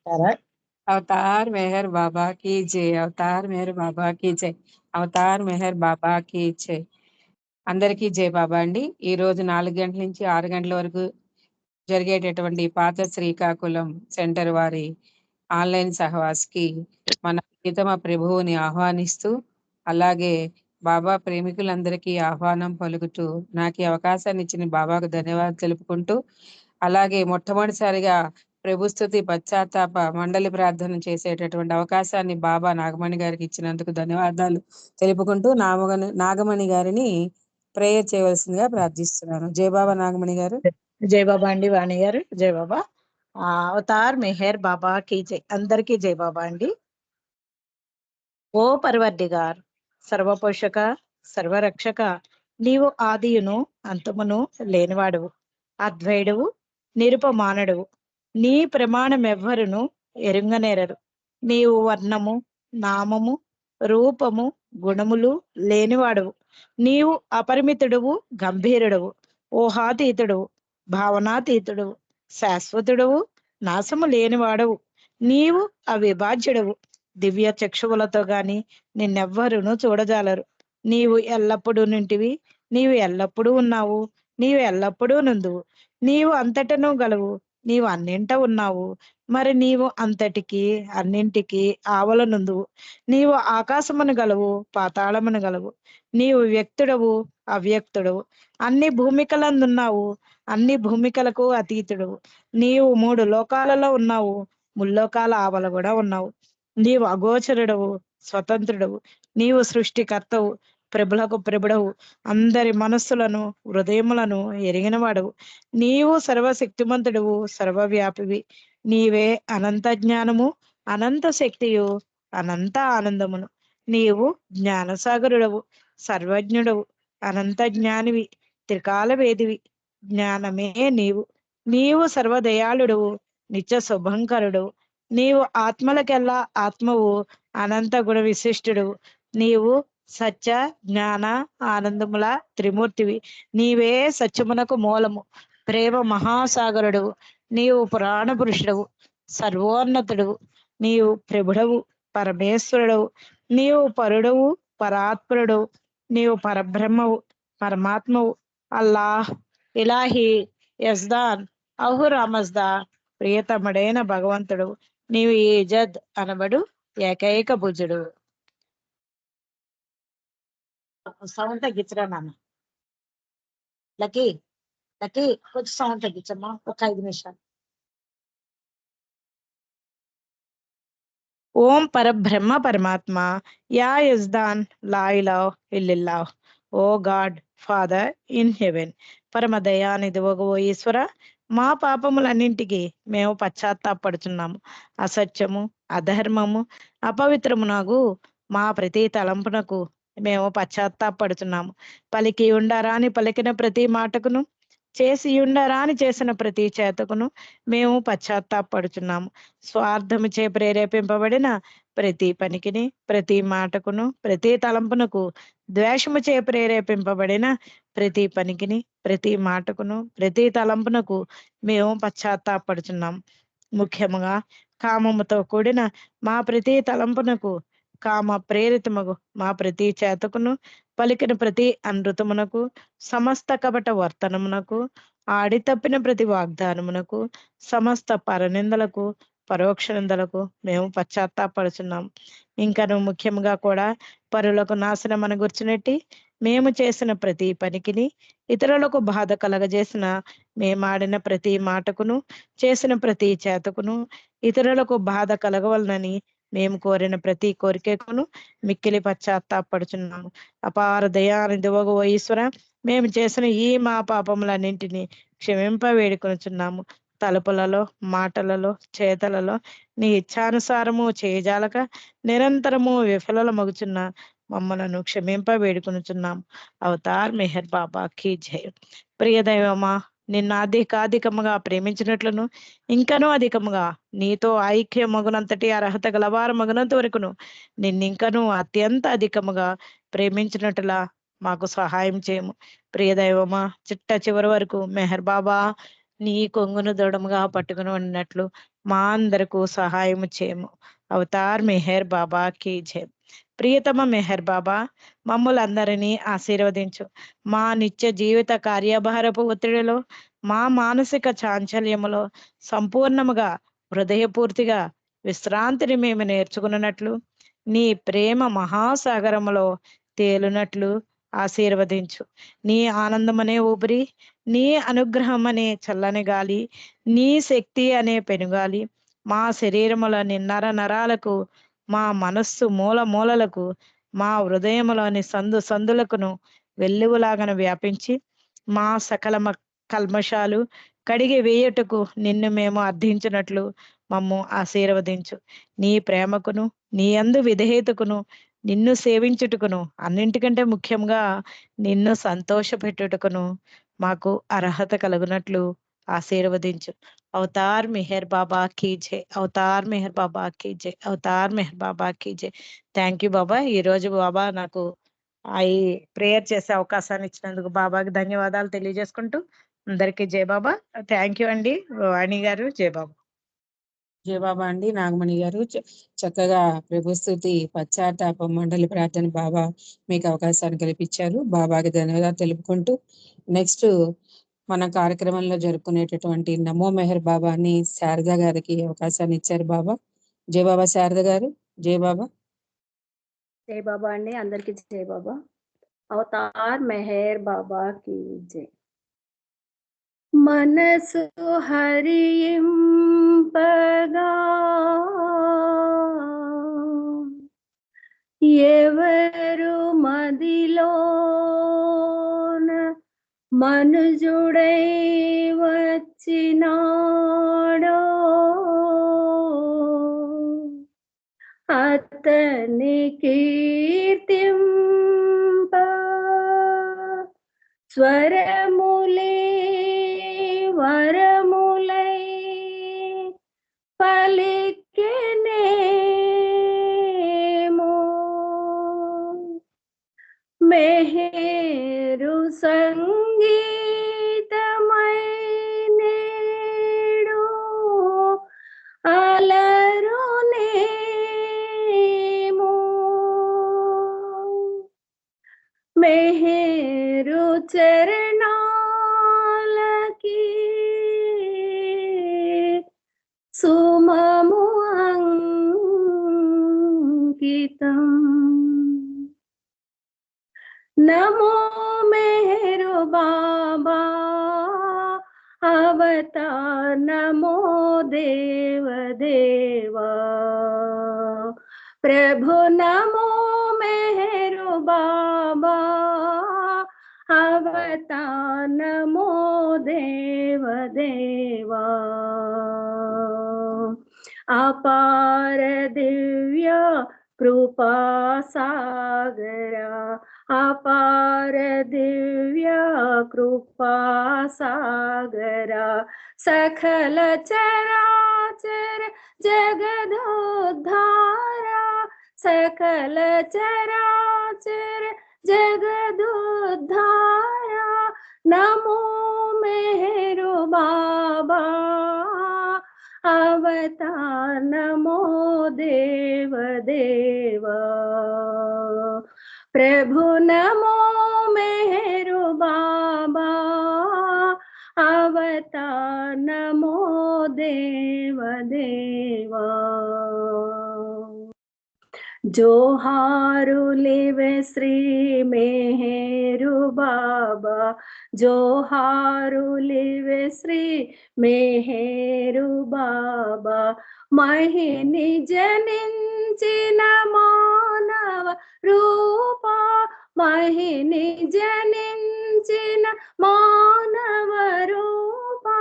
Correct. अवतार मेहर बाबा की जय. అవతార్ మెహర్ బాబా కీ జై. అవతార్ మెహర్ బాబా కీ జై. అందరికీ జై బాబా అండి. ఈ రోజు 4 గంటల నుంచి 6 గంటల వరకు జరిగేటటువంటి పాత శ్రీకాకుళం సెంటర్ వారి ఆన్లైన్ సహవాస్కి మన ప్రియతమ ప్రభువుని ఆహ్వానిస్తూ, అలాగే బాబా ప్రేమికులందరికీ ఆహ్వానం పలుకుతూ, నాకు ఈ అవకాశాన్ని ఇచ్చిన బాబాకు ధన్యవాదాలు తెలుపుకుంటూ, అలాగే మొట్టమొదటిసారిగా ప్రభుస్తుతి పశ్చాత్తాప మండలి ప్రార్థన చేసేటటువంటి అవకాశాన్ని బాబా నాగమణి గారికి ఇచ్చినందుకు ధన్యవాదాలు తెలుపుకుంటూ నాగమణి గారిని ప్రేయర్ చేయవలసిందిగా ప్రార్థిస్తున్నాను. జై బాబా నాగమణి గారు. జై బాబా అండి వాణి గారు. జై బాబా. అవతార్ మెహర్ బాబా కీ జై. అందరికీ జై బాబా అండి. ఓ పర్వర్దిగార్, సర్వపోషక సర్వరక్షక, నీవు ఆదియును అంతమును లేనివాడువు, అద్వైడువు, నిరుపమానుడువు. నీ ప్రమాణమెవ్వరును ఎరుంగనేరరు. నీవు వర్ణము, నామము, రూపము, గుణములు లేనివాడువు. నీవు అపరిమితుడువు, గంభీరుడువు, ఊహాతీతుడువు, భావనాతీతుడువు, శాశ్వతుడువు, నాశము లేనివాడవు. నీవు అవిభాజ్యుడవు. దివ్య చక్షువులతో గాని నిన్నెవ్వరును చూడజాలరు. నీవు ఎల్లప్పుడూ నింటివి, నీవు ఎల్లప్పుడూ ఉన్నావు, నీవు ఎల్లప్పుడూ నుందువు. నీవు అంతటను గలవు, నీవు అన్నింట ఉన్నావు, మరి నీవు అంతటికి అన్నింటికి ఆవలనుందువు. నీవు ఆకాశమును గలవు, పాతాళమును గలవు. నీవు వ్యక్తుడవు, అవ్యక్తుడవు, అన్ని భూమికలందున్నావు, అన్ని భూమికలకు అతీతుడవు. నీవు 3 లోకాలలో ఉన్నావు, ముల్లోకాల ఆవల కూడా ఉన్నావు. నీవు అగోచరుడవు, స్వతంత్రుడవు. నీవు సృష్టికర్తవు, ప్రభులకు ప్రభుడవు, అందరి మనస్సులను హృదయములను ఎరిగినవాడవు. నీవు సర్వశక్తిమంతుడవు, సర్వవ్యాపివి. నీవే అనంత జ్ఞానము, అనంత శక్తియు, అనంత ఆనందమును. నీవు జ్ఞానసాగరుడవు, సర్వజ్ఞుడవు, అనంత జ్ఞానివి, త్రికాల వేదివి. జ్ఞానమే నీవు. నీవు సర్వదయాళుడవు, నిత్య శుభంకరుడవు. నీవు ఆత్మలకెల్లా ఆత్మవు, అనంత గుణ విశిష్టుడు. నీవు సత్య జ్ఞాన ఆనందముల త్రిమూర్తివి. నీవే సత్యమునకు మూలము, ప్రేమ మహాసాగరుడు. నీవు పురాణ పురుషుడవు, సర్వోన్నతుడు. నీవు ప్రభుడవు, పరమేశ్వరుడవు. నీవు పరుడవు, పరాత్పరుడవు. నీవు పరబ్రహ్మవు, పరమాత్మవు. అల్లాహ్, ఇలాహి, యజ్దాన్, అహురామజ్దా, ప్రియతముడైన భగవంతుడు. నీవు ఈ జద్ అనబడు ఏకైక భుజుడు. సౌండ్ తగ్గించరా నాన్న. లక్కీ లక్కీ కొంచెం సౌండ్ తగ్గించమ్మా, ఒక 5 నిమిషాలు. ఓం పరబ్రహ్మ పరమాత్మ, యా యజ్దాన్, లా ఇలాహ్ ఇల్లిల్లాహ్. O God Father in heaven, పరమ దయానిధి ఓ ఈశ్వర, మా పాపములన్నింటికి మేము పశ్చాత్తాపడుచున్నాము. అసత్యము, అధర్మము, అపవిత్రమునగు మా ప్రతి తలంపునకు మేము పశ్చాత్తాపడుచున్నాము. పలికి ఉండరాని పలికిన ప్రతి మాటకును, చేసి ఉండరాని చేసిన ప్రతి చేతకును మేము పశ్చాత్తాపడుచున్నాము. స్వార్థముచే ప్రేరేపింపబడిన ప్రతి పనికిని, ప్రతి మాటకును, ప్రతి తలంపునకు, ద్వేషముచే ప్రేరేపింపబడిన ప్రతి పనికిని, ప్రతి మాటకును, ప్రతి తలంపునకు మేము పశ్చాత్తాపడుచున్నాం. ముఖ్యముగా కామముతో కూడిన మా ప్రతి తలంపునకు, కామ ప్రేరితమగు మా ప్రతి చేతకును, పలికిన ప్రతి అనృతమునకు, సమస్త కపట వర్తనమునకు, ఆడి తప్పిన ప్రతి వాగ్దానమునకు, సమస్త పరనిందలకు, పరోక్ష నిందలకు మేము పశ్చాత్తాపడుచున్నాం. ఇంకను ముఖ్యముగా కూడా పరులకు నాశనమని గుర్చినట్టి మేము చేసిన ప్రతి పనికిని, ఇతరులకు బాధ కలగజేసిన మేమాడిన ప్రతి మాటకును, చేసిన ప్రతి చేతకును, ఇతరులకు బాధ కలగవలనని మేము కోరిన ప్రతి కోరికకును మిక్కిలి పశ్చాత్తాపడుచున్నాము. అపార దయానిధి ఓ ఈశ్వర, మేము చేసిన ఈ మా పాపములన్నింటినీ క్షమింప వేడుకొనుచున్నాము. తలుపులలో, మాటలలో, చేతలలో నీ ఇచ్ఛానుసారము చేయజాలక నిరంతరము విఫల మగుచున్న మమ్మలను క్షమింప వేడుకొనుచున్నాం. అవతార్ మెహర్ బాబా కీ జై. ప్రియ దైవమా, నిన్ను అధికాధికముగా ప్రేమించినట్లును, ఇంకనూ అధికముగా నీతో ఐక్య మగునంతటి అర్హత గలవారు మగునంత వరకును నిన్నింకనూ అత్యంత అధికముగా ప్రేమించినట్లా మాకు సహాయం చేయము. ప్రియ దైవమా, చిట్ట చివరి వరకు మెహర్ బాబా నీ కొంగును దృఢముగా పట్టుకుని ఉన్నట్లు మా అందరకు సహాయము చేయము. అవతార్ మెహర్ బాబా కీ జై. ప్రియతమ మెహర్ బాబా, మమ్ములందరినీ ఆశీర్వదించు. మా నిత్య జీవిత కార్యభారపు ఒత్తిడిలో, మా మానసిక చాంచల్యములో సంపూర్ణముగా హృదయపూర్తిగా విశ్రాంతిని మేము నేర్చుకున్నట్లు, నీ ప్రేమ మహాసాగరములో తేలునట్లు ఆశీర్వదించు. నీ ఆనందమనే ఊపిరి, నీ అనుగ్రహం అనే చల్లని గాలి, నీ శక్తి అనే పెనుగాలి మా శరీరములోని నర నరాలకు, మా మనస్సు మూల మూలలకు, మా హృదయములోని సందు సందులకును వెల్లువలాగను వ్యాపించి మా సకల కల్మషాలు కడిగి వేయుటకు నిన్ను మేము అర్థించినట్లు మమ్ము ఆశీర్వదించు. నీ ప్రేమకును, నీ యందు విధేయతకును, నిన్ను సేవించుటకును, అన్నింటికంటే ముఖ్యంగా నిన్ను సంతోషపెట్టుటకును మాకు అర్హత కలుగునట్లు ఆశీర్వదించు. అవతార్ మెహర్ బాబా కీ జై. అవతార్ మెహర్ బాబా కీ జై. అవతార్ మెహర్ బాబా కీ జై. థ్యాంక్ యూ బాబా. ఈ రోజు బాబా నాకు ఈ ప్రేయర్ చేసే అవకాశాన్ని ఇచ్చినందుకు బాబాకి ధన్యవాదాలు తెలియజేసుకుంటూ అందరికీ జై బాబా. థ్యాంక్ యూ అండి వాణి గారు. జై బాబా. జయ బాబా అండి. నాగమణి గారు చక్కగా ప్రభుస్తుతి పశ్చాత్తాప మండలి ప్రార్థన బాబా మీకు అవకాశాన్ని కల్పించారు. బాబాకి ధన్యవాదాలు తెలుపుకుంటూ నెక్స్ట్ మన కార్యక్రమంలో జరుపుకునేటటువంటి నమో మెహర్ బాబాని శారద గారికి అవకాశాన్ని ఇచ్చారు బాబా. జయ బాబా శారద గారు. జయ బాబా. జై బాబా అండి. అందరికి జై బాబా. అవతార్ మెహర్ బాబా కీ జై. మనసు హరింపగా ఎవరు మదిలోన మనుజుడై వచ్చినాడో అతని కీర్తింప స్వరములే వరములై పలికెనేమో మెహరు సంగీతమై నేడు అలరునేమో మెహరు చరణాలకి సుమము అంకితం. నమో మెహరు బాబా అవతార్ నమో దేవ దేవా ప్రభు నమో మెహరు బాబా అవతార్ నమో దేవ దేవా అపార దివ్య కృపా సాగరా అపార దివ్య కృపా సాగరా సకల చరాచర జగదోద్ధారా సకల చరాచర జగదోద్ధారా నమో మెహరు బాబా అవతార్ నమో దేవ దేవా ప్రభు నమో మెహరు బాబా అవతార్ నమో దేవ దేవా జోహారులివే శ్రీ మెహరు బాబా జోహారులివే శ్రీ మెహరు బాబా మహిని జనించిన మానవ రూపా మహిని జనించిన మానవ రూపా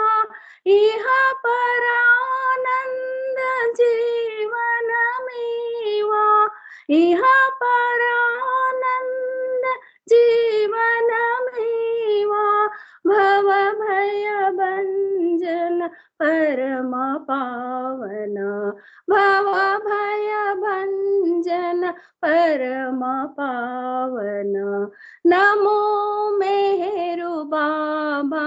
ఇహ పరానంద జీవనమీవా ఇహ పరానంద జీవనమీవా భవ భయ భంజన పరమ పావన భవ భయ భంజన పరమ పావన నమో మెహరు బాబా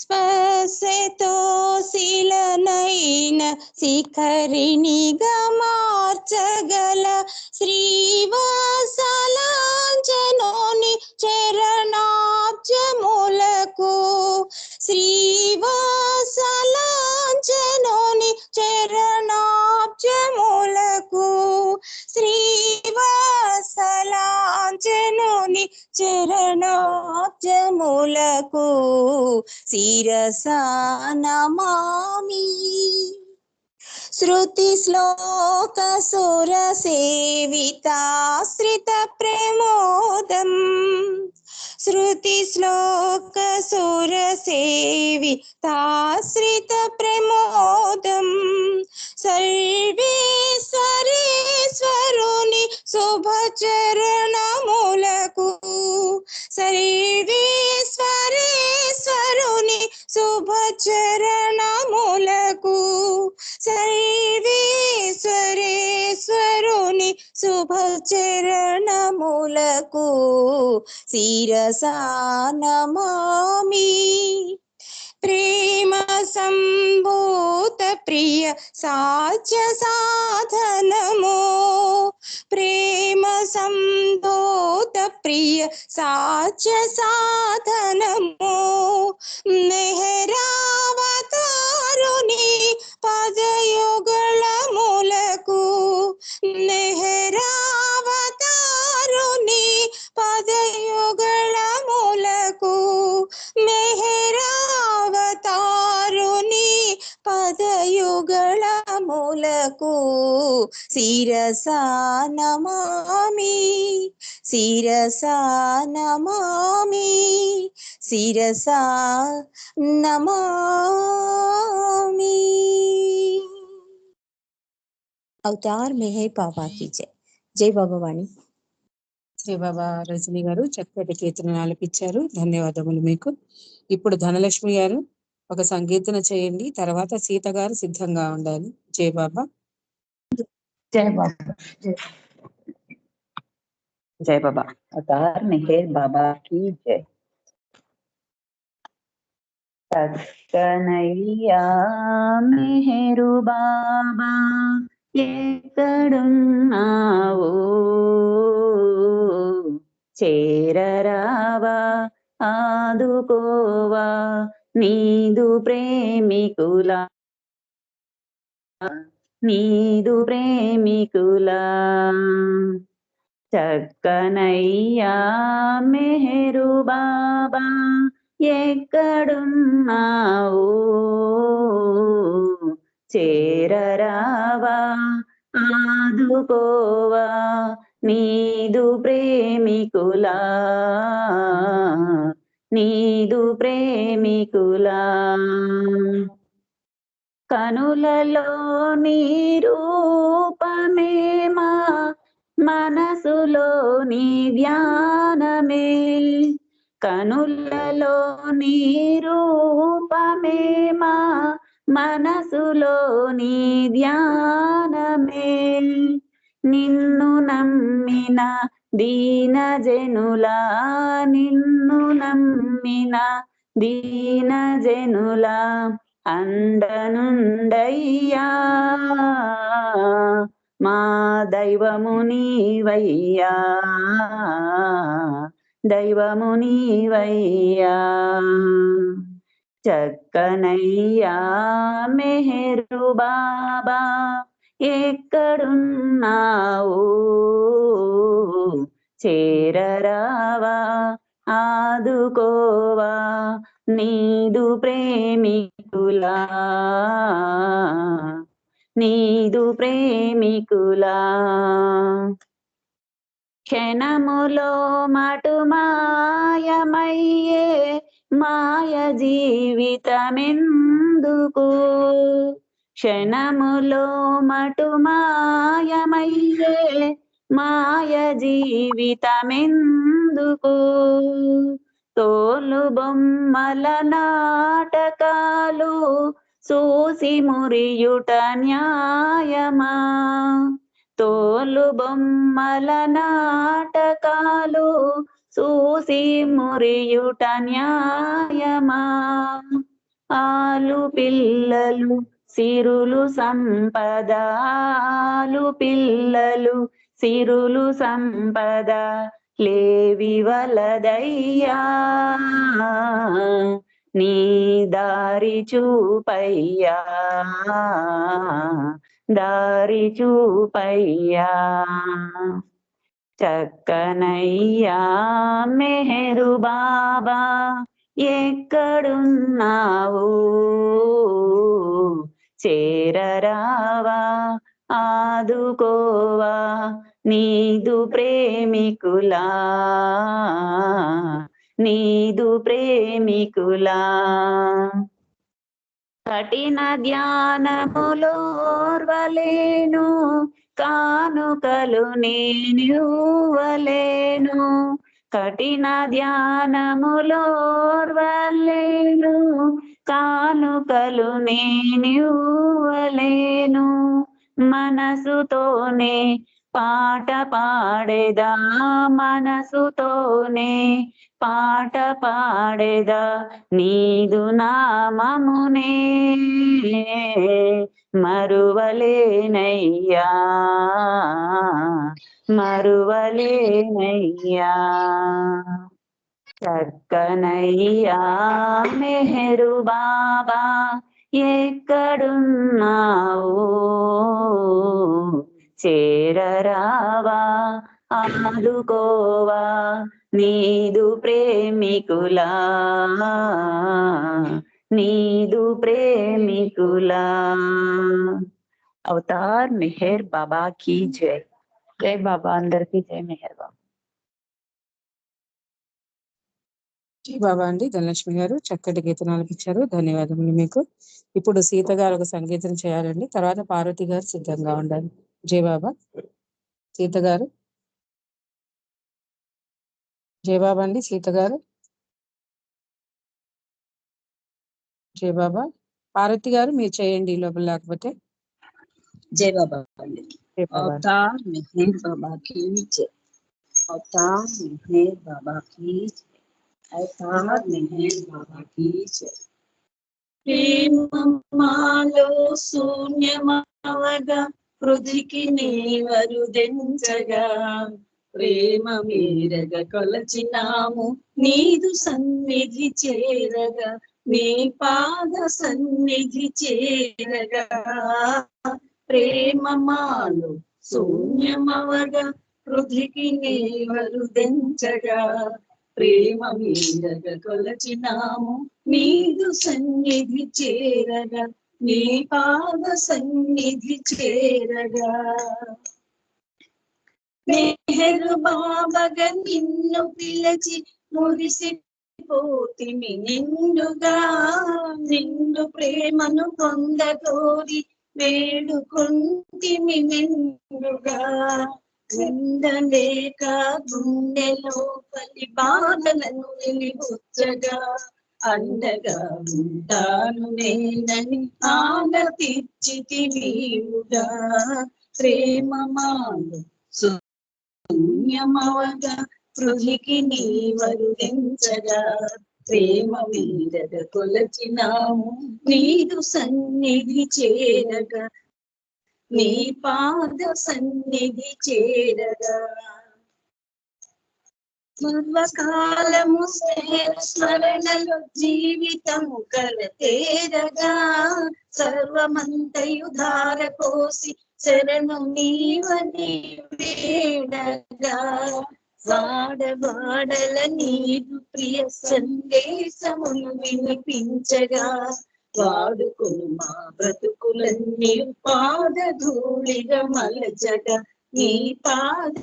స్పర్శతో శిలనైన శిఖరిణిగా మార్చగల శ్రీవాసలాంజనోని చరణాబ్జములకు శ్రీవాసలాంజనోని చరణాబ్జములకు శ్రీవాసలాంజనోని చరణాబ్జములకు శిరసా నమామి. శృతి శ్లోక సుర సేవితాశ్రిత ప్రమోదం శృతి శ్లోక సుర సేవితాశ్రిత ప్రమోదం సర్వేశ్వరేశ్వరుని శుభచరణములకు సర్వేశ్వరేశ్వరుని శుభచరణములకు సర్వేశ్వరేశ్వరుని శుభచరణములకు శిరసా నమామి. ప్రేమ సంభూత ప్రియ సాధ్య సాధనము ప్రేమ సంభూత ప్రియ సాధ్య సాధనము నెహరావతారుని పదయుగళములకు నెహరావతారుని పదయుగళములకు మెహరావతారుని పదయుగళములకు శిరసా నమామి. శిరసా నమామి. శిరసా నమామి. అవతార్ మెహర్ బాబా की जय. జై బాబా వాణి. జై బాబా. రజని గారు చక్కటి కీర్తనలు ఆలపించారు, ధన్యవాదములు మీకు. ఇప్పుడు ధనలక్ష్మి గారు ఒక సంకీర్తన చేయండి, తర్వాత సీత గారు సిద్ధంగా ఉండాలి. జై బాబా. జై బాబా. జై బాబా. అవతార్ మెహర్ బాబా की जय. కనయ్యా మెహరు బాబా ఎక్కడున్నావో చేరరావా ఆదుకోవా నీదు ప్రేమికులా నీదు ప్రేమికులా చక్కనయ్యా మెహరు బాబా ఎక్కడున్నావో చేరరావా ఆదుకోవా నీదు ప్రేమికులా నీదు ప్రేమికులా కనులలో నీ రూపమే మా మనసులో నీ ధ్యానమే కనులలో నీ రూపమే మా మనసులో నీ ధ్యానమే నిన్ను నమ్మిన దీన జనులా నిన్ను నమ్మిన దీన జనులా అండనుండయ్యా మా దైవము నీవయ్యా దైవము నీవయ్యా చక్కనయ్యా మెహరు బాబా ఎక్కడున్నావో చేరరావా ఆదుకోవా నీదు ప్రేమికులా నీదు ప్రేమికులా క్షణములో మటు మాయమయ్యే మాయ జీవితమెందుకు క్షణములో మటు మాయమయ్యే మాయ జీవితమెందుకు తోలు బొమ్మల నాటకాలు చూసి మురియుట న్యాయమా తోలు బొమ్మల నాటకాలు చూసి మురియుట న్యాయమా ఆలు పిల్లలు సిరులు సంపద, ఆలు పిల్లలు సిరులు సంపద, లేవి వలదయ్యా నీ దారి చూపయ్యా, దారి చూపయ్యా. చక్కనయ్యా మెహరు బాబా ఎక్కడున్నావు, చేరరావా ఆదుకోవా నీదు ప్రేమికులా, నీదు ప్రేమికులా. కఠిన ధ్యానములోర్వలేను, కానుకలు నేనివ్వలేను. కఠిన ధ్యానములోర్వలేను, కానుకలు నేనివ్వలేను. మనసుతోనే పాట పాడేదా, మనసుతోనే పాట పాడేదా నీదు నామమునే మరువలేనయ్యా, మరువలేనయ్యా. చక్కనయ్యా మెహరు బాబా ఎక్కడున్నావు, చేరరావా ఆదుకోవా నీదు ప్రేమికులా, నీదు ప్రేమికులా. అవతార్ మెహర్ బాబా की जय. జై బాబా, అందరికీ జై మెహర్ బాబా. జై బాబా అండి. ధనలక్ష్మి గారు చక్కటి గీతనాలు ఇచ్చారు, ధన్యవాదములు మీకు. ఇప్పుడు సీత గారు ఒక సంగీతం చేయాలండి, తర్వాత పార్వతి గారు సిద్ధంగా ఉండాలి. జై బాబా. సీత గారు. జై బాబా అండి. సీత గారు. జై బాబా. పార్వతి గారు మీరు చేయండి లోపల, లేకపోతే. జై బాబా అండి. జై బాబా. అవతార్ మెహర్ బాబా की जय. అవతార్ మెహర్ బాబా की जय. అవతార్ మెహర్ బాబా की जय. ప్రేమమాలో శూన్యమవగా హృదికి నీవరుదెంచగా, ప్రేమ మీరగ కొలచినాము నీదు సన్నిధి చేరగా, నీ పాద సన్నిధి చేరగా. ప్రేమమాలో శూన్యమవగా హృదికి నీవరుదెంచగా, ప్రేమ మీరగ కొలచినాము నీదు సన్నిధి చేరగా, నీ పాద సన్నిధి చేరగా. మెహరు బాబగా నిన్ను పిలచి మురిసిపోతిమి నిండుగా, నిండు ప్రేమను పొందగోరి వేడుకుంటిమి నిండుగా. ఉండలేక గుండెలో పలి బాధలను నిలిబుచ్చగా, అండగా ఉంటాను నేనని ఆలపిచ్చితి నీవుగా. ప్రేమమాలు శూన్యమవగా హృదికి నీవరుదెంచగా, ప్రేమ మీరగ కొలచినాము నీదు సన్నిధి చేరగా, నీ పాద సన్నిధి చేరగా. పూర్వకాలము స్మరణలో జీవితము కలతేరగా, సర్వమంతయు ధార కోసి శరణు నీవని వేడగా. వాడవాడల నీదు ప్రియ సందేశమును వినిపించగా, వాడుకును మా బ్రతుకులన్నీ పాదధూళిగా మలచగా, నీ పాద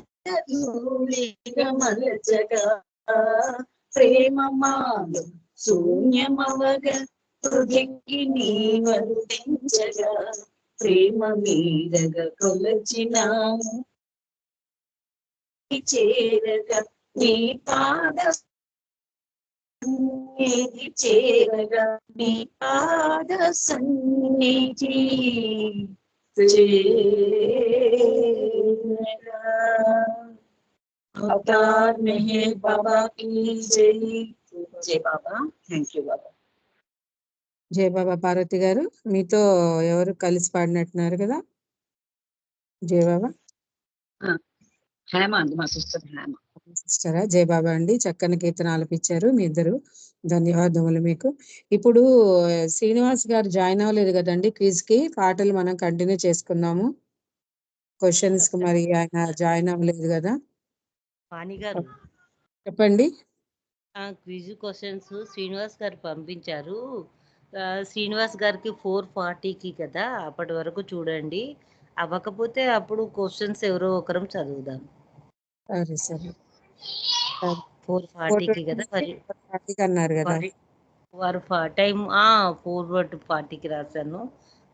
ధూళిగా మలచగా. ప్రేమమాలు శూన్యమవగా హృదయకి నీవరుదించగా, ప్రేమ మీరగ కొలచినాము చేరగా, నీ పాద సన్నిధి చేరగా, నీ పాద సన్నిధి చేరగా. అవతార్ మెహర్ బాబా की जय. जय बाबा. थैंक यू बाबा. జయబాబా పార్వతి గారు మీతో ఎవరు కలిసి పాడినట్టున్నారు కదా జయబాబా హేమ అండి, మా సిస్టర్ హేమ. సిస్టరా జయబాబా అండి, చక్కని కీర్తన ఆలపించారు మీ ఇద్దరు. ధన్యవాదములు మీకు. ఇప్పుడు శ్రీనివాస్ గారు జాయిన్ అవ్వలేదు కదండి క్విజ్ కి. పాటలు మనం కంటిన్యూ చేసుకుందాము. క్వశ్చన్స్ కి మరి ఆయన జాయిన్ అవ్వలేదు కదా. వాణి గారు చెప్పండి. క్విజ్ క్వశ్చన్స్ శ్రీనివాస్ గారు పంపించారు. శ్రీనివాస్ గారికి 4:40కి కదా, అప్పటి వరకు చూడండి. అవ్వకపోతే అప్పుడు క్వశ్చన్స్ ఎవరో ఒకరం చదువుదాం. సరే సరే 4:40కి కదా మరి. 4:40 అన్నారు కదా. వారు టైం 4:40కి రాశాను,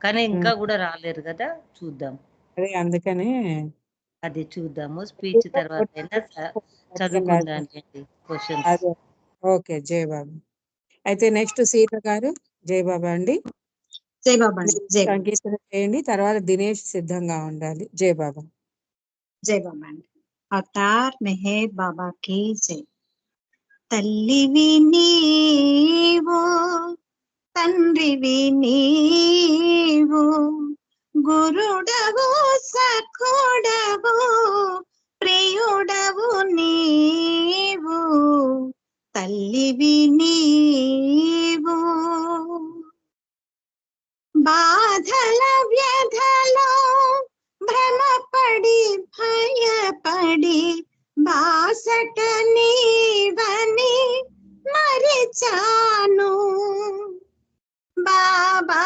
కానీ ఇంకా కూడా రాలేరు కదా, చూద్దాం. అదే అందుకనే అది చూద్దాము. స్పీచ్ తర్వాత అయినా చదువుకుందాం క్వశ్చన్స్. అదే ఓకే జయబాబు. అయితే నెక్స్ట్ సీత గారు. జయబాబా అండి, జయబాబా అండి. జయబాబా సంకీర్తన చేయండి. తర్వాత దినేష్ సిద్ధంగా ఉండాలి. జయబాబా. జయబాబా అండి. అవతార్ మెహర్ బాబా కీ జై. తల్లివి నీవు, తండ్రివి నీవు, గురుడవు సఖుడవు, ప్రియుడవు నీవు. తల్లివి నీవు, బాధల వ్యధలో భ్రమపడి భయపడి బాసట నీవని మరిచాను. బాబా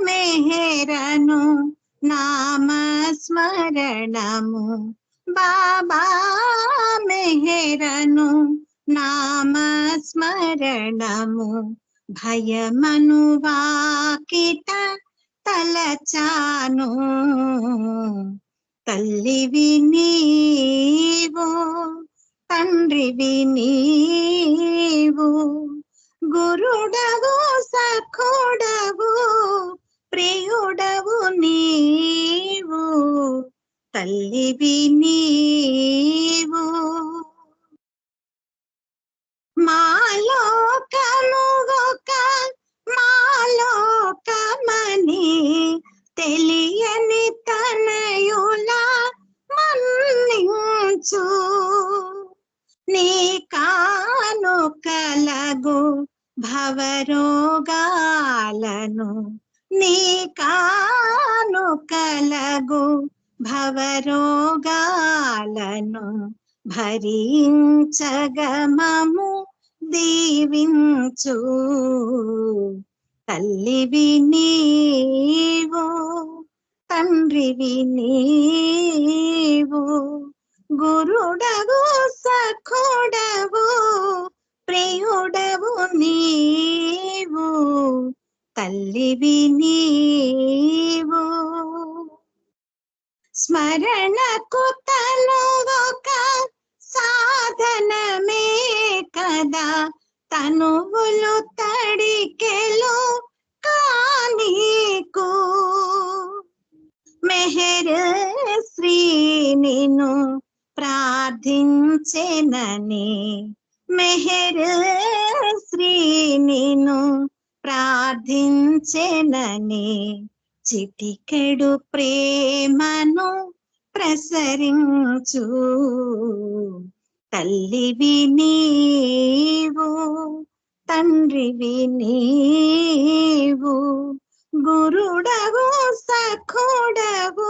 మెహరను నామస్మరణము, బాబా మెహరను నామస్మరణము. భయమను వాకిట తలచాను. తల్లివి నీవు, తండ్రివి నీవు, గురుడవు సఖుడవు, ప్రియుడవు నీవు. తల్లివి నీవు, మాలోకము ఒక మాలోకమని తెలియని తనయుల మన్నించు. నీ కానుకలగు భవరోగాలను, నీ కానుకలగు భవరోగాలను భరించగమము దీవించు. తల్లివి నీవు, తండ్రివి నీవు, గురుడవు సఖుడవు, ప్రియుడవు నీవు. తల్లివి నీవు, స్మరణకు తనువొక సాధనమే కదా, తనువులు తడికెలు కానీకు. మెహర్ శ్రీ నిన్ను ప్రార్థించెనని, మెహర్ శ్రీ నిన్ను ప్రార్థించెనని చిటికెడు ప్రేమను ప్రసరించు. తల్లివి నీవు, తండ్రివి నీవు, గురుడవు సఖుడవు,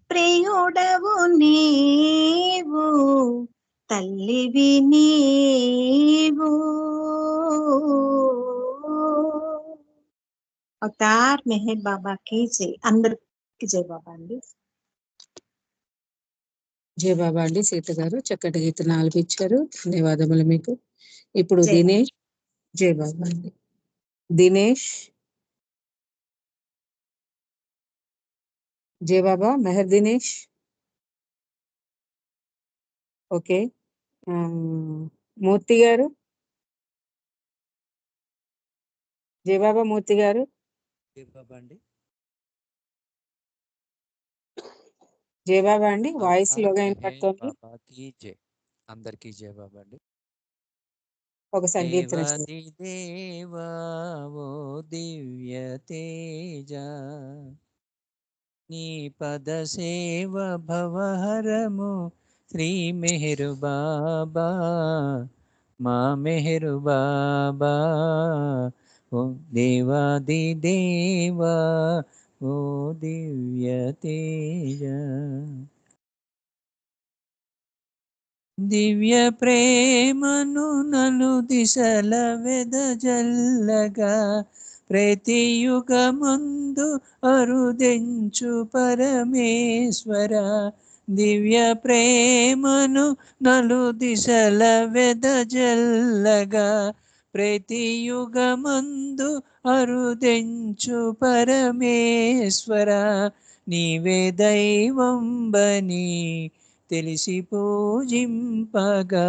ప్రియుడవు నీవు. తల్లివి నీవు. అవతార్ మెహర్ బాబా కీ జై. అందరికి జై బాబా అండి. జయబాబా అండి. సీత గారు చక్కటి గీతను ఆలపించారు. ధన్యవాదములు మీకు. ఇప్పుడు జై దినేష్. జయబాబా అండి. దినేష్. జయబాబా మెహర్ దినేష్. ఓకే. మూర్తి గారు. జయబాబా మూర్తి గారు. జయబాబా అండి. జయబాబా అండి, వాయిస్ లోగా అవతార్ మెహర్ వినపడుతోంది. బాబా కీ జై. అందరికీ జయబాబా అండి. ఒక సంకీర్తన చేయండి. దేవాది దేవా ఓ దివ్య తేజ నీ పద సేవ భవహరము శ్రీ మెహరు బాబా మా మెహరు బాబా ఓ దేవాది దేవా ఓ దివ్య తేజ దివ్య ప్రేమను నలు దిశల వెదజల్లగా ప్రతియుగమందు అరుదెంచు పరమేశ్వర దివ్య ప్రేమను నలు దిశల వెదజల్లగా ప్రతియుగమందు అరుదెంచు పరమేశ్వర నీవే దైవంబని తెలిసి పూజింపగా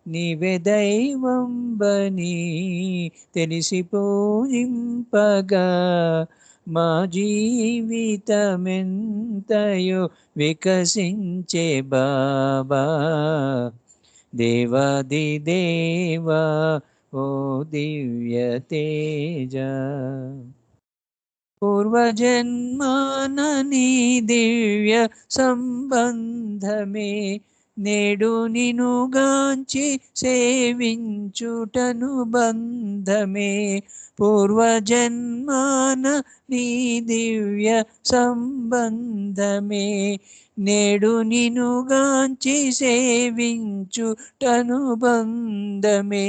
నీవే దైవంబని తెలిసి పూజింపగా మా జీవితమెంతయో వికసించే బాబా దేవాది దేవా ఓ దివ్య తేజ పూర్వజన్మానని దివ్య సంబంధమే నేడు నినుగాంచి సేవించుటను బంధమే పూర్వజన్మాన నీ దివ్య సంబంధమే నేడు నినుగాంచి సేవించుటను బంధమే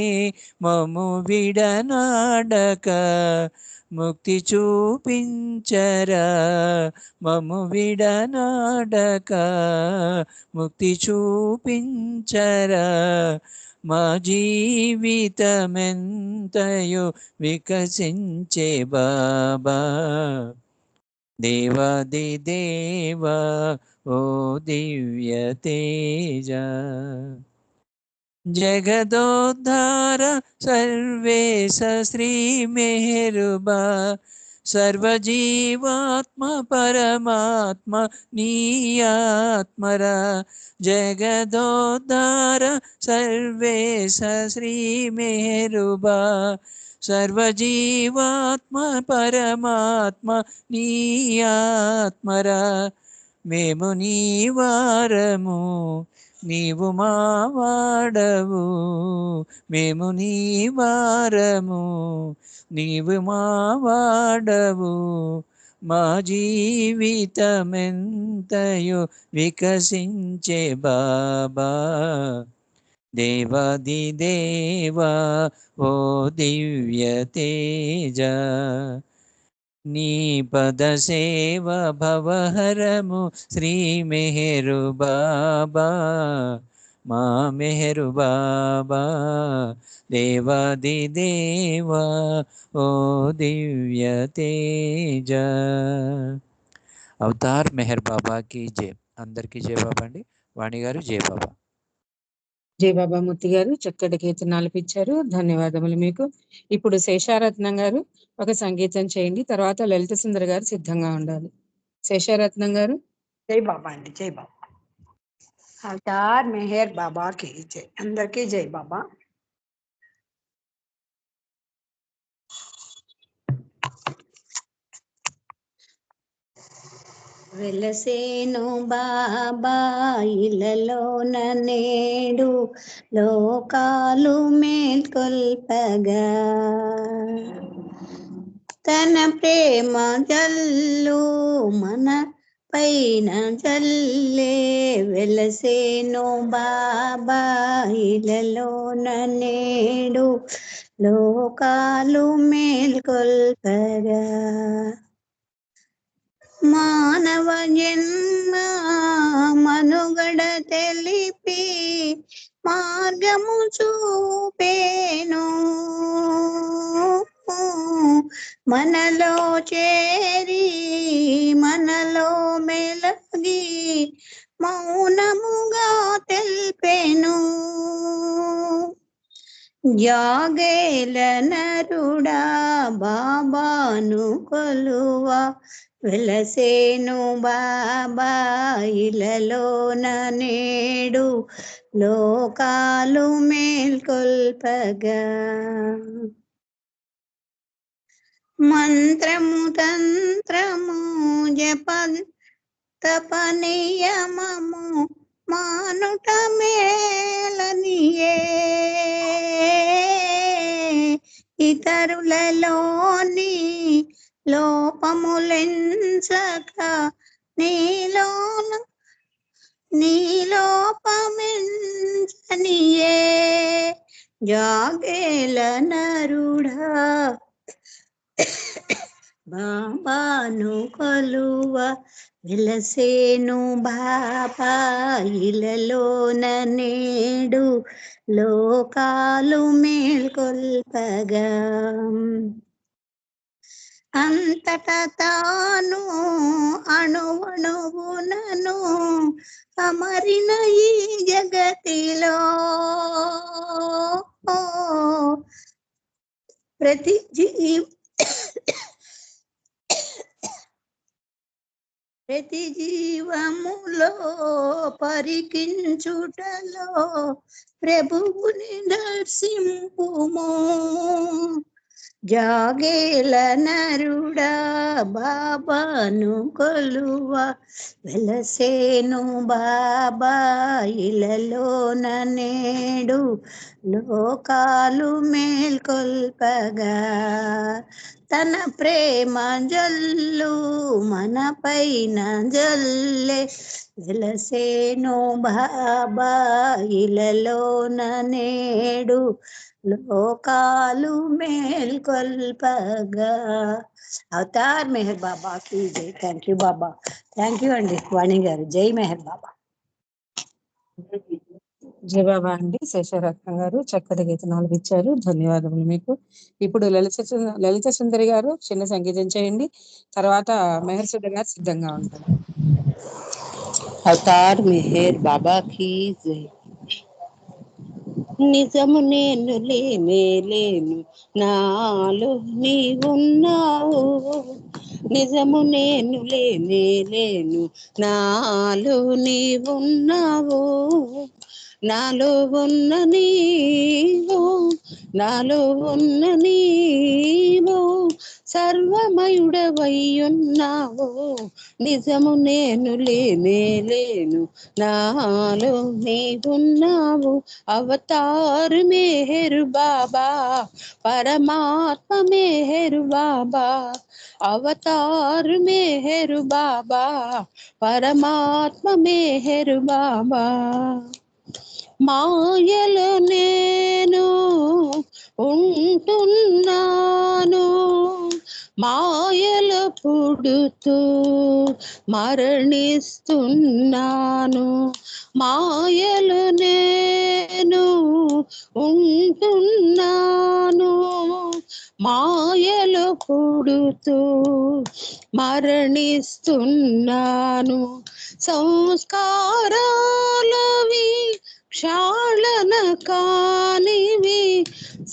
మము విడనాడక ముక్తి చూపించరా మము విడనాడక ముక్తి చూపించరా మా జీవితమెంతయో వికసించే బాబా దేవాది దేవా ఓ దివ్య తేజ జగదోద్ధార సర్వేశ శ్రీ మెహరుబా సర్వజీవాత్మ పరమాత్మ నీయాత్మరా జగదోద్ధార సర్వేశ శ్రీ మెహరుబా సర్వజీవాత్మ పరమాత్మ నీయాత్మరా మేము నీ వారము నీవు మా వాడవు మేము నీ వారము నీవు మా వాడవు మా జీవితమెంతయో వికసించే బాబా దేవాది దేవా ఓ దివ్య తేజ నీ పద సేవ భవహరము శ్రీ మెహరు బాబా మా మెహరు బాబా దేవాది దేవా ఓ దివ్య తేజ అవతార్ మెహర్ బాబాకి జై అందరికీ జై బాబా అండి వాణి గారు జై బాబా జై బాబా మూర్తి గారు చక్కటి కీర్తన ఆలపించారు ధన్యవాదములు మీకు ఇప్పుడు శేషారత్నం గారు ఒక సంగీతం చేయండి తర్వాత లలిత సుందర్ గారు సిద్ధంగా ఉండాలి శేషారత్నం గారు జై బాబా అండి జై బాబా అవతార్ మెహర్ బాబాకి జై అందరికీ జై బాబా వెలసేను బాబా ఇలలోన నేడు లోకాలు మేల్కొల్పగా తన ప్రేమ జల్లు మన పైన జల్లే వెలసేను బాబా ఇలలోన నేడు లోకాలు మేల్కొల్పగా మానవ జన్మ మనుగడ తెలిపి మార్గము చూపేను మనలో చేరి మనలో మెలగి మౌనముగా తెలిపెను జాగేల నరుడా బాబాను కొలువ వెలసేను బాబా ఇలలోన నేడు లోకాలు మేల్కొల్పగా మంత్రము తంత్రము జప తపనియమము మానుట మేలనియే ఇతరులలోని లోపములెంచక నీలోపమెంచనియే జాగేల నరుడా బాబాను కొలువ వెలసేను బాబా ఇలలోన నేడు లోకాలు మేల్కొల్పగా అంతట తాను అణువణువునను అమరిన ఈ జగతిలో ప్రతి జీవములో పరికించుటలో ప్రభువుని దర్శింపుము జాగేల నరుడా బాబాను కొలువ వెలసేను బాబా ఇలలోన నేడు లోకాలు మేల్కొల్పగా తన ప్రేమ జల్లు మన పైన జల్లే వెలసేను బాబా ఇలలోన నేడు లోకాలు మేల్కొల్పగా అవతార్ మెహర్ బాబా की जय thank you Baba thank you అండి వాణి గారు జై మెహర్ బాబా జై బాబా అండి. శేషరత్నం గారు చక్కటి గీతనాలు ఇచ్చారు, ధన్యవాదములు మీకు. ఇప్పుడు లలిత సుందరి గారు చిన్న సంగీతం చేయండి, తర్వాత మెహర్ సుధ గారు సిద్ధంగా ఉంటారు. అవతార్ మెహర్ బాబా की जय నిజము నేను లేను నాలో నీవున్నావు నిజము నేను లేను నాలో నీవున్నావు నాలో ఉన్న నీవు సర్వమయుడవయ్యున్నావు నిజము నేను లేను నాలో నీవున్నావు అవతార్ మెహర్ బాబా పరమాత్మ మెహర్ బాబా అవతార్ మెహర్ బాబా పరమాత్మ మెహర్ బాబా మాయలో నేను ఉంటున్నాను మాయలో పుడుతూ మరణిస్తున్నాను మాయలో నేను ఉంటున్నాను మాయలో పుడుతూ మరణిస్తున్నాను సంస్కారాలవి క్షాళన కానివి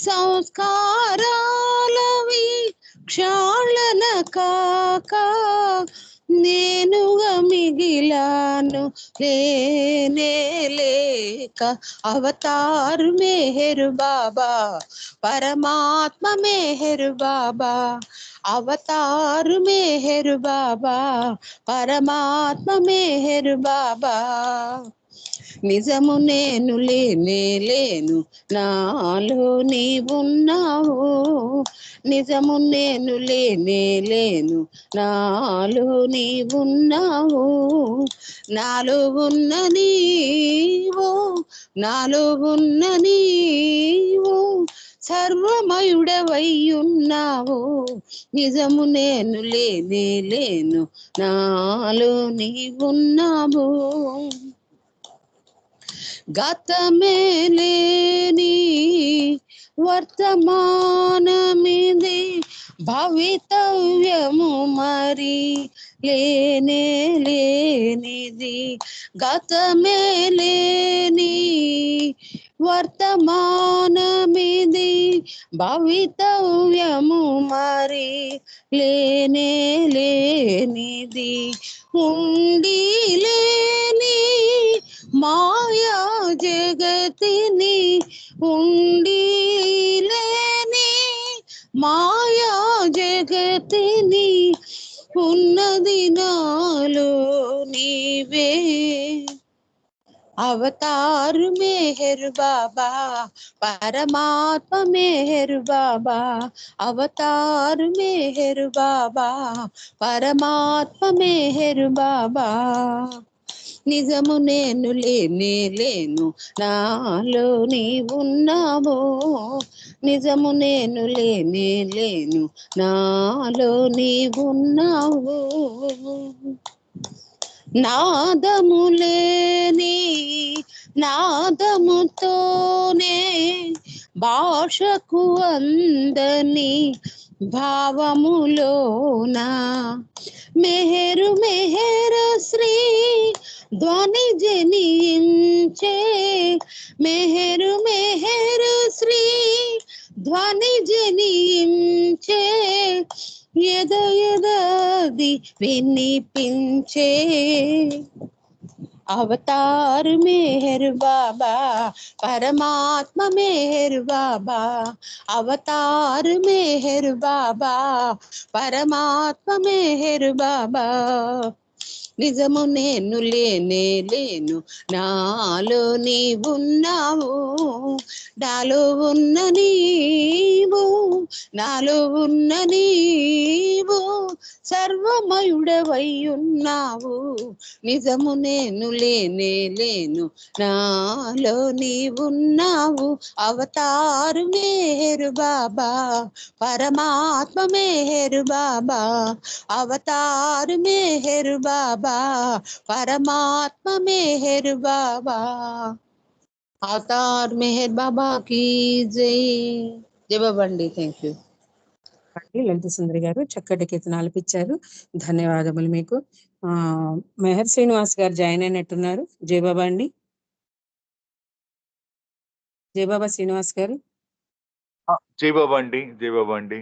సంస్కారాలవి క్షాళన కాక నేనుగా మిగిలాను లేక అవతార్ మెహర్ బాబా పరమాత్మ మెహర్ బాబా అవతార్ మెహర్ బాబా పరమాత్మ మెహర్ బాబా నిజము నేను లేను నాలో నీవున్నావు నిజము నేను లేను నాలో నీవున్నావు నాలో ఉన్న నీవు సర్వమయుడవయ్యున్నావు నిజము నేను లేను నాలో నీవున్నావు గతమే లేని వర్తమానమిది భవితవ్యము మరి లేనిది గతమే లేని వర్తమానమిది భవితవ్యము మరి లేనే లేనిది, ఉండి లేని మాయా జగతిని, ఉండి లేని మాయా జగతిని, ఉన్నది నాలో నీవే. अवतार मेहर बाबा परमात्मा मेहर बाबा, अवतार मेहर बाबा परमात्मा मेहर बाबा. నిజము నేను లేనే లేను, నాలో నీవున్నావు. నిజము నేను లేనే లేను, నాలో నీవున్నావు. నాదములేని నాదముతోనే భాషకు అందని భావములోన, మెహరు మెహరు శ్రీ ధ్వని జనించే, మెహరు మెహరు శ్రీ ధ్వని జనించే, ఎద ఎదది వినిపించే. अवतार मेहर बाबा परमात्मा मेहर बाबा, अवतार मेहर बाबा परमात्मा मेहर बाबा. నిజము నేను లేనే లేను, నాలో నీవున్నావు. నాలో ఉన్న నీవు, నాలో ఉన్న నీవు సర్వమయుడవై ఉన్నావు. నిజము నేను లేనే లేను, నాలో నీవున్నావు. అవతారు మేరు బాబా పరమాత్మ మేరు బాబా, అవతారు మేరు బాబా परमात्मा मेहर बाबा. अवतार मेहर बाबा की जय. जय बाबा अंडी. థ్యాంక్ యూ లలిత సుందరి గారు చక్కటి కీర్తన ఆలపించారు. ధన్యవాదములు మీకు. మెహర్ శ్రీనివాస్ గారు జాయిన్ అయినట్టున్నారు. జయబాబా అండి. జయబాబా శ్రీనివాస్ గారు. జయబాబా అండి. జయబాబా అండి.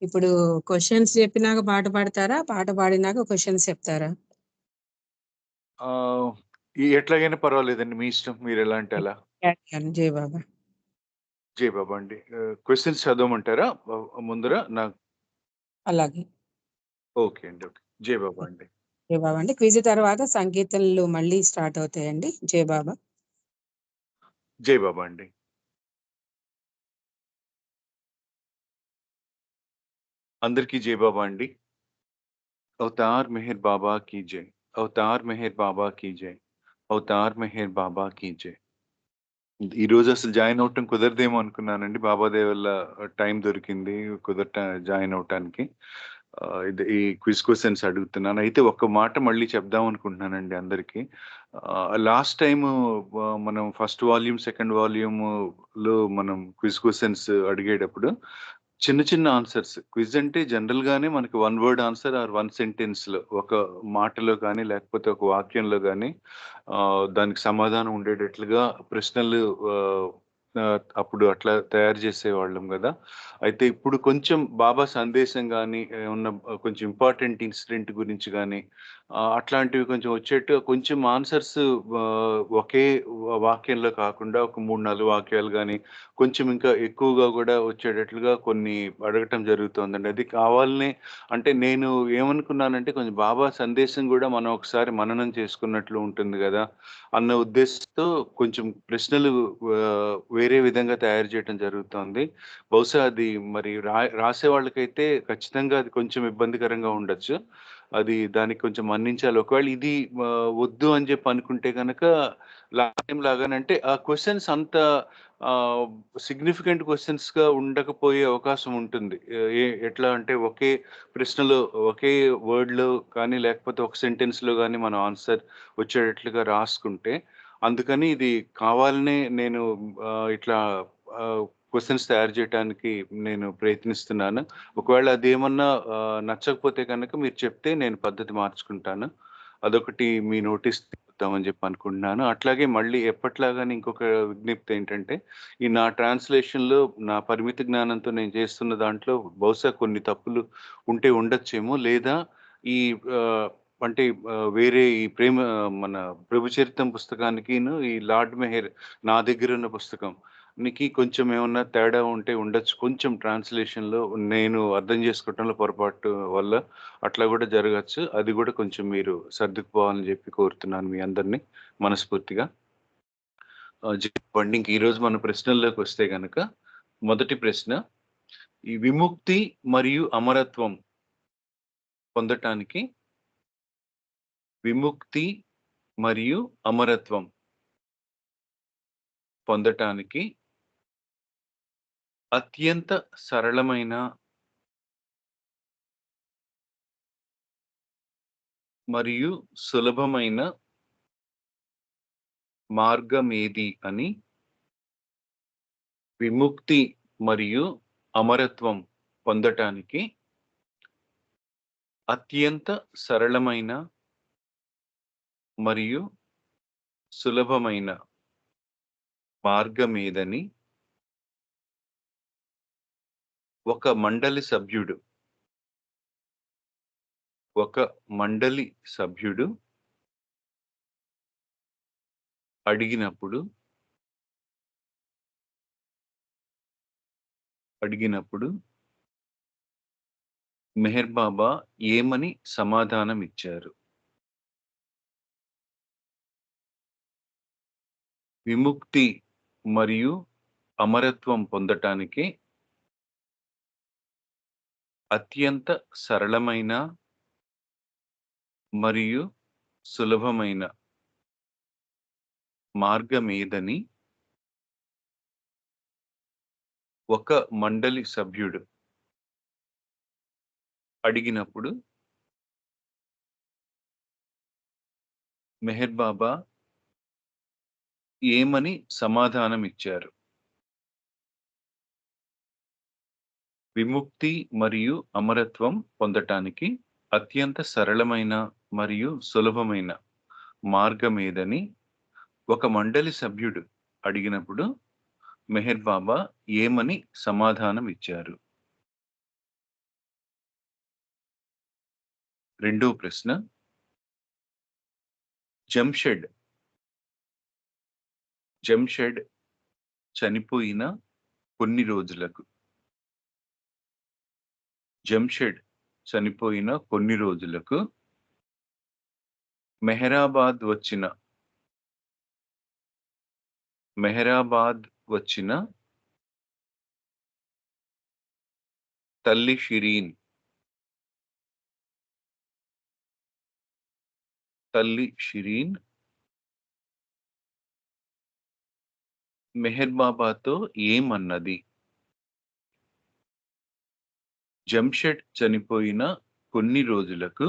ఇప్పుడు క్వశ్చన్స్ చెప్పినాక పాట పాడతారా, పాట పాడినాక క్వశ్చన్స్ చెప్తారా? ఎట్లాగైనా పర్వాలేదండి, మీ ఇష్టం, మీరు ఎలా అంటే అలా. జయబాబా. జయబాబా అండి. క్వశ్చన్స్ చదవమంటారా ముందర నాకు? అలాగే. ఓకే అండి. ఓకే. జయబాబా అండి. జయబాబా అండి. క్విజ్ తర్వాత సంకీర్తనలు మళ్ళీ స్టార్ట్ అవుతాయండి. జయబాబా. జయబాబా అండి. అందరికీ జయబాబా అండి. అవతార్ మెహర్ బాబా కీ జై, అవతార్ మెహర్ బాబా కీ జై, అవతార్ మెహర్ బాబా కీ జై. ఈ రోజు అసలు జాయిన్ అవటం కుదరదేమో అనుకున్నానండి. బాబాదేవ్ వల్ల టైం దొరికింది జాయిన్ అవటానికి. ఈ క్విజ్ క్వశ్చన్స్ అడుగుతున్నాను. అయితే ఒక్క మాట మళ్ళీ చెప్దాం అనుకుంటున్నానండి అందరికి. లాస్ట్ టైం మనం ఫస్ట్ వాల్యూమ్, సెకండ్ వాల్యూమ్ లో మనం క్విజ్ క్వశ్చన్స్ అడిగేటప్పుడు చిన్న చిన్న ఆన్సర్స్, క్విజ్ అంటే జనరల్ గానే మనకి one word answer or one sentence లో, ఒక మాటలో కానీ లేకపోతే ఒక వాక్యంలో కానీ దానికి సమాధానం ఉండేటట్లుగా ప్రశ్నలు అప్పుడు అట్లా తయారు చేసేవాళ్ళం కదా. అయితే ఇప్పుడు కొంచెం బాబా సందేశం కానీ ఉన్న కొంచెం ఇంపార్టెంట్ ఇన్సిడెంట్ గురించి కానీ అట్లాంటివి కొంచెం వచ్చేట్టు కొంచెం ఆన్సర్స్ ఒకే వాక్యంలో కాకుండా ఒక 3-4 వాక్యాలు కానీ కొంచెం ఇంకా ఎక్కువగా కూడా వచ్చేటట్లుగా కొన్ని అడగటం జరుగుతుందండి. అది కావాలనే, అంటే నేను ఏమనుకున్నానంటే కొంచెం బాబా సందేశం కూడా మనం ఒకసారి మననం చేసుకున్నట్లు ఉంటుంది కదా అన్న ఉద్దేశంతో కొంచెం ప్రశ్నలు వేరే విధంగా తయారు చేయడం జరుగుతుంది. బహుశా అది మరి రాసే వాళ్ళకైతే ఖచ్చితంగా అది కొంచెం ఇబ్బందికరంగా ఉండొచ్చు. అది దానికి కొంచెం మన్నించాలి. ఒకవేళ ఇది వద్దు అని చెప్పి అనుకుంటే కనుక లాస్ట్ టైం లాగానంటే ఆ క్వశ్చన్స్ అంత సిగ్నిఫికెంట్ క్వశ్చన్స్ గా ఉండకపోయే అవకాశం ఉంటుంది. ఎట్లా అంటే ఒకే ప్రశ్నలో ఒకే వర్డ్ లో కానీ లేకపోతే ఒక సెంటెన్స్ లో కానీ మనం ఆన్సర్ వచ్చేటట్లుగా రాసుకుంటే, అందుకని ఇది కావాలనే నేను ఇట్లా క్వశ్చన్స్ తయారు చేయడానికి నేను ప్రయత్నిస్తున్నాను. ఒకవేళ అదేమన్నా నచ్చకపోతే కనుక మీరు చెప్తే నేను పద్ధతి మార్చుకుంటాను. అదొకటి మీ నోటీస్ చెప్తామని చెప్పి అనుకుంటున్నాను. అట్లాగే మళ్ళీ ఎప్పట్లాగానే ఇంకొక విజ్ఞప్తి ఏంటంటే, ఈ నా ట్రాన్స్‌లేషన్‌లో నా పరిమిత జ్ఞానంతో నేను చేస్తున్న దాంట్లో బహుశా కొన్ని తప్పులు ఉంటే ఉండొచ్చేమో. లేదా ఈ అంటే వేరే ఈ మన 'ప్రభు చరిత్రం' పుస్తకానికిను, ఈ 'లార్డ్ మెహర్' నా దగ్గరున్న పుస్తకంనికి కొంచెం ఏమన్నా తేడా ఉంటే ఉండొచ్చు. కొంచెం ట్రాన్స్‌లేషన్‌లో నేను అర్థం చేసుకోవటంలో పొరపాటు వల్ల అట్లా గూడా జరగచ్చు. అది గూడా కొంచెం మీరు సర్దుకుపోవాలని జెప్పి కోరుతున్నాను మీ అందరిని మనస్ఫూర్తిగా. చెప్పండి. ఇంక ఈరోజు మన ప్రశ్నల్లోకొస్తే గనక, మొదటి ప్రశ్న, ఈ విముక్తి మరియు అమరత్వం పొందటానికి విముక్తి మరియు అమరత్వం పొందటానికి అత్యంత సరళమైన మరియు సులభమైన మార్గమేది అని విముక్తి మరియు అమరత్వం పొందటానికి అత్యంత సరళమైన మరియు సులభమైన మార్గమేదని ఒక మండలి సభ్యుడు అడిగినప్పుడు మెహర్ బాబా ఏమని సమాధానమిచ్చారు? విముక్తి మరియు అమరత్వం పొందటానికి అత్యంత సరళమైన మరియు సులభమైన మార్గమేదని ఒక మండలి సభ్యుడు అడిగినప్పుడు మెహర్ బాబా ఏమని సమాధానమిచ్చారు? విముక్తి మరియు అమరత్వం పొందటానికి అత్యంత సరళమైన మరియు సులభమైన మార్గమేదని ఒక మండలి సభ్యుడు అడిగినప్పుడు మెహర్ బాబా ఏమని సమాధానమిచ్చారు? రెండో ప్రశ్న, జంషెడ్ చనిపోయిన కొన్ని రోజులకు మెహరాబాద్ వచ్చిన తల్లి షిరీన్ మెహర్ బాబాతో ఏమన్నది? జంషెడ్ చనిపోయిన కొన్ని రోజులకు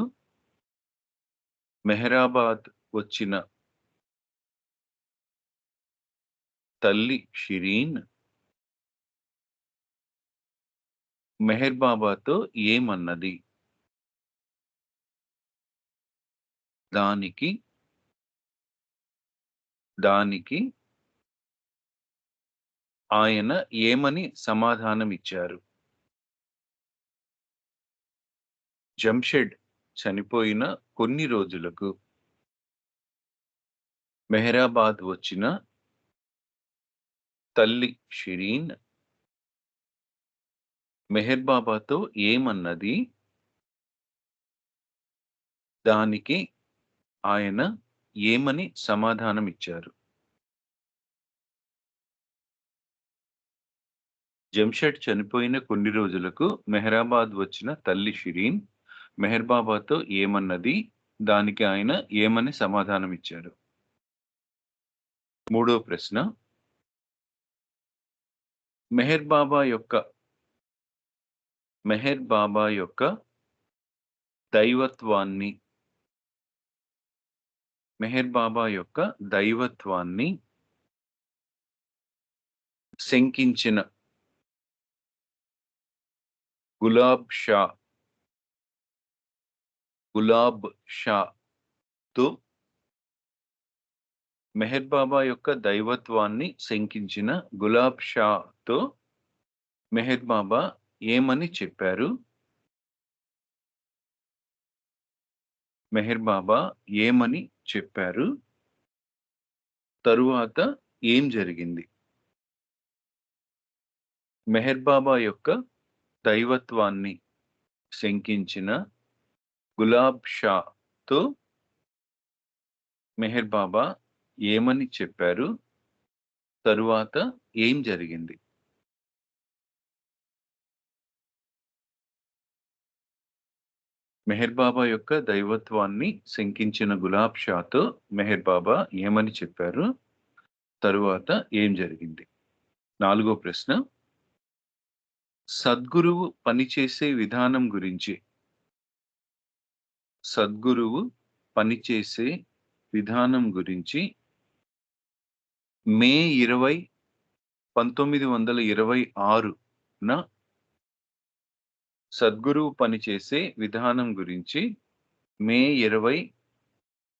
మెహరాబాద్ వచ్చిన తల్లి షిరీన్ మెహర్ బాబాతో ఏమన్నది? దానికి ఆయన ఏమని సమాధానమిచ్చారు? జంషెడ్ చనిపోయిన కొన్ని రోజులకు మెహరాబాద్ వచ్చిన తల్లి షిరీన్ మెహర్ బాబాతో ఏమన్నది? దానికి ఆయన ఏమని సమాధానమిచ్చారు? జంషెడ్ చనిపోయిన కొన్ని రోజులకు మెహరాబాద్ వచ్చిన తల్లి షిరీన్ మెహర్ బాబాతో ఏమన్నది? దానికి ఆయన ఏమని సమాధానమిచ్చారు? మూడో ప్రశ్న, మెహర్ బాబా యొక్క దైవత్వాన్ని శంకించిన గులాబ్ షాతో మెహర్ బాబా యొక్క దైవత్వాన్ని శంకించిన గులాబ్ షాతో మెహర్ బాబా ఏమని చెప్పారు? మెహర్ బాబా ఏమని చెప్పారు? తరువాత ఏం జరిగింది? మెహర్ బాబా యొక్క దైవత్వాన్ని శంకించిన గులాబ్ షాతో మెహర్ బాబా ఏమని చెప్పారు? తరువాత ఏం జరిగింది? మెహర్ బాబా యొక్క దైవత్వాన్ని శంకించిన గులాబ్ షాతో మెహర్ బాబా ఏమని చెప్పారు? తరువాత ఏం జరిగింది? 4వ ప్రశ్న, సద్గురువు పనిచేసే విధానం గురించి సద్గురువు పనిచేసే విధానం గురించి మే 20, 1926న సద్గురువు పనిచేసే విధానం గురించి మే 20,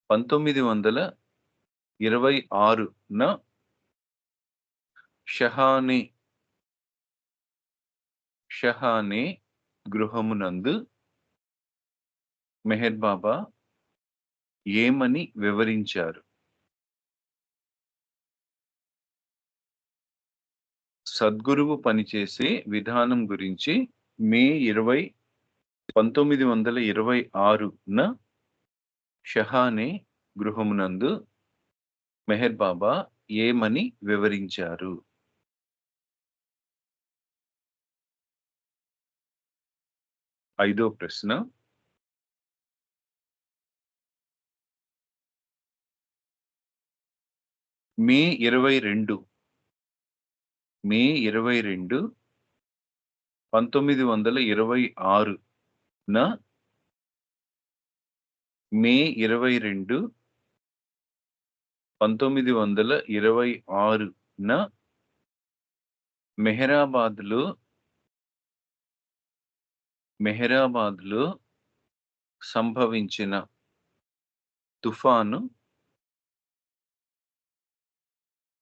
1926న షహానే గృహమునందు మెహర్ బాబా ఏమని వివరించారు? సద్గురువు పనిచేసే విధానం గురించి మే 20, 1926న షహానే గృహమునందు మెహర్ బాబా ఏమని వివరించారు? 5వ ప్రశ్న, మే 22, 1926న మే 22, 1926న మెహరాబాద్లో సంభవించిన తుఫాను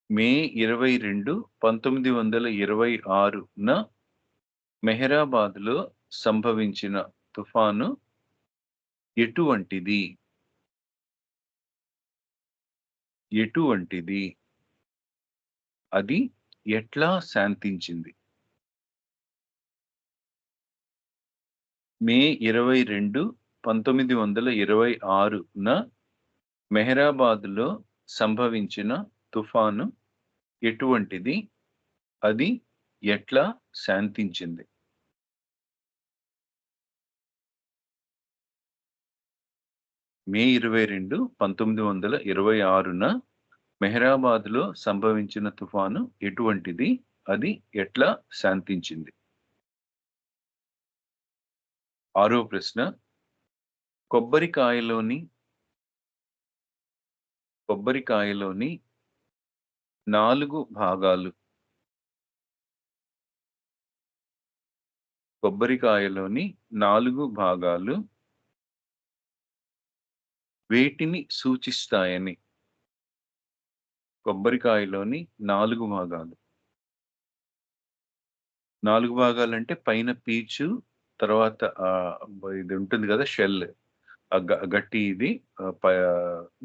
మే 22, 1926న మెహరాబాద్లో సంభవించిన తుఫాను ఎటువంటిది? అది ఎట్లా శాంతించింది? మే 22, 1926న మెహరాబాద్లో సంభవించిన తుఫాను ఎటువంటిది? అది ఎట్లా శాంతించింది? మే 22, 1926న మెహరాబాద్లో సంభవించిన తుఫాను ఎటువంటిది? అది ఎట్లా శాంతించింది? 6వ ప్రశ్న, కొబ్బరికాయలోని 4 భాగాలు వేటిని సూచిస్తాయని? కొబ్బరికాయలోని 4 భాగాలు 4 భాగాలంటే పైన పీచు, తర్వాత ఇది ఉంటుంది కదా షెల్, గట్టి ఇది,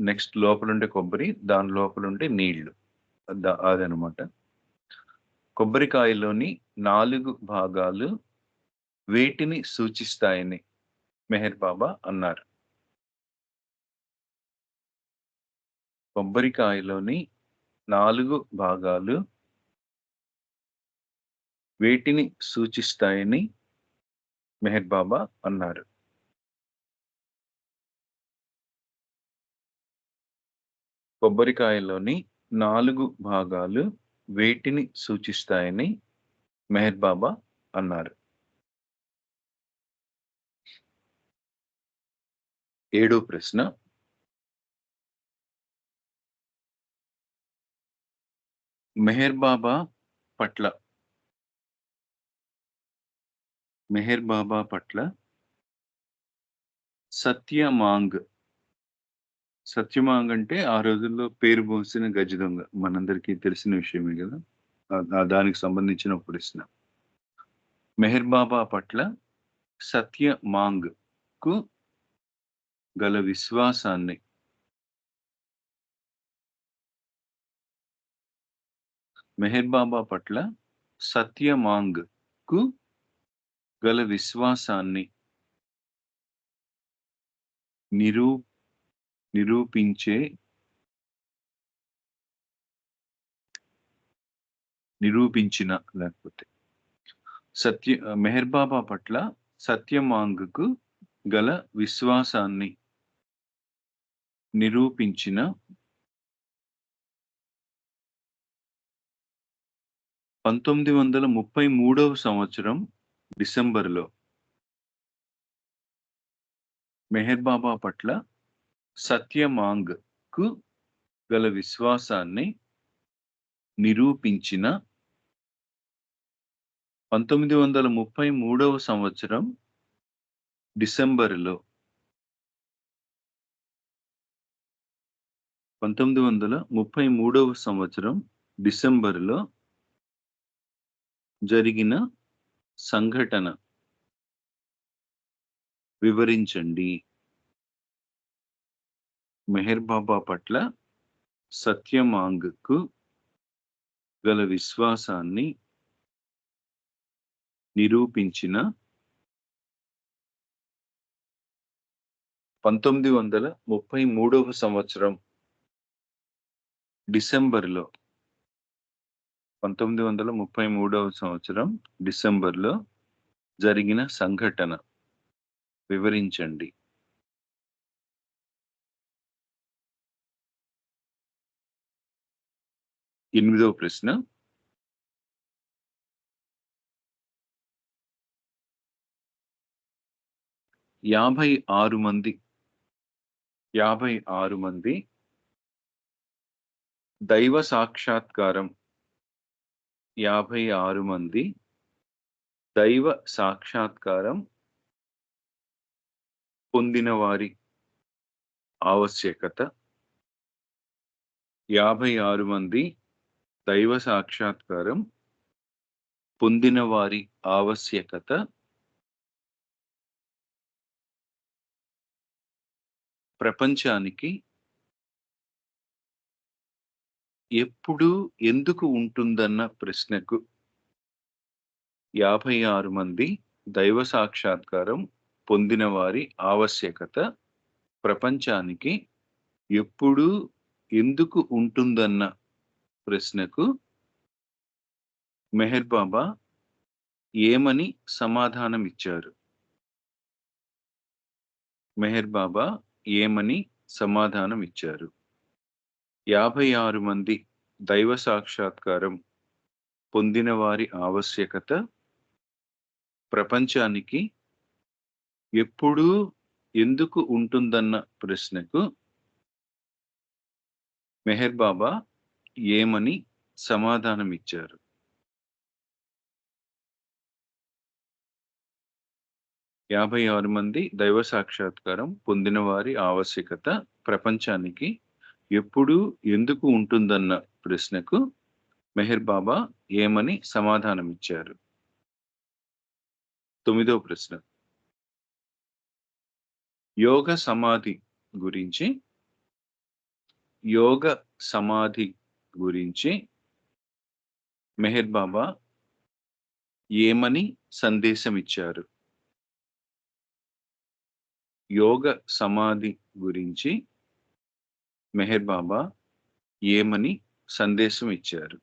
నెక్స్ట్ లోపలుండే కొబ్బరి, దాని లోపలుండే నీళ్లు, అదనమాట. కొబ్బరికాయలోని 4 భాగాలు వేటిని సూచిస్తాయని మెహర్ బాబా అన్నారు? కొబ్బరికాయలోని 4 భాగాలు వేటిని సూచిస్తాయని మెహర్ బాబా అన్నారు? కొబ్బరికాయలోని 4 భాగాలు వేటిని సూచిస్తాయని మెహర్ బాబా అన్నారు? 7వ ప్రశ్న, మెహర్ బాబా పట్ల సత్యమాంగ్ సత్యమాంగ్ అంటే ఆ రోజుల్లో పేరు మోసిన గజ దొంగ, మనందరికీ తెలిసిన విషయమే కదా. దానికి సంబంధించిన ఒక ప్రశ్న. మెహర్ బాబా పట్ల సత్యమాంగ్ కు గల విశ్వాసాన్ని మెహర్ బాబా పట్ల సత్యమాంగ్ కు గల విశ్వాసాన్ని నిరూపించిన లేకపోతే మెహర్ బాబా పట్ల సత్యమాంగ్ కు గల విశ్వాసాన్ని నిరూపించిన 1933వ సంవత్సరం డిసెంబర్లో మెహర్ బాబా పట్ల సత్యమాంగ్ కు గల విశ్వాసాన్ని నిరూపించిన 1933వ సంవత్సరం డిసెంబర్లో 1933వ సంవత్సరం డిసెంబర్లో జరిగిన సంఘటన వివరించండి. మెహర్ బాబా పట్ల సత్యమాంగ్ కు గల విశ్వాసాన్ని నిరూపించిన 1933వ సంవత్సరం డిసెంబర్లో 1933వ సంవత్సరం డిసెంబర్లో జరిగిన సంఘటన వివరించండి. ఎనిమిదవ ప్రశ్న. 56 మంది దైవ సాక్షాత్కారం 56 మంది దైవ సాక్షాత్కారం పొందిన వారి ఆవశ్యకత. 56 మంది దైవ సాక్షాత్కారం పొందిన వారి ఆవశ్యకత ప్రపంచానికి ఎప్పుడు ఎందుకు ఉంటుందన్న ప్రశ్నకు 56 మంది దైవ సాక్షాత్కారం పొందిన వారి ఆవశ్యకత ప్రపంచానికి ఎప్పుడు ఎందుకు ఉంటుందన్న ప్రశ్నకు మెహర్ బాబా ఏమని సమాధానమిచ్చారు? మెహర్ బాబా ఏమని సమాధానమిచ్చారు? 56 మంది దైవ సాక్షాత్కారం పొందిన వారి ఆవశ్యకత ప్రపంచానికి ఎప్పుడు ఎందుకు ఉంటుందన్న ప్రశ్నకు మెహర్ బాబా ఏమని సమాధానమిచ్చారు? 56 మంది దైవ సాక్షాత్కారం పొందిన వారి ఆవశ్యకత ప్రపంచానికి ఎప్పుడు ఎందుకు ఉంటుందన్న ప్రశ్నకు మెహర్ బాబా ఏమని సమాధానమిచ్చారు? 9వ ప్రశ్న. యోగ సమాధి గురించి మెహర్ బాబా ఏమని సందేశం ఇచ్చారు? యోగ సమాధి గురించి మెహర్ బాబా ఏమని సందేశం ఇచ్చారు?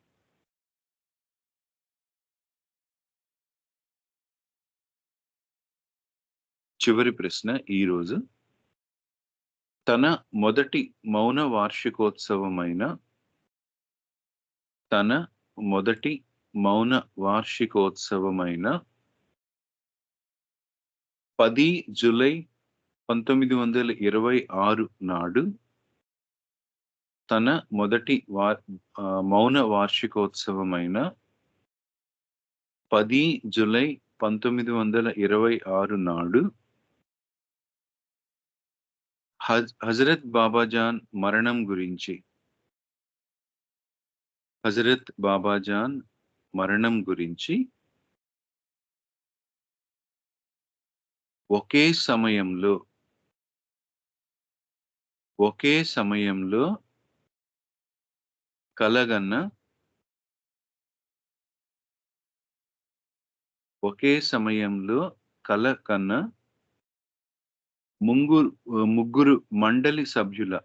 చివరి ప్రశ్న ఈరోజు. తన మొదటి మౌన వార్షికోత్సవమైన 10 జూలై 1926 నాడు తన మొదటి మౌన వార్షికోత్సవమైన 10 జూలై 1926 నాడు హజరత్ బాబాజాన్ మరణం గురించి. హజరత్ బాబాజాన్ మరణం గురించి ఒకే సమయంలో కలగన్న ముగ్గురు మండలి సభ్యుల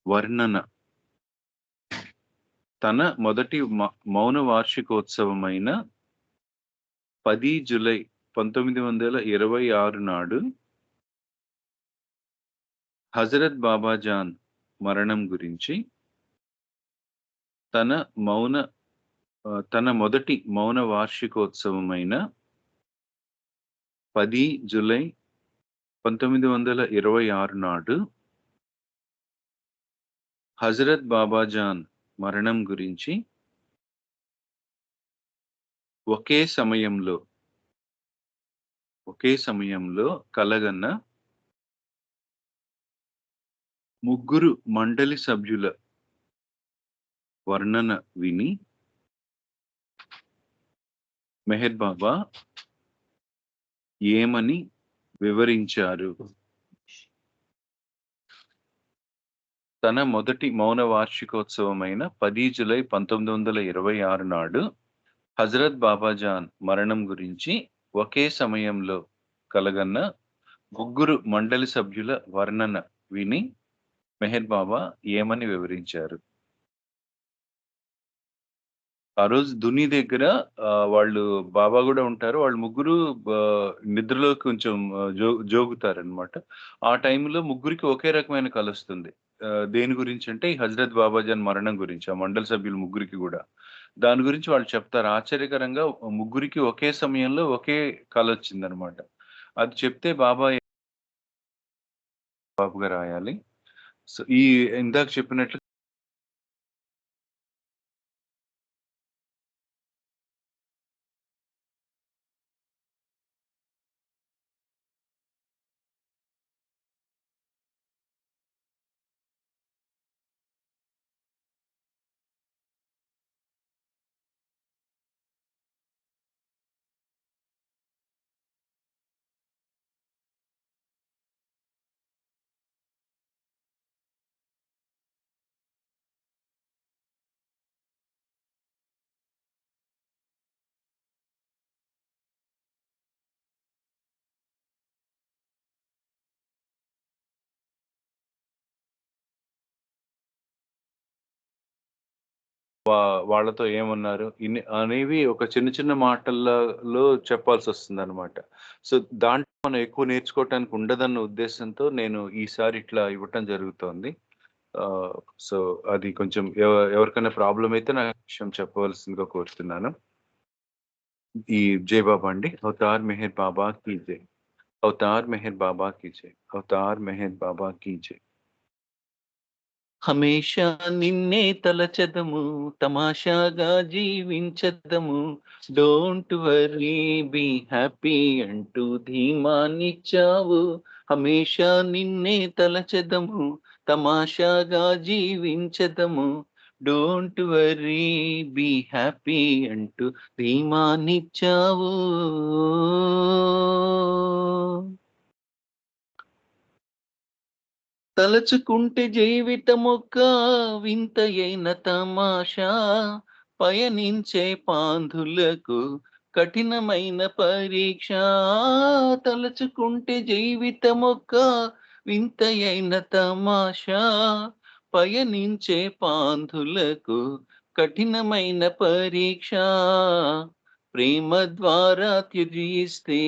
వర్ణన తన మొదటి మౌన వార్షికోత్సవమైన 10 జూలై 1926 నాడు హజరత్ బాబాజాన్ మరణం గురించి తన మొదటి మౌన వార్షికోత్సవమైన 10 జూలై 1926 నాడు హజరత్ బాబాజాన్ మరణం గురించి ఒకే సమయంలో కలగన్న ముగ్గురు మండలి సభ్యుల వర్ణన విని మెహర్ బాబా ఏమని వివరించారు? తన మొదటి మౌన వార్షికోత్సవమైన 10 జూలై 1926 నాడు హజరత్ బాబాజాన్ మరణం గురించి ఒకే సమయంలో కలగన్న ముగ్గురు మండలి సభ్యుల వర్ణన విని మెహర్ బాబా ఏమని వివరించారు? ఆ రోజు దుని దగ్గర వాళ్ళు బాబా కూడా ఉంటారు. వాళ్ళు ముగ్గురు నిద్రలో కొంచెం జోగుతారనమాట. ఆ టైంలో ముగ్గురికి ఒకే రకమైన కల వస్తుంది. దేని గురించి అంటే ఈ హజరత్ బాబాజాన్ మరణం గురించి, ఆ మండలి సభ్యులు ముగ్గురికి కూడా. దాని గురించి వాళ్ళు చెప్తారు. ఆశ్చర్యకరంగా ముగ్గురికి ఒకే సమయంలో ఒకే కల వచ్చిందనమాట. అది చెప్తే బాబుగా రాయాలి. సో ఈ ఇందాక చెప్పినట్లు వాళ్ళతో ఏమన్నారు అనేవి ఒక చిన్న మాటల్లో చెప్పాల్సి వస్తుంది అనమాట. సో దాంట్లో మనం ఎక్కువ నేర్చుకోవటానికి ఉండదన్న ఉద్దేశంతో నేను ఈసారి ఇట్లా ఇవ్వటం జరుగుతోంది. సో అది కొంచెం ఎవరికైనా ప్రాబ్లం అయితే నాకు విషయం చెప్పవలసిందిగా కోరుతున్నాను. ఈ జై బాబా అండి. అవతార్ మెహర్ బాబా కీ జై. అవతార్ మెహర్ బాబా కీ జై. అవతార్ మెహర్ బాబా కీ జై. హమేషా నిన్నే తలచదము, తమాషాగా జీవించదము. డోంట్ వర్రీ బీ హ్యాపీ అంటూ ధీమానిచ్చావు. హమేషా నిన్నే తలచదము, తమాషాగా జీవించదము. డోంట్ వర్రీ బీ హ్యాపీ అంటూ ధీమానిచ్చావు. తలచుకుంటే జీవితమొక్క వింతయైన తమాషా. పయనించే పాంధులకు కఠినమైన పరీక్ష. తలచుకుంటే జీవితమొక్క వింతయైన తమాషా. పయనించే పాంధులకు కఠినమైన పరీక్ష. ప్రేమ ద్వారా త్యజిస్తే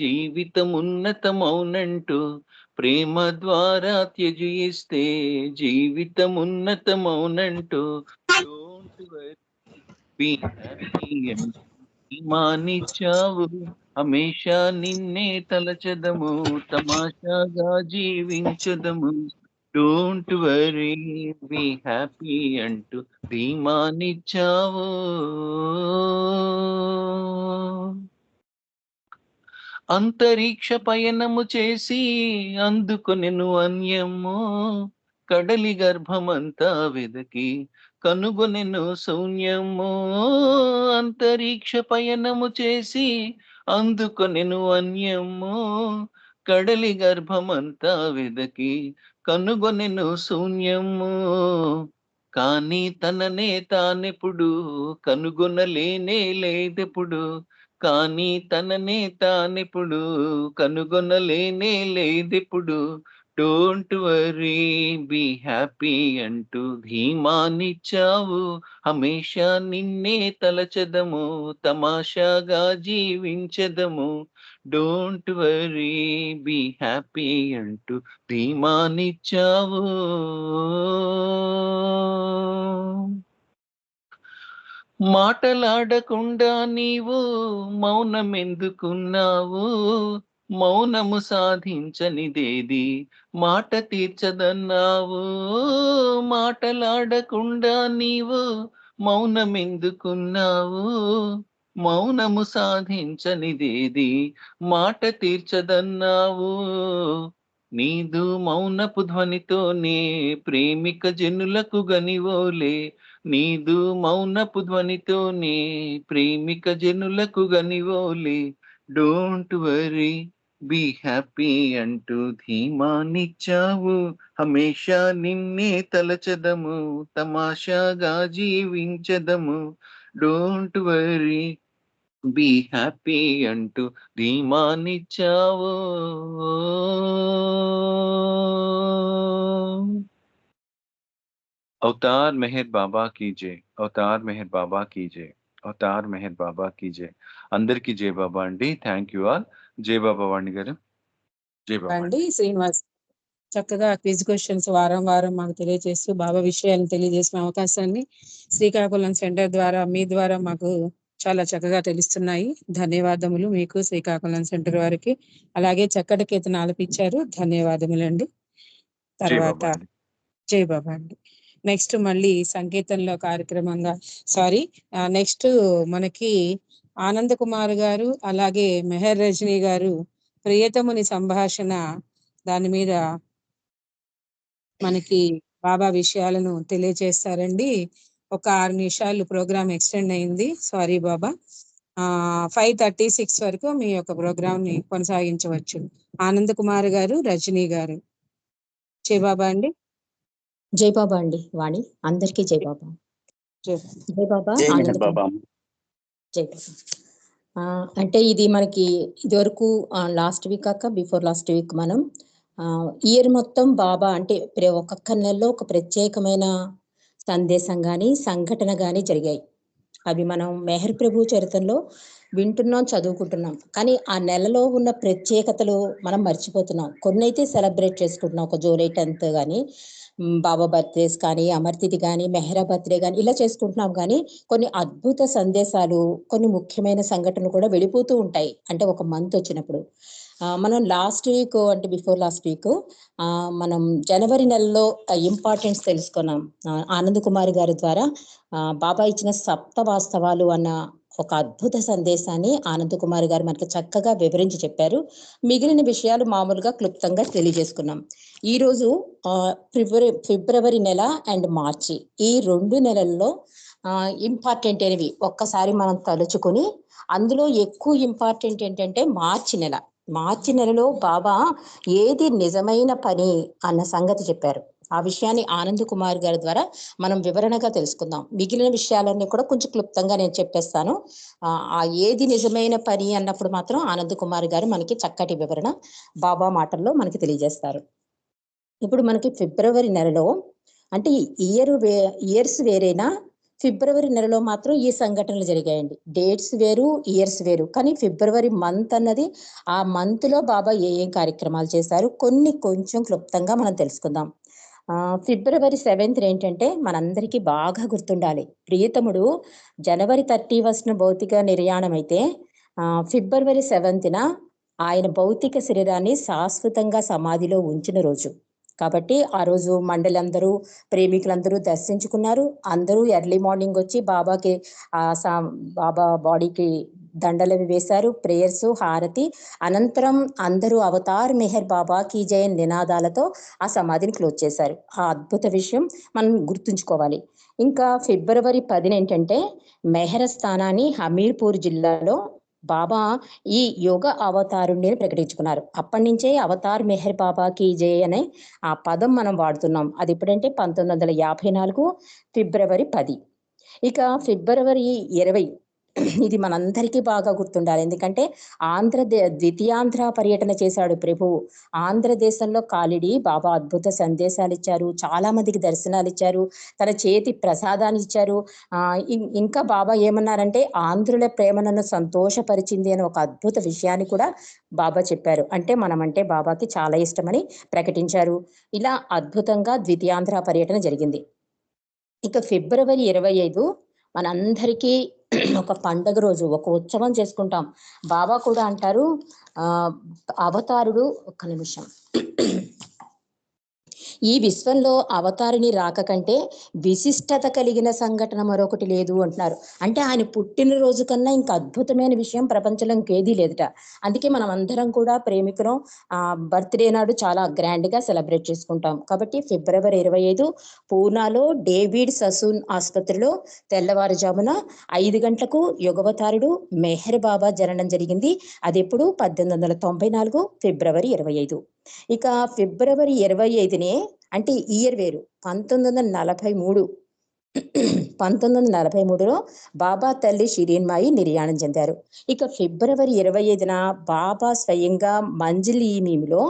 జీవితం ఉన్నతమౌనంటూ. ప్రేమ ద్వారా త్యజిస్తే జీవితం ఉన్నతమౌనంటూ. డోంట్ బీ హ్యాపీ మానిచ్చావు. హమేషా నిన్నే తలచదము, తమాషాగా జీవించదము. డోంట్ వరీ బీ హ్యాపీ అంటూ ధీమానిచ్చావు. అంతరిక్ష పయనము చేసి అందుకొనెను అన్యము, కడలి గర్భమంతా వెదకి కనుగొనెను శూన్యము. అంతరిక్ష పయనము చేసి అందుకొనెను అన్యము, కడలి గర్భమంతా వెదకి కనుగొనెను శూన్యము. కానీ తననే తానెప్పుడు కనుగొనలేనే లేదెప్పుడు, కానీ తననే తానెప్పుడు కనుగొనలేనే లేదెప్పుడు. డోంట్ వరీ బీ హ్యాపీ అంటూ ధీమానిచ్చావు, హమేషా నిన్నే తలచెదము, తమాషాగా జీవించెదము. డోంట్ వరీ బీ హ్యాపీ అంటూ ధీమానిచ్చావు. మాటలాడకుండా నీవు మౌనమెందుకున్నావు, మౌనము సాధించనిదేది మాట తీర్చదన్నావు. మాటలాడకుండా నీవు మౌనమెందుకున్నావు, మౌనము సాధించనిదేది మాట తీర్చదన్నావు. నీదు మౌనపు ధ్వనితోనే ప్రేమిక జనులకు గనివోలే, నీదు మౌనపు ధ్వనితోనే ప్రేమిక జనులకు గనివోలే. డోంట్ వరీ బీ హ్యాపీ అంటూ ధీమానిచ్చావు, హమేషా నిన్నే తలచదము, తమాషాగా జీవించదము. డోంట్ వరీ బీ హ్యాపీ అంటూ ధీమానిచ్చావు. అవతార్ మెహర్ బాబా కీ జై, అవతార్ మెహర్ బాబా కీ జై, అవతార్ మెహర్ బాబా కీ జై. అందరికీ జై బాబా అండి. Thank you all. జై బాబా వాణి గారు. జై బాబా అండి. శ్రీనివాస్ చక్కగా క్విజ్ క్వశ్చన్స్ వారం వారం మాకు తెలియజేస్తూ బాబా విషయాలను తెలియజేసిన అవకాశాన్ని శ్రీకాకుళం సెంటర్ ద్వారా మీ ద్వారా మాకు చాలా చక్కగా తెలుస్తున్నాయి. ధన్యవాదములు మీకు శ్రీకాకుళం సెంటర్ వారికి. అలాగే చక్కటి కీర్తన ఆలపించారు. ధన్యవాదములండి. తర్వాత జై బాబా అండి. నెక్స్ట్ మళ్ళీ సంకీర్తనలో కార్యక్రమంగా నెక్స్ట్ మనకి ఆనంద్ కుమార్ గారు అలాగే మెహర్ రజనీ గారు ప్రియతముని సంభాషణ దాని మీద మనకి బాబా విషయాలను తెలియజేస్తారండి. ఒక 6 నిమిషాలు ప్రోగ్రామ్ ఎక్స్టెండ్ అయింది. సారీ బాబా. 5:36 వరకు మీ యొక్క ప్రోగ్రామ్ ని కొనసాగించవచ్చు. ఆనంద్ కుమార్ గారు, రజనీ గారు. జై బాబా అండి. జై బాబా అండి. వాణి అందరికీ జై బాబా. జై బాబా. ఆనంద్ కుమార్. జై బాబా. అంటే ఇది మనకి ఇదివరకు లాస్ట్ వీక్ కాక బిఫోర్ లాస్ట్ వీక్ మనం ఇయర్ మొత్తం బాబా అంటే ఒక్కొక్క నెలలో ఒక ప్రత్యేకమైన సందేశం కానీ సంఘటన కానీ జరిగాయి. అవి మనం మెహర్ ప్రభు చరిత్రలో వింటున్నాం, చదువుకుంటున్నాం. కానీ ఆ నెలలో ఉన్న ప్రత్యేకతలు మనం మర్చిపోతున్నాం. కొన్ని అయితే సెలబ్రేట్ చేసుకుంటున్నాం. ఒక జూలై 10th కానీ బాబా బర్త్డేస్ కానీ అమర్తిథి కానీ మెహరా బర్త్డే కానీ ఇలా చేసుకుంటున్నాం. కానీ కొన్ని అద్భుత సందేశాలు, కొన్ని ముఖ్యమైన సంఘటనలు కూడా వెళ్ళిపోతూ ఉంటాయి. అంటే ఒక మంత్ వచ్చినప్పుడు మనం లాస్ట్ వీక్ అంటే బిఫోర్ లాస్ట్ వీక్ మనం జనవరి నెలలో ఇంపార్టెన్స్ తెలుసుకున్నాం. ఆనంద్ కుమార్ గారి ద్వారా బాబా ఇచ్చిన సప్త వాస్తవాలు అన్న ఒక అద్భుత సందేశాన్ని ఆనంద్ కుమార్ గారు మనకి చక్కగా వివరించి చెప్పారు. మిగిలిన విషయాలు మామూలుగా క్లుప్తంగా తెలియజేసుకున్నాం. ఈ రోజు ఫిబ్రవరి నెల అండ్ మార్చి ఈ 2 నెలల్లో ఇంపార్టెంట్ అనేవి ఒక్కసారి మనం తలుచుకుని, అందులో ఎక్కువ ఇంపార్టెంట్ ఏంటంటే మార్చి నెలలో బాబా ఏది నిజమైన పని అన్న సంగతి చెప్పారు. ఆ విషయాన్ని ఆనంద్ కుమార్ గారి ద్వారా మనం వివరణగా తెలుసుకుందాం. మిగిలిన విషయాలన్నీ కూడా కొంచెం క్లుప్తంగా నేను చెప్పేస్తాను. ఆ ఏది నిజమైన పని అన్నప్పుడు మాత్రం ఆనంద్ కుమార్ గారు మనకి చక్కటి వివరణ బాబా మాటల్లో మనకి తెలియజేస్తారు. ఇప్పుడు మనకి ఫిబ్రవరి నెలలో అంటే ఇయర్స్ వేరేనా, ఫిబ్రవరి నెలలో మాత్రం ఈ సంఘటనలు జరిగాయండి. డేట్స్ వేరు, ఇయర్స్ వేరు. కానీ ఫిబ్రవరి మంత్ అన్నది ఆ మంత్ లో బాబా ఏం కార్యక్రమాలు చేశారు కొన్ని కొంచెం క్లుప్తంగా మనం తెలుసుకుందాం. ఫిబ్రవరి 7th ఏంటంటే మనందరికీ బాగా గుర్తుండాలి. ప్రియతముడు జనవరి 31st భౌతిక నిర్యాణం అయితే ఫిబ్రవరి 7th ఆయన భౌతిక శరీరాన్ని శాశ్వతంగా సమాధిలో ఉంచిన రోజు. కాబట్టి ఆ రోజు మండలందరూ ప్రేమికులందరూ దర్శించుకున్నారు. అందరూ ఎర్లీ మార్నింగ్ వచ్చి బాబాకి బాబా బాడీకి దండలవి వేశారు, ప్రేయర్స్, హారతి. అనంతరం అందరూ అవతార్ మెహర్ బాబా కీ జై నినాదాలతో ఆ సమాధిని క్లోజ్ చేశారు. ఆ అద్భుత విషయం మనం గుర్తుంచుకోవాలి. ఇంకా ఫిబ్రవరి 10 ఏంటంటే మెహర స్థానాన్ని హమీర్పూర్ జిల్లాలో బాబా ఈ యోగ అవతారుణ్ణి ప్రకటించుకున్నారు. అప్పటి నుంచే అవతార్ మెహర్ బాబా కీ జై అనే ఆ పదం మనం వాడుతున్నాం. అది ఎప్పుడంటే 1954 ఫిబ్రవరి 10. ఇక ఫిబ్రవరి 20 ఇది మనందరికీ బాగా గుర్తుండాలి. ఎందుకంటే ద్వితీయాంధ్ర పర్యటన చేశాడు ప్రభువు. ఆంధ్రదేశంలో కాలిడి బాబా అద్భుత సందేశాలు ఇచ్చారు, చాలా మందికి దర్శనాలు ఇచ్చారు, తన చేతి ప్రసాదాన్ని ఇచ్చారు. ఇంకా బాబా ఏమన్నారంటే ఆంధ్రుల ప్రేమ నన్ను సంతోషపరిచింది అని ఒక అద్భుత విషయాన్ని కూడా బాబా చెప్పారు. అంటే మనమంటే బాబాకి చాలా ఇష్టమని ప్రకటించారు. ఇలా అద్భుతంగా ద్వితీయాంధ్ర పర్యటన జరిగింది. ఇక ఫిబ్రవరి 25 మనందరికీ ఒక పండగ రోజు, ఒక ఉత్సవం చేసుకుంటాం. బాబా కూడా అంటారు అవతారుడు, ఒక్క నిమిషం, ఈ విశ్వంలో అవతారిని రాక కంటే విశిష్టత కలిగిన సంఘటన మరొకటి లేదు అంటున్నారు. అంటే ఆయన పుట్టినరోజు కన్నా ఇంకా అద్భుతమైన విషయం ప్రపంచంలో ఇంకేదీ లేదుట. అందుకే మనం అందరం కూడా ప్రేమికులం బర్త్డే నాడు చాలా గ్రాండ్ గా సెలబ్రేట్ చేసుకుంటాం. కాబట్టి ఫిబ్రవరి 25 పూనాలో డేవిడ్ ససూన్ ఆసుపత్రిలో తెల్లవారుజామున 5 గంటలకు యుగవతారుడు మెహర్ బాబా జననం జరిగింది. అది ఎప్పుడు 1894 ఫిబ్రవరి 25. ఇక ఫిబ్రవరి 25నే అంటే ఇయర్ వేరు 1943లో బాబా తల్లి షిరీన్మాయి నిర్యాణం చెందారు. ఇక ఫిబ్రవరి 25న బాబా స్వయంగా మంజిలీమిలో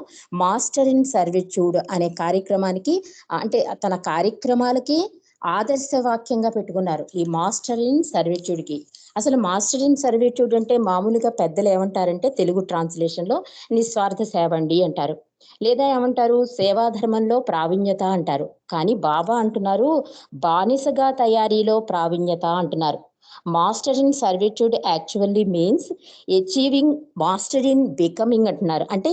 మాస్టర్ ఇన్ సర్విట్యూడ్ అనే కార్యక్రమానికి, అంటే తన కార్యక్రమాలకి ఆదర్శవాక్యంగా పెట్టుకున్నారు ఈ మాస్టర్ ఇన్ సర్విట్యూడ్ కి. అసలు మాస్టర్ ఇన్ సర్విట్యూడ్ అంటే మామూలుగా పెద్దలు ఏమంటారంటే తెలుగు ట్రాన్స్లేషన్ లో నిస్వార్థ సేవ అండి అంటారు, లేదా ఏమంటారు సేవాధర్మంలో ప్రావీణ్యత అంటారు. కానీ బాబా అంటున్నారు బానిసగా తయారీలో ప్రావీణ్యత అంటున్నారు. Master in servitude actually means achieving master in becoming అంటున్నారు. అంటే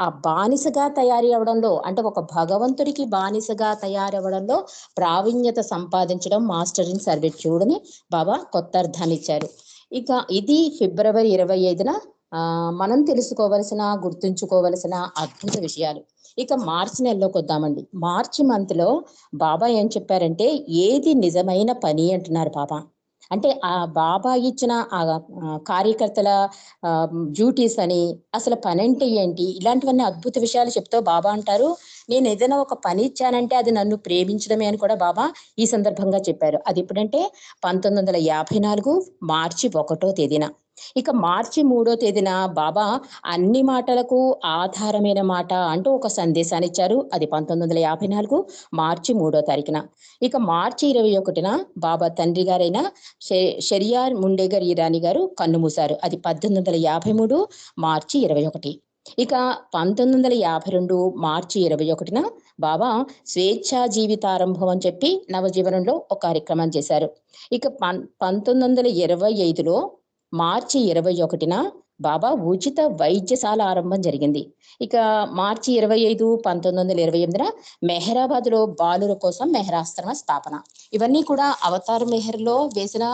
ఆ బానిసగా తయారీ అవడంలో, అంటే ఒక భగవంతుడికి బానిసగా తయారవడంలో ప్రావీణ్యత సంపాదించడం మాస్టర్ ఇన్ సర్విట్యూడ్ అని బాబా కొత్త అర్థాన్ని ఇచ్చారు. ఇక ఇది ఫిబ్రవరి 25న మనం తెలుసుకోవలసిన, గుర్తుంచుకోవలసిన అద్భుత విషయాలు. ఇక మార్చి నెలలోకి వద్దామండి. మార్చి మంత్ లో బాబా ఏం చెప్పారంటే ఏది నిజమైన పని అంటున్నారు బాబా. అంటే ఆ బాబా ఇచ్చిన ఆ కార్యకర్తల డ్యూటీస్ అని, అసలు పని అంటే ఏంటి, ఇలాంటివన్నీ అద్భుత విషయాలు చెప్తూ బాబా అంటారు నేను ఏదైనా ఒక పని ఇచ్చానంటే అది నన్ను ప్రేమించడమే అని కూడా బాబా ఈ సందర్భంగా చెప్పారు. అది ఎప్పుడంటే 1954 మార్చి 1వ తేదీన. ఇక మార్చి 3వ తేదీన బాబా అన్ని మాటలకు ఆధారమైన మాట అంటూ ఒక సందేశాన్ని ఇచ్చారు. అది 1954 మార్చి 3వ తారీఖున. ఇక మార్చి 21న బాబా తండ్రి గారైన షెరియార్ ముండేగర్ ఇరానీ గారు కన్నుమూశారు. అది 1853 మార్చి 21. ఇక 1952 మార్చి 21న బాబా స్వేచ్ఛా జీవితారంభం అని చెప్పి నవజీవనంలో ఒక కార్యక్రమం చేశారు. ఇక 1925లో మార్చి 21న బాబా ఉచిత వైద్యశాల ఆరంభం జరిగింది. ఇక మార్చి 25, 1928న మెహరాబాద్ లో బాలుర కోసం మెహరాశ్రమ స్థాపన. ఇవన్నీ కూడా అవతార్ మెహర్ లో వేసిన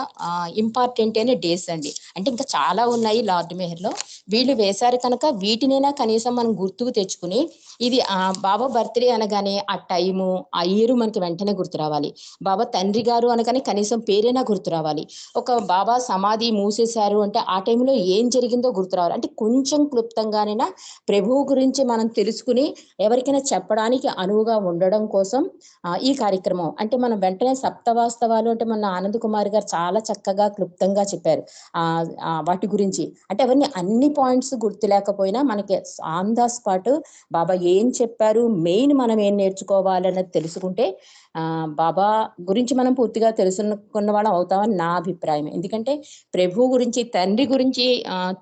ఇంపార్టెంట్ అయిన డేస్ అండి. అంటే ఇంకా చాలా ఉన్నాయి లార్డ్ మెహర్ లో, వీళ్ళు వేశారు కనుక వీటినైనా కనీసం మనం గుర్తుకు తెచ్చుకుని, ఇది బాబా బర్త్డే అనగానే ఆ టైము, ఆ ఇయర్ మనకి వెంటనే గుర్తు రావాలి. బాబా తండ్రి గారు అనగానే కనీసం పేరైనా గుర్తు రావాలి. ఒక బాబా సమాధి మూసేశారు అంటే ఆ టైంలో ఏం జరిగిందో గుర్తు రావాలి. అంటే కొంచెం క్లుప్తంగానైనా ప్రభువు గురించి మనం తెలుసుకుని ఎవరికైనా చెప్పడానికి అనువుగా ఉండడం కోసం ఈ కార్యక్రమం. అంటే మనం వెంటనే సప్తవాస్తవాలు అంటే మన ఆనంద్ కుమార్ గారు చాలా చక్కగా క్లుప్తంగా చెప్పారు వాటి గురించి. అంటే అవన్నీ అన్ని పాయింట్స్ గుర్తు లేకపోయినా మనకి ఆన్ ద స్పాట్ బాబా ఏం చెప్పారు, మెయిన్ మనం ఏం నేర్చుకోవాలన్నది తెలుసుకుంటే బాబా గురించి మనం పూర్తిగా తెలుసుకున్న వాళ్ళం అవుతామని నా అభిప్రాయం. ఎందుకంటే ప్రభు గురించి, తండ్రి గురించి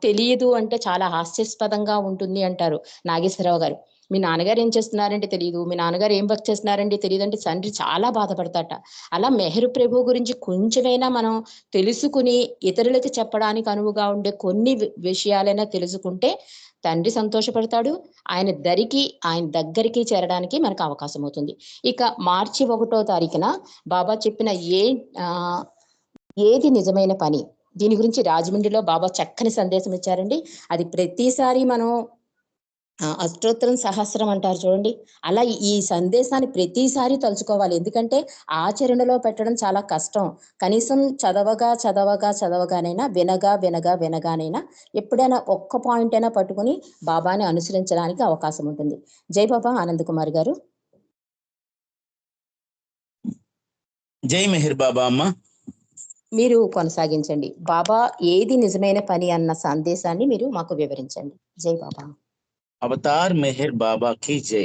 తెలియదు అంటే చాలా హాస్యాస్పదంగా ఉంటుంది అంటారు నాగేశ్వరరావు గారు. మీ నాన్నగారు ఏం చేస్తున్నారంటే తెలియదు, మీ నాన్నగారు ఏం వర్క్ చేస్తున్నారంటే తెలియదు అంటే తండ్రి చాలా బాధపడతాట. అలా మెహర్ ప్రభు గురించి కొంచెమైనా మనం తెలుసుకుని ఇతరులకు చెప్పడానికి అనువుగా ఉండే కొన్ని విషయాలైనా తెలుసుకుంటే తండ్రి సంతోషపడతాడు, ఆయన దగ్గరికి చేరడానికి మనకు అవకాశం అవుతుంది. ఇక మార్చి 1వ తారీఖున బాబా చెప్పిన ఏది నిజమైన పని, దీని గురించి రాజమండ్రిలో బాబా చక్కని సందేశం ఇచ్చారండి. అది ప్రతిసారి మనం అష్టోత్తరం సహస్రం అంటారు చూడండి, అలా ఈ సందేశాన్ని ప్రతిసారి తలుచుకోవాలి. ఎందుకంటే ఆచరణలో పెట్టడం చాలా కష్టం. కనీసం చదవగానైనా వినగానైనా ఎప్పుడైనా ఒక్క పాయింట్ అయినా పట్టుకుని బాబాని అనుసరించడానికి అవకాశం ఉంటుంది. జై బాబా. ఆనంద్ కుమార్ గారు. జై మెహర్ బాబా అమ్మ. మీరు కొనసాగించండి. బాబా ఏది నిజమైన పని అన్న సందేశాన్ని మీరు మాకు వివరించండి. జై బాబా. అవతార్ మెహర్ బాబా కీ జై.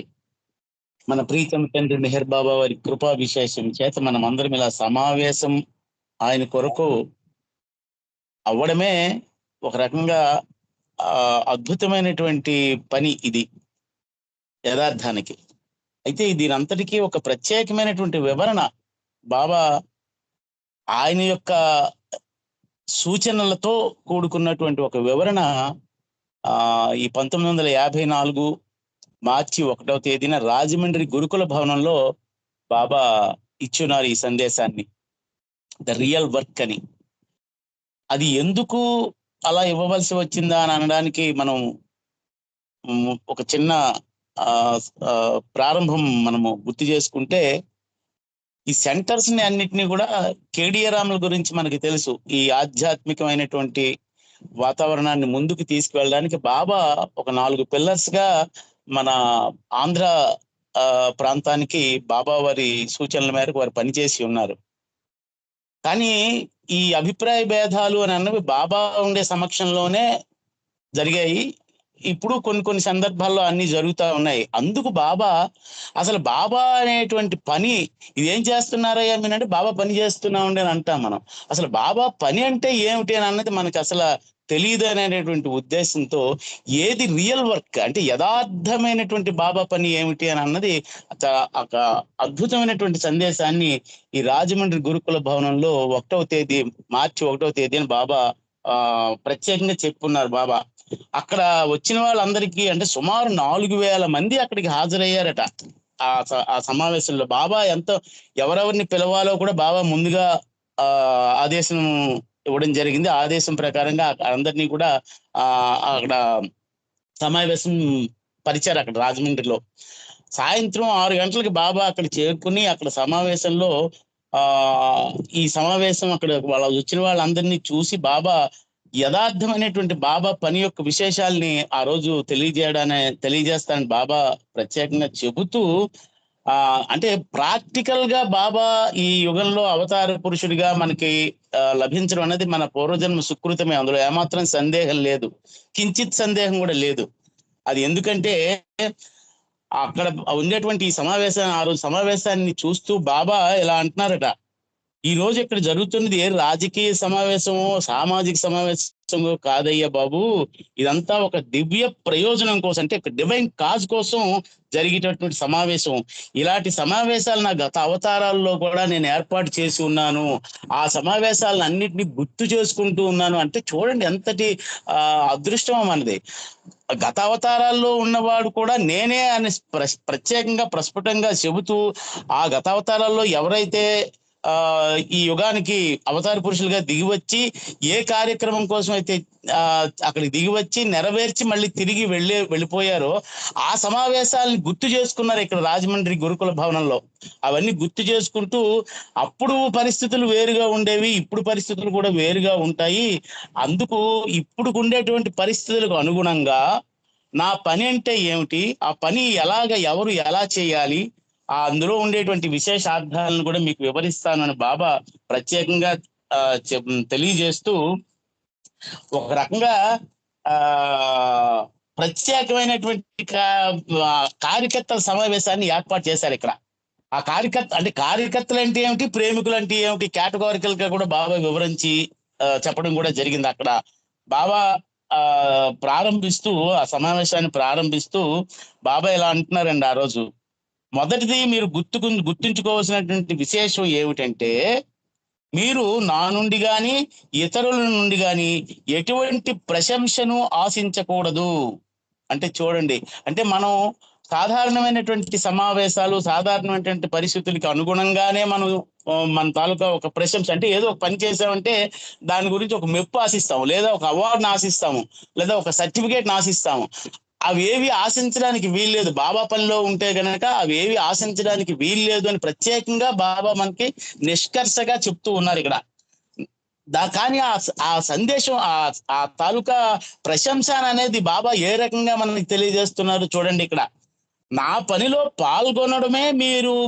మన ప్రీతం తండ్రి మెహర్ బాబా వారి కృపా విశేషం చేత మనం అందరం ఇలా సమావేశం ఆయన కొరకు అవ్వడమే ఒక రకంగా అద్భుతమైనటువంటి పని ఇది యథార్థానికి. అయితే దీని అంతటికీ ఒక ప్రత్యేకమైనటువంటి వివరణ బాబా ఆయన యొక్క సూచనలతో కూడుకున్నటువంటి ఒక వివరణ ఈ 1954 మార్చి 1వ తేదీన రాజమండ్రి గురుకుల భవనంలో బాబా ఇచ్చున్నారు ఈ సందేశాన్ని, ద రియల్ వర్క్ అని. అది ఎందుకు అలా ఇవ్వవలసి వచ్చిందా అని అనడానికి మనం ఒక చిన్న ప్రారంభం మనము గుర్తు చేసుకుంటే, ఈ సెంటర్స్ ని అన్నిటినీ కూడా కేడియరాముల గురించి మనకి తెలుసు. ఈ ఆధ్యాత్మికమైనటువంటి వాతావరణాన్ని ముందుకు తీసుకువెళ్ళడానికి బాబా ఒక 4 పిల్లర్స్ గా మన ఆంధ్ర ప్రాంతానికి బాబా వారి సూచనల మేరకు వారు పనిచేసి ఉన్నారు. కానీ ఈ అభిప్రాయ భేదాలు అని అన్నవి బాబా ఉండే సమక్షంలోనే జరిగాయి. ఇప్పుడు కొన్ని సందర్భాల్లో అన్ని జరుగుతూ ఉన్నాయి. అందుకు బాబా అసలు బాబా అనేటువంటి పని ఇదేం చేస్తున్నారయ్యా మీనంటే బాబా పని చేస్తున్నా ఉండే అని అంటాం మనం. అసలు బాబా పని అంటే ఏమిటి అని అన్నది మనకు అసలు తెలియదు అనేటువంటి ఉద్దేశంతో ఏది రియల్ వర్క్ అంటే యథార్థమైనటువంటి బాబా పని ఏమిటి అని అన్నది ఒక అద్భుతమైనటువంటి సందేశాన్ని ఈ రాజమండ్రి గురుకుల భవనంలో మార్చి 1వ తేదీన బాబా ప్రత్యేకంగా చెప్పున్నారు. బాబా అక్కడ వచ్చిన వాళ్ళందరికీ అంటే సుమారు 4,000 మంది అక్కడికి హాజరయ్యారట ఆ సమావేశంలో. బాబా ఎవరెవరిని పిలవాలో కూడా బాబా ముందుగా ఆదేశం ఇవ్వడం జరిగింది. ఆదేశం ప్రకారంగా అందరినీ కూడా అక్కడ సమావేశం పరిచారు. అక్కడ రాజమండ్రిలో సాయంత్రం 6 గంటలకి బాబా అక్కడ చేరుకుని అక్కడ సమావేశంలో ఈ సమావేశం అక్కడ వచ్చిన వాళ్ళందరినీ చూసి బాబా యథార్థమైనటువంటి బాబా పని యొక్క విశేషాలని ఆ రోజు తెలియజేస్తానని బాబా ప్రత్యేకంగా చెబుతూ అంటే ప్రాక్టికల్ గా బాబా ఈ యుగంలో అవతార పురుషుడిగా మనకి లభించడం అనేది మన పూర్వజన్మ సుకృతమే. అందులో ఏమాత్రం సందేహం లేదు, కించిత్ సందేహం కూడా లేదు. అది ఎందుకంటే అక్కడ ఉండేటువంటి ఈ ఆ రోజు సమావేశాన్ని చూస్తూ బాబా ఇలా అంటున్నారట, ఈ రోజు ఇక్కడ జరుగుతున్నది ఏ రాజకీయ సమావేశమో సామాజిక సమావేశమో కాదయ్యా బాబు, ఇదంతా ఒక దివ్య ప్రయోజనం కోసం అంటే ఒక డివైన్ కాజ్ కోసం జరిగేటటువంటి సమావేశం. ఇలాంటి సమావేశాలు నా గత అవతారాల్లో కూడా నేను ఏర్పాటు చేసి ఉన్నాను. ఆ సమావేశాలను అన్నిటినీ గుర్తు చేసుకుంటూ ఉన్నాను. అంటే చూడండి ఎంతటి అదృష్టం మనది. గత అవతారాల్లో ఉన్నవాడు కూడా నేనే అని ప్రత్యేకంగా ప్రస్ఫుటంగా చెబుతూ ఆ గత అవతారాల్లో ఎవరైతే ఈ యుగానికి అవతార పురుషులుగా దిగివచ్చి ఏ కార్యక్రమం కోసం అయితే అక్కడికి దిగివచ్చి నెరవేర్చి మళ్ళీ తిరిగి వెళ్ళిపోయారో ఆ సమావేశాలను గుర్తు చేసుకున్నారు ఇక్కడ రాజమండ్రి గురుకుల భవనంలో. అవన్నీ గుర్తు చేసుకుంటూ అప్పుడు పరిస్థితులు వేరుగా ఉండేవి, ఇప్పుడు పరిస్థితులు కూడా వేరుగా ఉంటాయి. అందుకు ఇప్పుడు ఉండేటువంటి పరిస్థితులకు అనుగుణంగా నా పని అంటే ఏమిటి, ఆ పని ఎవరు ఎలా చేయాలి, అందులో ఉండేటువంటి విశేషార్థాలను కూడా మీకు వివరిస్తానని బాబా ప్రత్యేకంగా తెలియజేస్తూ ఒక రకంగా ప్రత్యేకమైనటువంటి కార్యకర్తల సమావేశాన్ని ఏర్పాటు చేశారు ఇక్కడ. ఆ కార్యకర్తలు అంటే ఏమిటి, ప్రేమికులు అంటే ఏమిటి, కేటగారికల్ గా కూడా బాబా వివరించి చెప్పడం కూడా జరిగింది. అక్కడ బాబా ప్రారంభిస్తూ ఆ సమావేశాన్ని ప్రారంభిస్తూ బాబా ఇలా అంటున్నారండి ఆ రోజు, మొదటిది మీరు గుర్తుంచుకోవాల్సినటువంటి విశేషం ఏమిటంటే మీరు నా నుండి కానీ ఇతరుల నుండి కానీ ఎటువంటి ప్రశంసను ఆశించకూడదు. అంటే చూడండి, అంటే మనం సాధారణమైనటువంటి సమావేశాలు, సాధారణమైనటువంటి పరిస్థితులకి అనుగుణంగానే మనం మన తాలూకా ఒక ప్రశంస, అంటే ఏదో ఒక పని చేసామంటే దాని గురించి ఒక మెప్పు ఆశిస్తాము, లేదా ఒక అవార్డును ఆశిస్తాము, లేదా ఒక సర్టిఫికేట్ని ఆశిస్తాము. అవేవి ఆశించడానికి వీల్లేదు. బాబా పనిలో ఉంటే గనక అవేవి ఆశించడానికి వీల్లేదు అని ప్రత్యేకంగా బాబా మనకి నిష్కర్షగా చెప్తూ ఉన్నారు ఇక్కడ. కానీ ఆ సందేశం, ఆ తాలూకా ప్రశంస అనేది బాబా ఏ రకంగా మనకి తెలియజేస్తున్నారు చూడండి. ఇక్కడ నా పనిలో పాల్గొనడమే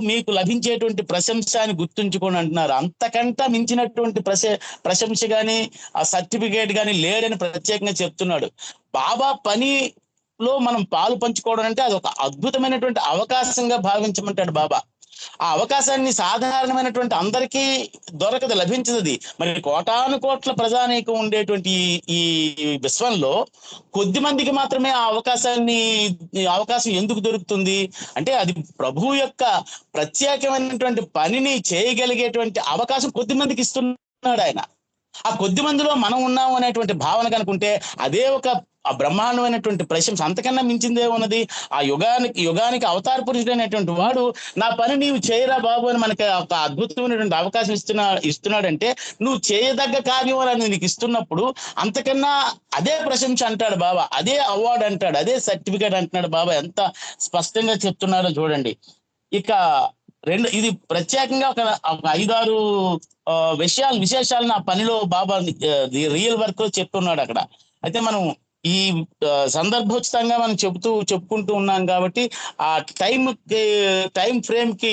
మీకు లభించేటువంటి ప్రశంస అని గుర్తుంచుకోండి అంటున్నారు. అంతకంటే మించినటువంటి ప్రశంస కానీ ఆ సర్టిఫికేట్ కానీ లేడని ప్రత్యేకంగా చెప్తున్నాడు. బాబా పనిలో మనం పాలు పంచుకోవడం అంటే అది ఒక అద్భుతమైనటువంటి అవకాశంగా భావించమంటాడు బాబా. ఆ అవకాశాన్ని సాధారణమైనటువంటి అందరికీ దొరకదు, లభించదు. మరి కోటాను కోట్ల ప్రజానీకం ఉండేటువంటి ఈ విశ్వంలో కొద్ది మందికి మాత్రమే ఆ అవకాశం ఎందుకు దొరుకుతుంది అంటే అది ప్రభు యొక్క ప్రత్యేకమైనటువంటి పనిని చేయగలిగేటువంటి అవకాశం కొద్ది మందికి ఇస్తున్నాడు ఆయన. ఆ కొద్ది మందిలో మనం ఉన్నాము అనేటువంటి భావన కనుకుంటే అదే ఒక బ్రహ్మాండమైనటువంటి ప్రశంస. అంతకన్నా మించిందే ఉన్నది. ఆ యుగానికి అవతార పురుషుడు అనేటువంటి వాడు నా పని నీవు చేయరా బాబు అని మనకి ఒక అద్భుతమైనటువంటి అవకాశం ఇస్తున్నాడంటే నువ్వు చేయదగ్గ కార్యం అని నీకు ఇస్తున్నప్పుడు అంతకన్నా అదే ప్రశంస అంటాడు బాబా, అదే అవార్డు అంటాడు, అదే సర్టిఫికేట్ అంటున్నాడు బాబా. ఎంత స్పష్టంగా చెప్తున్నారో చూడండి. ఇక ఇది ప్రత్యేకంగా ఒక 5-6 విశేషాలు నా పనిలో బాబా రియల్ వర్క్ లో చెప్తున్నాడు అక్కడ. అయితే మనం ఈ సందర్భోచితంగా మనం చెప్పుకుంటూ ఉన్నాం కాబట్టి ఆ టైం ఫ్రేమ్ కి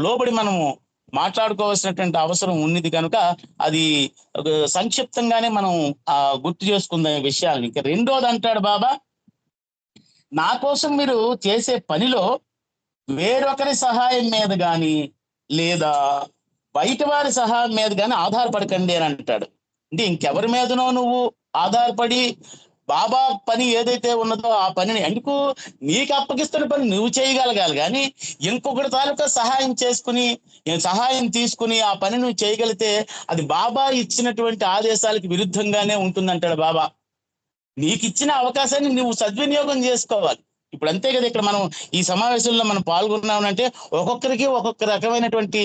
లోబడి మనము మాట్లాడుకోవాల్సినటువంటి అవసరం ఉన్నది కనుక అది సంక్షిప్తంగానే మనం గుర్తు చేసుకుందాం ఈ విషయాలని. ఇంకా రెండోది అంటాడు బాబా, నా కోసం మీరు చేసే పనిలో వేరొకరి సహాయం మీద కానీ లేదా బయట వారి సహాయం మీద కానీ ఆధారపడకండి అని అంటాడు. అంటే ఇంకెవరి మీదనో నువ్వు ఆధారపడి బాబా పని ఏదైతే ఉన్నదో ఆ పనిని ఎందుకు నీకు అప్పగిస్తున్న పని నువ్వు చేయగలగాలి, కానీ ఇంకొకటి తాలూకా సహాయం తీసుకుని ఆ పని నువ్వు చేయగలిగితే అది బాబా ఇచ్చినటువంటి ఆదేశాలకు విరుద్ధంగానే ఉంటుందంటాడు బాబా. నీకు ఇచ్చిన అవకాశాన్ని నువ్వు సద్వినియోగం చేసుకోవాలి. ఇప్పుడు అంతే కదా, ఇక్కడ మనం ఈ సమావేశంలో మనం పాల్గొన్నామంటే ఒక్కొక్కరికి ఒక్కొక్క రకమైనటువంటి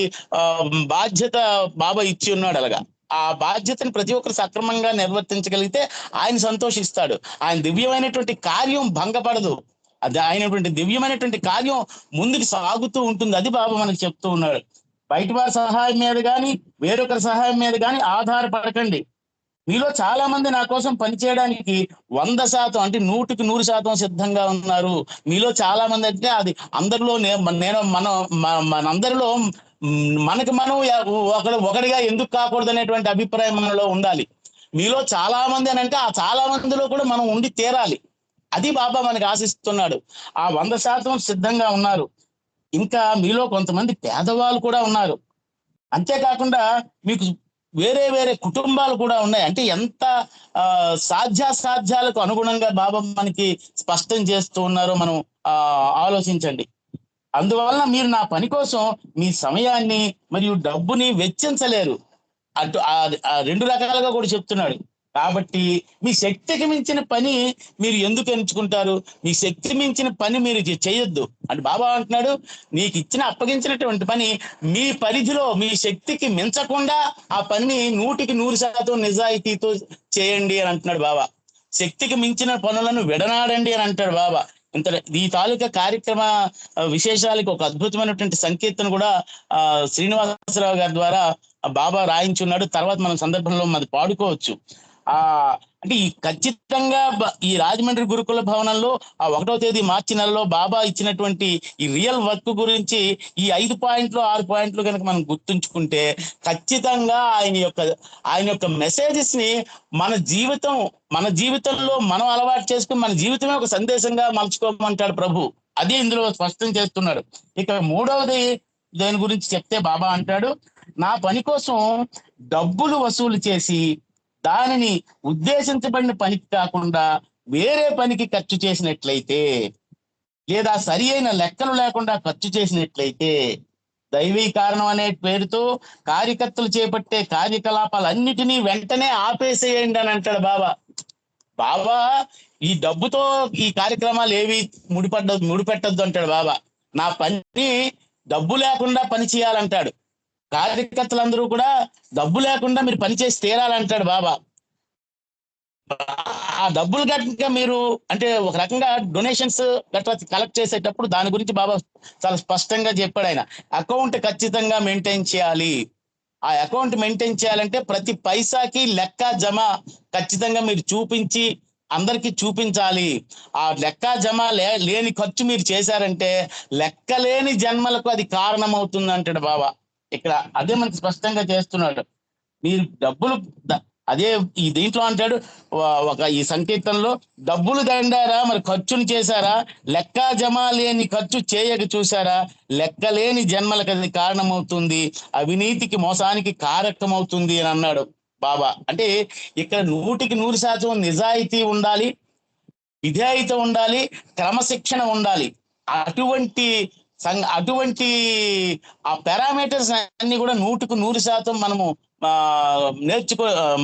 బాధ్యత బాబా ఇచ్చి ఉన్నాడు. అలాగా ఆ బాధ్యతను ప్రతి ఒక్కరు సక్రమంగా నిర్వర్తించగలిగితే ఆయన సంతోషిస్తాడు. ఆయన దివ్యమైనటువంటి కార్యం భంగపడదు, అది ఆయనటువంటి దివ్యమైనటువంటి కార్యం ముందుకు సాగుతూ ఉంటుంది. అది బాబా మనకు చెప్తూ ఉన్నాడు. బయట వారి సహాయం మీద కానీ వేరొకరి సహాయం మీద కానీ ఆధారపడకండి. మీలో చాలా మంది నా కోసం పనిచేయడానికి 100% అంటే 100% సిద్ధంగా ఉన్నారు. మీలో చాలా మంది అంటే అది అందరిలో మనందరిలో మనకు మనం ఒకటిగా ఎందుకు కాకూడదు అనేటువంటి అభిప్రాయం మనలో ఉండాలి. మీలో చాలా మంది అని అంటే ఆ చాలా మందిలో కూడా మనం ఉండి తీరాలి. అది బాబా మనకి ఆశిస్తున్నాడు. ఆ 100% సిద్ధంగా ఉన్నారు. ఇంకా మీలో కొంతమంది పేదవాళ్ళు కూడా ఉన్నారు. అంతేకాకుండా మీకు వేరే వేరే కుటుంబాలు కూడా ఉన్నాయి. అంటే ఎంత సాధ్యాసాధ్యాలకు అనుగుణంగా బాబా మనకి స్పష్టం చేస్తూ ఉన్నారో మనం ఆలోచించండి. అందువలన మీరు నా పని కోసం మీ సమయాన్ని మరియు డబ్బుని వెచ్చించలేరు. అటు రెండు రకాలుగా కూడా చెప్తున్నాడు. కాబట్టి మీ శక్తికి మించిన పని మీరు ఎందుకు ఎంచుకుంటారు? మీ శక్తి మించిన పని మీరు చేయొద్దు అంటే బాబా అంటున్నాడు, నీకు అప్పగించినటువంటి పని మీ పరిధిలో మీ శక్తికి మించకుండా ఆ పనిని 100% నిజాయితీతో చేయండి అని అంటున్నాడు బాబా. శక్తికి మించిన పనులను విడనాడండి అని అంటాడు బాబా. ఈ తాలూకా కార్యక్రమ విశేషాలకి ఒక అద్భుతమైనటువంటి సంకీర్తన కూడా శ్రీనివాసరావు గారి ద్వారా బాబా రాయించున్నాడు. తర్వాత మనం సందర్భంలో అది పాడుకోవచ్చు. అంటే ఈ ఖచ్చితంగా ఈ రాజమండ్రి గురుకుల భవనంలో 1వ తేదీ మార్చి నెలలో బాబా ఇచ్చినటువంటి ఈ రియల్ వర్క్ గురించి ఈ 5 పాయింట్లు 6 పాయింట్లు కనుక మనం గుర్తుంచుకుంటే ఖచ్చితంగా ఆయన యొక్క మెసేజెస్ ని మన జీవితంలో మనం అలవాటు చేసుకుని మన జీవితమే ఒక సందేశంగా మలుచుకోమంటాడు ప్రభు. అది ఇందులో స్పష్టం చేస్తున్నాడు. ఇక 3వది దేని గురించి చెప్తే బాబా అంటాడు, నా పని కోసం డబ్బులు వసూలు చేసి దానిని ఉద్దేశించబడిన పనికి కాకుండా వేరే పనికి ఖర్చు చేసినట్లయితే లేదా సరి అయిన లెక్కలు లేకుండా ఖర్చు చేసినట్లయితే దైవీ కారణం అనే పేరుతో కార్యకర్తలు చేపట్టే కార్యకలాపాలన్నిటినీ వెంటనే ఆపేసేయండి అని అంటాడు బాబా. ఈ డబ్బుతో ఈ కార్యక్రమాలు ఏవి ముడిపెట్టద్దు అంటాడు బాబా. నా పని డబ్బు లేకుండా పని చేయాలంటాడు. కార్యకర్తలందరూ కూడా డబ్బు లేకుండా మీరు పని చేసి తీరాలంటాడు బాబా. ఆ డబ్బులు గట్ట మీరు అంటే ఒక రకంగా డొనేషన్స్ గట్రా కలెక్ట్ చేసేటప్పుడు దాని గురించి బాబా చాలా స్పష్టంగా చెప్పాడు. ఆయన అకౌంట్ ఖచ్చితంగా మెయింటైన్ చేయాలి. ఆ అకౌంట్ మెయింటైన్ చేయాలంటే ప్రతి పైసాకి లెక్క జమ ఖచ్చితంగా మీరు చూపించి అందరికీ చూపించాలి. ఆ లెక్క జమ లేని ఖర్చు మీరు చేశారంటే లెక్కలేని జన్మలకు అది కారణం అవుతుంది అంటాడు బాబా. ఇక్కడ అదే మనకి స్పష్టంగా చేస్తున్నాడు. మీరు డబ్బులు అదే ఈ దీంట్లో అంటాడు ఈ సంకీర్తనలో, డబ్బులు దండారా మరి ఖర్చును చేశారా, లెక్క జమ లేని ఖర్చు చేయక చూసారా, లెక్కలేని జన్మలకు అది కారణమవుతుంది, అవినీతికి మోసానికి కారకమవుతుంది అని అన్నాడు బాబా. అంటే ఇక్కడ 100% నిజాయితీ ఉండాలి, విధేయత ఉండాలి, క్రమశిక్షణ ఉండాలి. అటువంటి ఆ పారామీటర్స్ అన్ని కూడా 100% మనము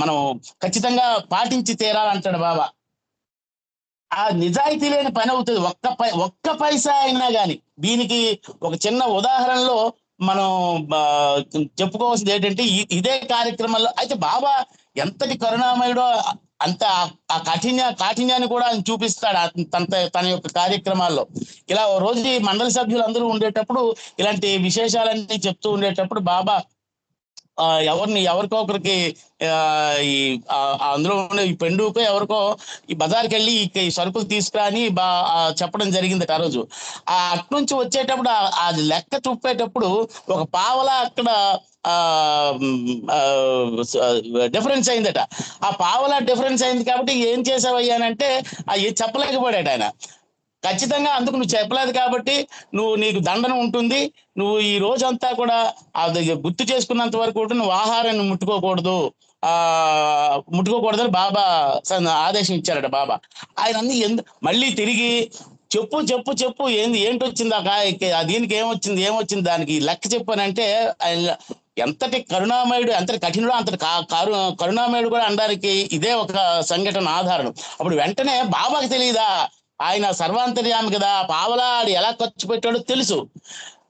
మనం ఖచ్చితంగా పాటించి తీరాలంటాడు బాబా. ఆ నిజాయితీ లేని పని అవుతుంది ఒక్క పైసా అయినా కానీ. దీనికి ఒక చిన్న ఉదాహరణలో మనం చెప్పుకోవాల్సింది ఏంటంటే ఇదే కార్యక్రమంలో అయితే బాబా ఎంతటి కరుణామయుడో అంత ఆ కాఠిన్యాన్ని కూడా ఆయన చూపిస్తాడు తన యొక్క కార్యక్రమాల్లో. ఇలా ఓ రోజు ఈ మండలి సభ్యులు అందరూ ఉండేటప్పుడు ఇలాంటి విశేషాలన్నీ చెప్తూ ఉండేటప్పుడు బాబా ఎవరికో ఒకరికి అందులో ఉండే ఈ పెండుకో ఎవరికో ఈ బజార్కి వెళ్ళి ఈ సరుకులు తీసుకురా అని చెప్పడం జరిగింది ఆ రోజు. అట్నుంచి వచ్చేటప్పుడు ఆ లెక్క చూపేటప్పుడు ఒక పావలా అక్కడ డిఫరెన్స్ అయిందట. ఆ పావలా డిఫరెన్స్ అయింది కాబట్టి ఏం చేసావయ్యానంటే చెప్పలేకపోయాడు ఆయన. ఖచ్చితంగా అందుకు నువ్వు చెప్పలేదు కాబట్టి నీకు దండన ఉంటుంది. నువ్వు ఈ రోజంతా కూడా అది గుర్తు చేసుకున్నంత వరకు కూడా నువ్వు ఆహారాన్ని ముట్టుకోకూడదని బాబా ఆదేశం ఇచ్చారట బాబా. ఆయన మళ్ళీ తిరిగి చెప్పు ఏంటి వచ్చింది దీనికి ఏమొచ్చింది దానికి లెక్క చెప్పానంటే ఆయన ఎంతటి కరుణామయుడు, ఎంతటి కఠినుడు, అంతటి కరుణామయుడు కూడా అనడానికి ఇదే ఒక సంఘటన ఆధారం. అప్పుడు వెంటనే బాబాకి తెలియదా, ఆయన సర్వాంతర్యామి కదా, పావలా ఎలా ఖర్చు పెట్టాడో తెలుసు.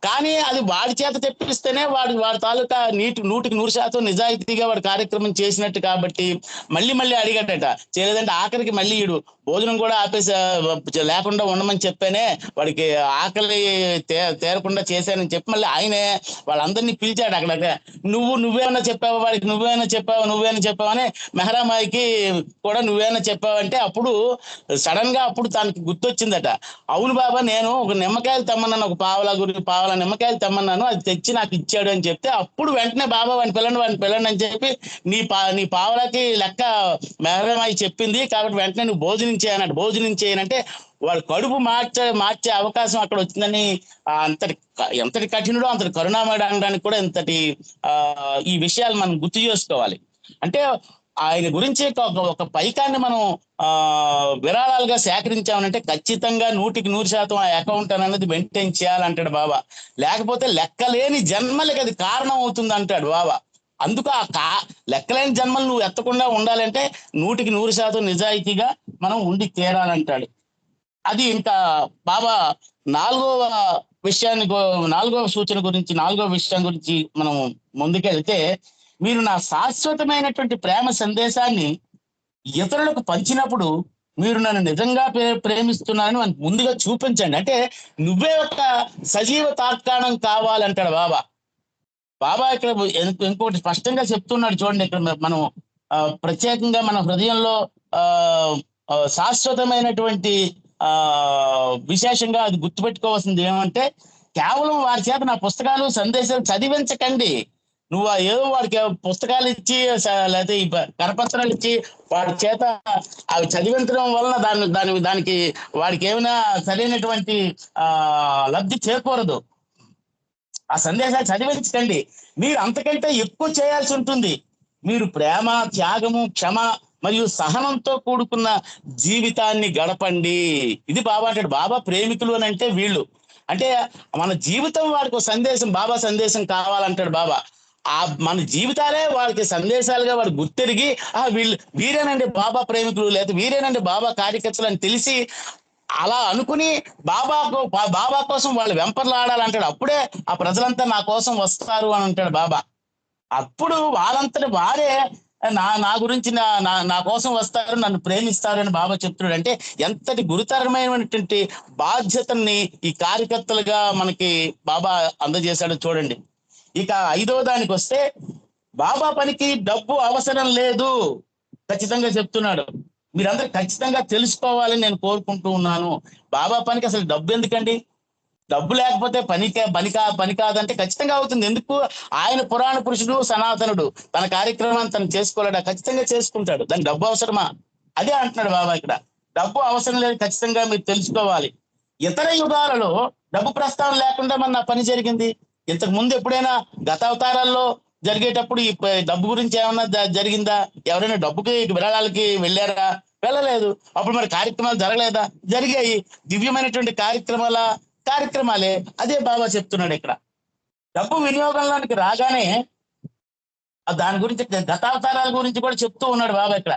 కానీ అది వాడి చేత తెప్పిస్తేనే వాడి తాలూకా 100% నిజాయితీగా వాడి కార్యక్రమం చేసినట్టు కాబట్టి మళ్ళీ అడిగాడట. చేయలేదంటే ఆఖరికి మళ్ళీ వీడు భోజనం కూడా లేకుండా ఉండమని చెప్పానే, వాడికి ఆకలి తీరకుండా చేశానని చెప్పి మళ్ళీ ఆయనే వాళ్ళందరినీ పిలిచాడు అక్కడ. నువ్వేమైనా చెప్పావా వాడికి, నువ్వేమైనా చెప్పావని మెహరామాయికి కూడా నువ్వేమైనా చెప్పావంటే అప్పుడు సడన్ గా తనకి గుర్తొచ్చిందట. అవును బాబా, నేను ఒక నిమ్మకాయలు తెమ్మన్నాను, ఒక పావలా నిమ్మకాయలు తెమ్మన్నాను, అది తెచ్చి నాకు ఇచ్చాడు అని చెప్తే అప్పుడు వెంటనే బాబా వాడిని పిల్లండి అని చెప్పి నీ పావలాకి లెక్క మెహరామాయి చెప్పింది కాబట్టి వెంటనే నువ్వు భోజనం చేయనంటే వాడు కడుపు మార్చే అవకాశం అక్కడ వచ్చిందని ఎంతటి కఠినుడో అంతటి కరుణామయుడు అనడానికి కూడా ఈ విషయాలు మనం గుర్తు చేసుకోవాలి. అంటే ఆయన గురించి ఒక పైకాన్ని మనం విరాళాలుగా సేకరించామనంటే ఖచ్చితంగా 100% ఆ అకౌంట్ అనేది మెయింటైన్ చేయాలంటాడు బాబా. లేకపోతే లెక్కలేని జన్మలకి అది కారణం అవుతుంది అంటాడు బాబా. అందుకు లెక్కలేని జన్మలు నువ్వు ఎత్తకుండా ఉండాలంటే 100% నిజాయితీగా మనం ఉండి తీరాలంటాడు. అది ఇంకా బాబా నాలుగవ విషయం గురించి మనం ముందుకెళ్తే, మీరు నా శాశ్వతమైనటువంటి ప్రేమ సందేశాన్ని ఇతరులకు పంచినప్పుడు మీరు నన్ను నిజంగా ప్రేమిస్తున్నారని మనకు ముందుగా చూపించండి. అంటే నువ్వే ఒక సజీవ తార్కాణం కావాలంటాడు బాబా. ఇక్కడ ఇంకోటి స్పష్టంగా చెప్తున్నాడు చూడండి. ఇక్కడ మనం ప్రత్యేకంగా మన హృదయంలో శాశ్వతమైనటువంటి విశేషంగా అది గుర్తుపెట్టుకోవాల్సింది ఏమంటే, కేవలం వారి చేత నా పుస్తకాలు సందేశాలు చదివించకండి. నువ్వు ఏదో వాడికి పుస్తకాలు ఇచ్చి లేకపోతే ఈ కరపత్రాలు ఇచ్చి వాడి చేత అవి చదివించడం వలన దానికి వాడికి ఏమైనా సరైనటువంటి లబ్ధి చేకూరదు. ఆ సందేశాలు చదివించకండి. మీరు అంతకంటే ఎక్కువ చేయాల్సి ఉంటుంది. మీరు ప్రేమ, త్యాగము, క్షమ మరియు సహనంతో కూడుకున్న జీవితాన్ని గడపండి. ఇది బాబా అంటాడు. బాబా ప్రేమికులు అని అంటే వీళ్ళు. అంటే మన జీవితం వాడికి సందేశం, బాబా సందేశం కావాలంటాడు బాబా. మన జీవితాలే వాళ్ళకి సందేశాలుగా వాడు గుర్తెరిగి వీరేనండి బాబా ప్రేమికులు, లేదా వీరేనండి బాబా కార్యకర్తలు అని తెలిసి అలా అనుకుని బాబా కోసం వాళ్ళు వెంపర్లాడాలంటాడు. అప్పుడే ఆ ప్రజలంతా నా కోసం వస్తారు అని అంటాడు బాబా. అప్పుడు వాళ్ళంతటి వారే నా గురించి నా కోసం వస్తారు, నన్ను ప్రేమిస్తారు అని బాబా చెప్తున్నాడు. అంటే ఎంతటి గురుతరమైనటువంటి బాధ్యతని ఈ కార్యకర్తలుగా మనకి బాబా అందజేశాడు చూడండి. ఇక 5వ దానికి వస్తే, బాబా పనికి డబ్బు అవసరం లేదు ఖచ్చితంగా చెప్తున్నాడు. మీరందరూ ఖచ్చితంగా తెలుసుకోవాలని నేను కోరుకుంటూ ఉన్నాను. బాబా పనికి అసలు డబ్బు ఎందుకండి? డబ్బు లేకపోతే పని కాదంటే ఖచ్చితంగా అవుతుంది. ఎందుకు? ఆయన పురాణ పురుషుడు, సనాతనుడు. తన కార్యక్రమాన్ని తను చేసుకోలేడా? ఖచ్చితంగా చేసుకుంటాడు. దానికి డబ్బు అవసరమా? అదే అంటున్నాడు బాబా ఇక్కడ. డబ్బు అవసరం లేదు, ఖచ్చితంగా మీరు తెలుసుకోవాలి. ఇతర యుగాలలో డబ్బు ప్రస్తావన లేకుండా మన పని జరిగింది. ఇంతకు ముందు ఎప్పుడైనా గత అవతారాల్లో జరిగేటప్పుడు ఈ డబ్బు గురించి ఏమన్నా జరిగిందా? ఎవరైనా డబ్బుకి విరాళాలకి వెళ్ళారా? వెళ్ళలేదు. అప్పుడు మరి కార్యక్రమాలు జరగలేదా? జరిగాయి. దివ్యమైనటువంటి కార్యక్రమాలే. అదే బాబా చెప్తున్నాడు ఇక్కడ. డబ్బు వినియోగంలోనికి రాగానే దాని గురించి గత అవతారాల గురించి కూడా చెప్తూ ఉన్నాడు బాబా ఇక్కడ.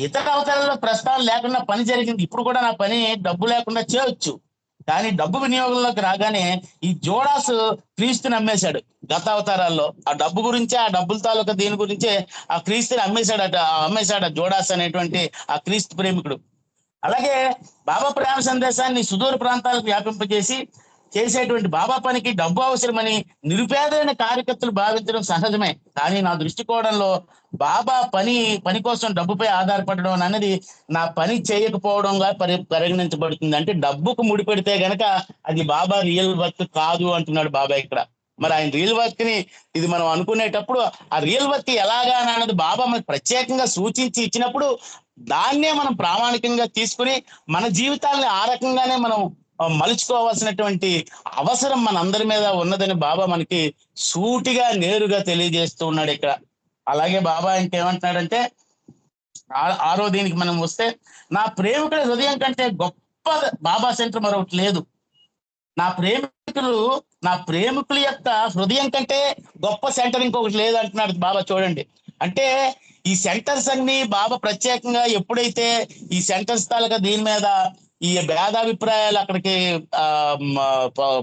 ఇతర అవతారాల్లో ప్రస్తావన లేకుండా పని జరిగింది. ఇప్పుడు కూడా నా పని డబ్బు లేకుండా చేయొచ్చు. కానీ డబ్బు వినియోగంలోకి రాగానే ఈ జోడాస్ క్రీస్తుని అమ్మేశాడు. గత అవతారాల్లో ఆ డబ్బు గురించే, ఆ డబ్బుల తాలూకా దీని గురించే ఆ క్రీస్తుని అమ్మేశాడు ఆ జోడాస్ అనేటువంటి ఆ క్రీస్తు ప్రేమికుడు. అలాగే బాబా ప్రేమ సందేశాన్ని సుదూర ప్రాంతాలకు వ్యాపింపజేసి చేసేటువంటి బాబా పనికి డబ్బు అవసరమని నిరుపేదైన కార్యకర్తలు భావించడం సహజమే. కానీ నా దృష్టికోణంలో బాబా పని కోసం డబ్బుపై ఆధారపడడం అనేది నా పని చేయకపోవడంగా పరిగణించబడుతుంది. అంటే డబ్బుకు ముడిపెడితే గనక అది బాబా రియల్ వర్క్ కాదు అంటున్నాడు బాబా ఇక్కడ. మరి ఆయన రియల్ వర్క్ ని ఇది మనం అనుకునేటప్పుడు ఆ రియల్ వర్క్ ఎలాగా అన్నది బాబా మనకు ప్రత్యేకంగా సూచించి ఇచ్చినప్పుడు దాన్నే మనం ప్రామాణికంగా తీసుకుని మన జీవితాలని ఆ రకంగానే మనం మలుచుకోవాల్సినటువంటి అవసరం మన అందరి మీద ఉన్నదని బాబా మనకి సూటిగా నేరుగా తెలియజేస్తూ ఉన్నాడు ఇక్కడ. అలాగే బాబా ఇంకేమంటున్నాడంటే 6వ దీనికి మనం వస్తే, నా ప్రేమికుడి హృదయం కంటే గొప్ప బాబా సెంటర్ మరొకటి లేదు. నా ప్రేమికుల యొక్క హృదయం కంటే గొప్ప సెంటర్ ఇంకొకటి లేదు అంటున్నాడు బాబా. చూడండి, అంటే ఈ సెంటర్స్ అన్ని బాబా ప్రత్యేకంగా ఎప్పుడైతే ఈ సెంటర్స్ తాలూకా దీని మీద ఈ భేదాభిప్రాయాలు అక్కడికి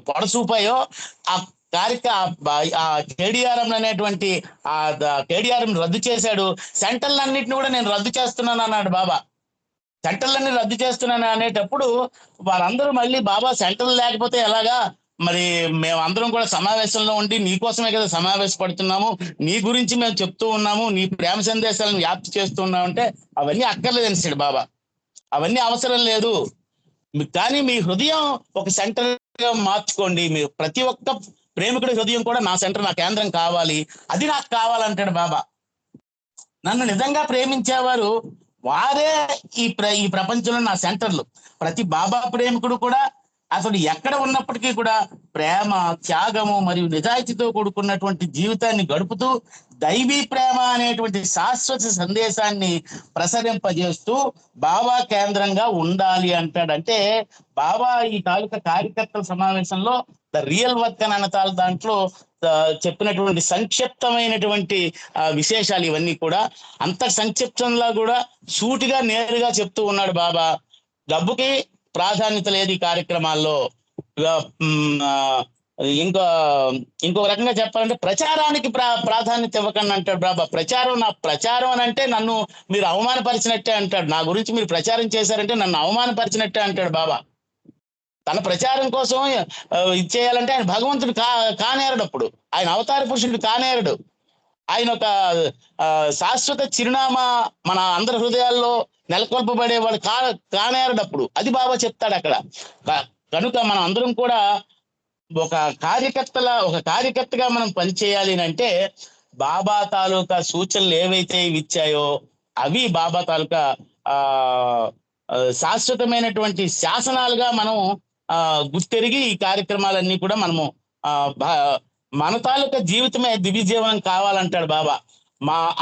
పొడసూపాయో ఆ కేడిఆర్ఎం అనేటువంటి ఆ కేడిఆర్ఎం రద్దు చేశాడు. సెంటర్లన్నింటినీ కూడా నేను రద్దు చేస్తున్నాను అన్నాడు బాబా. సెంటర్లన్నీ రద్దు చేస్తున్నాను అనేటప్పుడు వాళ్ళందరూ మళ్ళీ బాబా సెంటర్లు లేకపోతే ఎలాగా, మరి మేమందరం కూడా సమావేశంలో ఉండి నీకోసమే కదా సమావేశపడుతున్నాము, నీ గురించి మేము చెప్తూ ఉన్నాము, నీ ప్రేమ సందేశాలను వ్యాప్తి చేస్తూ ఉన్నాము అంటే అవన్నీ అక్కర్లేదు అనిసాడు బాబా. అవన్నీ అవసరం లేదు. కానీ మీ హృదయం ఒక సెంటర్ గా మార్చుకోండి. మీ ప్రతి ఒక్క ప్రేమికుడి హృదయం కూడా నా సెంటర్, నా కేంద్రం కావాలి, అది నాకు కావాలంటాడు బాబా. నన్ను నిజంగా ప్రేమించేవారు వారే ఈ ప్రపంచంలో నా సెంటర్లు. ప్రతి బాబా ప్రేమికుడు కూడా అసలు ఎక్కడ ఉన్నప్పటికీ కూడా ప్రేమ, త్యాగము మరియు నిజాయితీతో కూడుకున్నటువంటి జీవితాన్ని గడుపుతూ దైవీ ప్రేమ అనేటువంటి శాశ్వత సందేశాన్ని ప్రసరింపజేస్తూ బాబా కేంద్రంగా ఉండాలి అంటాడు. అంటే బాబా ఈ తాలూకా కార్యకర్తల సమావేశంలో ద రియల్ వర్క్ అని అన్న దాంట్లో చెప్పినటువంటి సంక్షిప్తమైనటువంటి విశేషాలు ఇవన్నీ కూడా అంత సంక్షిప్తంలో కూడా సూటిగా నేరుగా చెప్తూ ఉన్నాడు బాబా. డబ్బుకి ప్రాధాన్యత లేదు ఈ కార్యక్రమాల్లో. ఇంకో రకంగా చెప్పాలంటే ప్రచారానికి ప్రాధాన్యత ఇవ్వకండి అంటాడు బాబా. నా ప్రచారం అని అంటే నన్ను మీరు అవమానపరిచినట్టే అంటాడు. నా గురించి మీరు ప్రచారం చేశారంటే నన్ను అవమానపరిచినట్టే అంటాడు బాబా. తన ప్రచారం కోసం ఇది చేయాలంటే ఆయన భగవంతుడు కానేరడు. అప్పుడు ఆయన అవతార పురుషుడు కానేరడు. ఆయన ఒక శాశ్వత చిరునామా మన అందరి హృదయాల్లో నెలకొల్పబడేవాడు కానేరడు అప్పుడు. అది బాబా చెప్తాడు అక్కడ. కనుక మనం అందరం కూడా ఒక కార్యకర్తగా మనం పనిచేయాలి అంటే బాబా తాలూకా సూచనలు ఏవైతే ఇచ్చాయో అవి బాబా తాలూకా శాశ్వతమైనటువంటి శాసనాలుగా మనం గుర్తెరిగి ఈ కార్యక్రమాలన్నీ కూడా మనము మన తాలూకా జీవితమే దివ్య జీవనం కావాలంటాడు బాబా.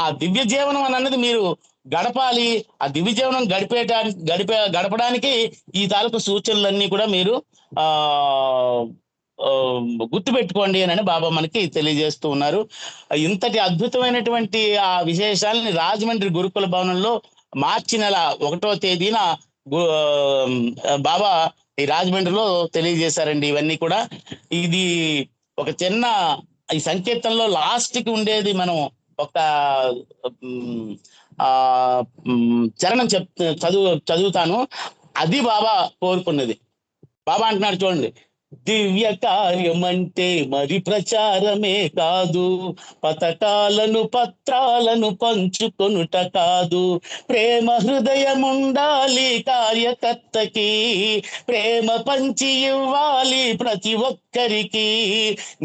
ఆ దివ్య జీవనం అన్నది మీరు గడపాలి. ఆ దివ్య జీవనం గడపడానికి ఈ తాలూకా సూచనలన్నీ కూడా మీరు గుర్తుపెట్టుకోండి అని బాబా మనకి తెలియజేస్తూ ఉన్నారు. ఇంతటి అద్భుతమైనటువంటి ఆ విశేషాలని రాజమండ్రి గురుకుల భవనంలో మార్చి నెల 1వ తేదీన బాబా ఈ రాజమండ్రిలో తెలియజేశారండి. ఇవన్నీ కూడా ఇది ఒక చిన్న ఈ సంకీర్తనలో లాస్ట్ కి ఉండేది మనం ఒక చరణం చదువుతాను. అది బాబా కోరుకున్నది. బాబా అంటున్నాడు చూడండి, దివ్య కార్యమంటే మరి ప్రచారమే కాదు, పథకాలను పత్రాలను పంచుకొనుట కాదు, ప్రేమ హృదయముండాలి కార్యకర్తకి, ప్రేమ పంచి ఇవ్వాలి ప్రతి ఒక్కరికి,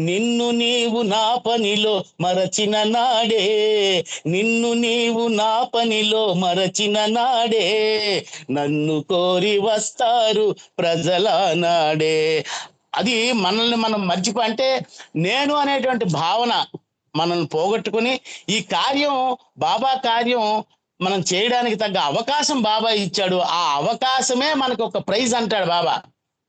నిన్ను నీవు నా పనిలో మరచిన నాడే, నిన్ను నీవు నా పనిలో మరచిన నాడే, నన్ను కోరి వస్తారు ప్రజల నాడే. అది మనల్ని మనం మర్చిపోయి, అంటే నేను అనేటువంటి భావన మనల్ని పోగొట్టుకుని ఈ కార్యం బాబా కార్యం మనం చేయడానికి తగ్గ అవకాశం బాబా ఇచ్చాడు. ఆ అవకాశమే మనకు ఒక ప్రైజ్ అంటాడు బాబా.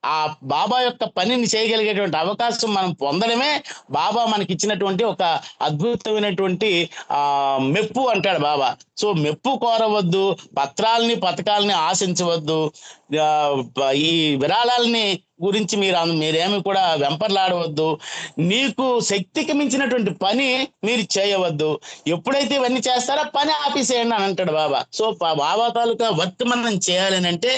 ఆ బాబా యొక్క పనిని చేయగలిగేటువంటి అవకాశం మనం పొందడమే బాబా మనకి ఇచ్చినటువంటి ఒక అద్భుతమైనటువంటి మెప్పు అంటాడు బాబా. సో మెప్పు కోరవద్దు, పత్రాలని పథకాలని ఆశించవద్దు, ఈ విరాళాలని గురించి మీరేమి కూడా వెంపర్లాడవద్దు, నీకు శక్తికి మించినటువంటి పని మీరు చేయవద్దు. ఎప్పుడైతే ఇవన్నీ చేస్తారో పని ఆపేసేయండి అని అంటాడు బాబా. సో బాబా తాలూకా వర్క్ మనం చేయాలని అంటే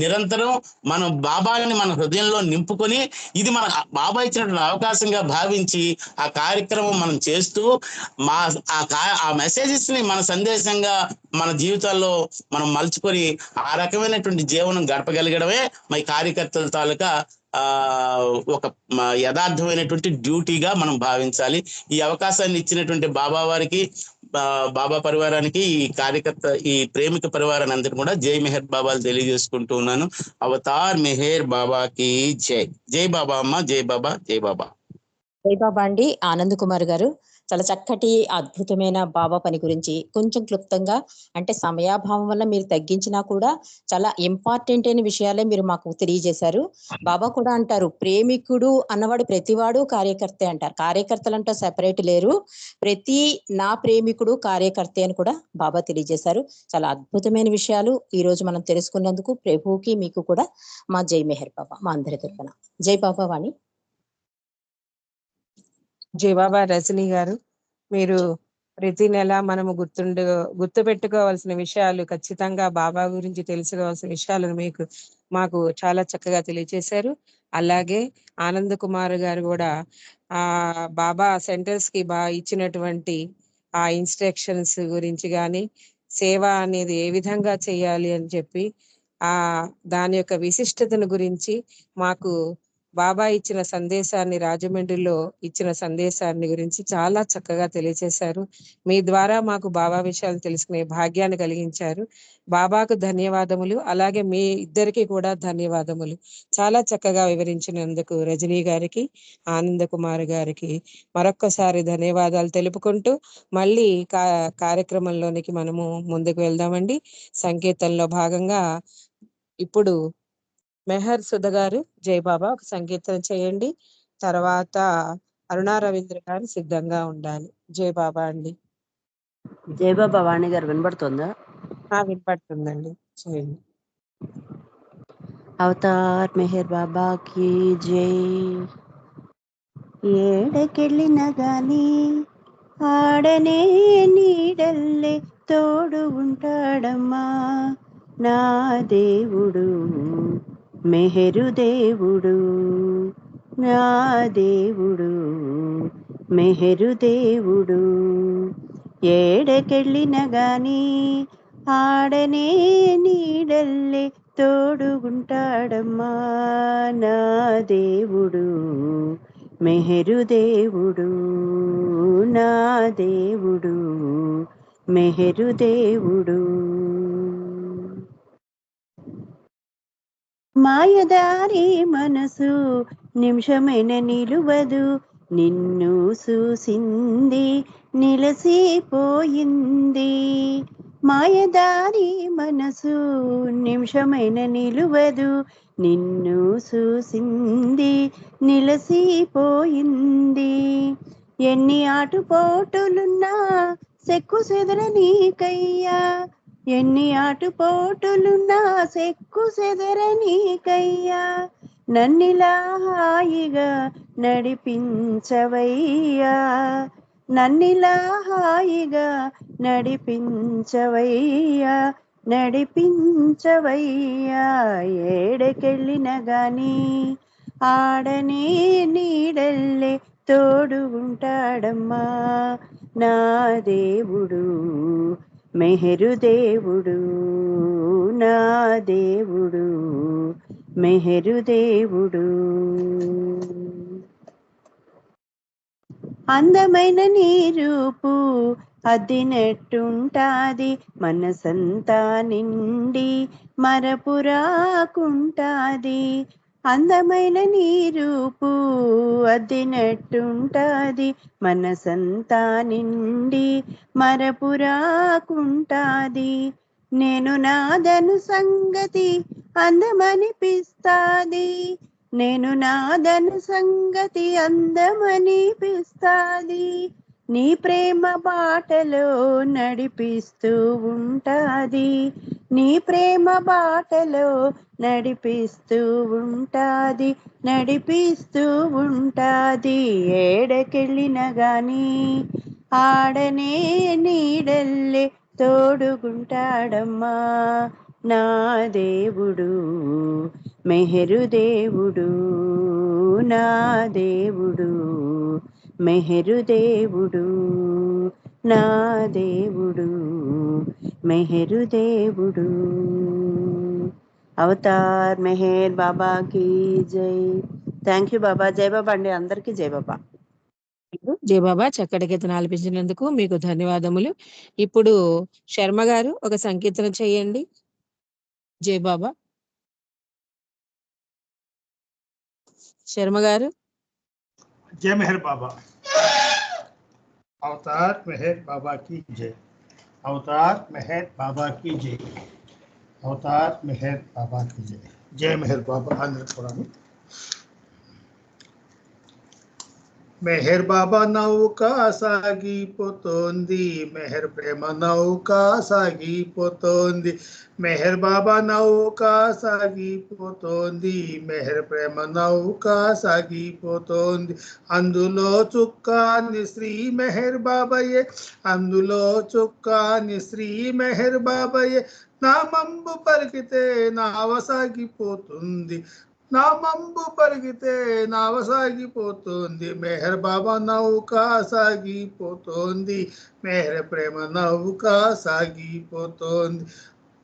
నిరంతరం మనం బాబాని మన హృదయంలో నింపుకొని ఇది మన బాబా ఇచ్చినటువంటి అవకాశంగా భావించి ఆ కార్యక్రమం మనం చేస్తూ ఆ మెసేజెస్ ని మన సందేశంగా మన జీవితాల్లో మనం మలుచుకొని ఆ రకమైనటువంటి జీవనం గడపగలగడమే మా కార్యకర్తల తాలూకా ఒక యథార్థమైనటువంటి డ్యూటీగా మనం భావించాలి. ఈ అవకాశాన్ని ఇచ్చినటువంటి బాబా వారికి, బాబా పరివారానికి, ఈ కార్యకర్త ఈ ప్రేమిక పరివారాన్ని అందరికీ కూడా జై మెహర్ బాబాలు తెలియజేసుకుంటూ ఉన్నాను. అవతార్ మెహర్ బాబాకి జై. జై బాబా అమ్మ, జై బాబా, జై బాబా. జై బాబా అండి. ఆనంద్ కుమార్ గారు చాలా చక్కటి అద్భుతమైన బాబా పని గురించి కొంచెం క్లుప్తంగా, అంటే సమయాభావం వల్ల మీరు తగ్గించినా కూడా చాలా ఇంపార్టెంట్ అయిన విషయాలే మీరు మాకు తెలియజేశారు. బాబా కూడా అంటారు, ప్రేమికుడు అన్నవాడు ప్రతివాడు కార్యకర్తే అంటారు. కార్యకర్తలు అంటూ సెపరేట్ లేరు, ప్రతి నా ప్రేమికుడు కార్యకర్తే అని కూడా బాబా తెలియజేశారు. చాలా అద్భుతమైన విషయాలు ఈ రోజు మనం తెలుసుకున్నందుకు ప్రభువుకి మీకు కూడా మా జై మెహర్ బాబా, మా అందరి తరపున. జై బాబా వాణి. జై బాబా. రజనీ గారు, మీరు ప్రతి నెల మనము గుర్తు పెట్టుకోవాల్సిన విషయాలు, ఖచ్చితంగా బాబా గురించి తెలుసుకోవాల్సిన విషయాలను మాకు చాలా చక్కగా తెలియజేశారు. అలాగే ఆనంద్ కుమార్ గారు కూడా బాబా సెంటర్స్ కి ఇచ్చినటువంటి ఆ ఇన్స్ట్రక్షన్స్ గురించి కానీ, సేవ అనేది ఏ విధంగా చేయాలి అని చెప్పి దాని యొక్క విశిష్టతను గురించి మాకు బాబా ఇచ్చిన సందేశాన్ని, రాజమండ్రిలో ఇచ్చిన సందేశాన్ని గురించి చాలా చక్కగా తెలియజేశారు. మీ ద్వారా మాకు బాబా విషయాలు తెలుసుకునే భాగ్యాన్ని కలిగించారు. బాబాకు ధన్యవాదములు. అలాగే మీ ఇద్దరికి కూడా ధన్యవాదములు. చాలా చక్కగా వివరించినందుకు రజనీ గారికి, ఆనంద్ కుమార్ గారికి మరొక్కసారి ధన్యవాదాలు తెలుపుకుంటూ మళ్ళీ కార్యక్రమంలోనికి మనము ముందుకు వెళ్దామండి. సంకీర్తనలో భాగంగా ఇప్పుడు మెహర్ సుధ గారు జై బాబా ఒక సంకీర్తన చేయండి. తర్వాత అరుణా రవీంద్ర గారు సిద్ధంగా ఉండాలి. జై బాబా అండి. జై బాబా. వాణి గారు వినపడుతుందా? వినపడుతుందండి, చేయండి. అవతార్ మెహర్ బాబా కి జై. ఏడకెళ్ళిన గాని ఆడనే నీడల్లే తోడు ఉంటాడమ్మా నా దేవుడు, మెహరు దేవుడు, నా దేవుడు, మెహరు దేవుడు. ఏడకెళ్ళిన గాని ఆడనే నీడల్లే తోడుగుంటాడమ్మా నా దేవుడు, మెహరు దేవుడు, నా దేవుడు, మెహరు దేవుడు. మాయదారి మనసు నిమిషమైన నిలువదు, నిన్ను చూసింది నిలసిపోయింది. మాయదారి మనసు నిమిషమైన నిలువదు, నిన్ను చూసింది నిలసిపోయింది. ఎన్ని ఆటుపోటులున్నా సెక్కు సెదర నీకయ్యా, ఎన్ని ఆటుపోటులున్నా సెక్కు సెదర నీకయ్యా. నన్నిలా హాయిగా నడిపించవయ్యా, నన్నిలా హాయిగా నడిపించవయ్యా, నడిపించవయ్యా. ఏడకెళ్ళిన గాని ఆడనే నీడల్లే తోడు ఉంటాడమ్మా నా దేవుడు, మెహరు దేవుడు, నా దేవుడు, మెహరు దేవుడు. అందమైన నీ రూపు అద్దినట్టుంటాది, మనసంతా నిండి మరపురాకుంటాది. అందమైన నీ రూపు అద్దినట్టుంటాది, మనసంతా నిండి మరపురాకుంటాది. నేను నాదను సంగతి అందమనిపిస్తాది, నేను నాదను సంగతి అందమనిపిస్తాది. నీ ప్రేమ బాటలో నడిపిస్తూ ఉంటాది, నీ ప్రేమ బాటలో నడిపిస్తూ ఉంటాది, నడిపిస్తూ ఉంటాది. ఏడకెళ్ళిన గాని ఆడనే నీడల్లే తోడుగుంటాడమ్మా నా దేవుడు, మెహరు దేవుడు, నా దేవుడు, మెహరు దేవుడు, నా దేవుడు, మెహరు దేవుడు. అవతార్ మెహర్ బాబా की జై. థ్యాంక్ యూ బాబా. జై బాబా అండి, అందరికీ జై బాబా. జై బాబా, చక్కటి గీతను ఆలపించినందుకు మీకు ధన్యవాదములు. ఇప్పుడు శర్మ గారు ఒక సంకీర్తన చేయండి. జై బాబా. శర్మ గారు. जय मेहर बाबा। अवतार मेहर बाबा की जय, अवतार मेहर बाबा की जय, अवतार मेहर बाबा की जय। जय मेहर बाबा। आंध्रपुरानी మెహర్ బాబా నౌకా సాగిపోతోంది, మెహర్ ప్రేమ నౌకా సాగిపోతోంది, మెహర్ బాబా నౌకా సాగిపోతోంది, మెహర్ ప్రేమ నౌకా సాగిపోతోంది. అందులో చుక్కాని శ్రీ మెహర్ బాబాయే, అందులో చుక్కాని శ్రీ మెహర్ బాబాయే. నామంబు పలికితే నావ సాగిపోతుంది, నామంబు పరిగితే నావ సాగిపోతుంది, మెహర్ బాబా నౌకా సాగిపోతోంది, మెహర్ ప్రేమ నౌకా సాగిపోతోంది.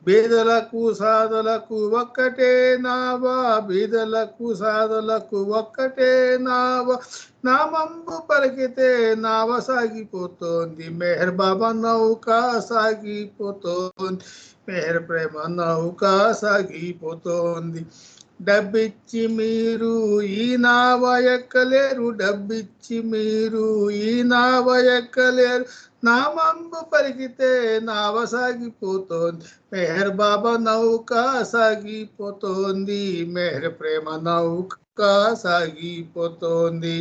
బీదలకు సాధలకు ఒక్కటే నావా, బీదలకు సాధలకు ఒక్కటే నావా. నామంబు పలికితే నావ సాగిపోతోంది, మెహర్ బాబా నౌకా సాగిపోతోంది, మెహర్ ప్రేమ నౌకా సాగిపోతోంది. డబ్బిచ్చి మీరు ఈ నావ ఎక్కలేరు, డబ్బిచ్చి మీరు ఈ నావ ఎక్కలేరు. నామంబు పలికితే నావ సాగిపోతోంది, మెహర్ బాబా నౌకా సాగిపోతోంది, మెహర్ ప్రేమ నౌకా సాగిపోతోంది.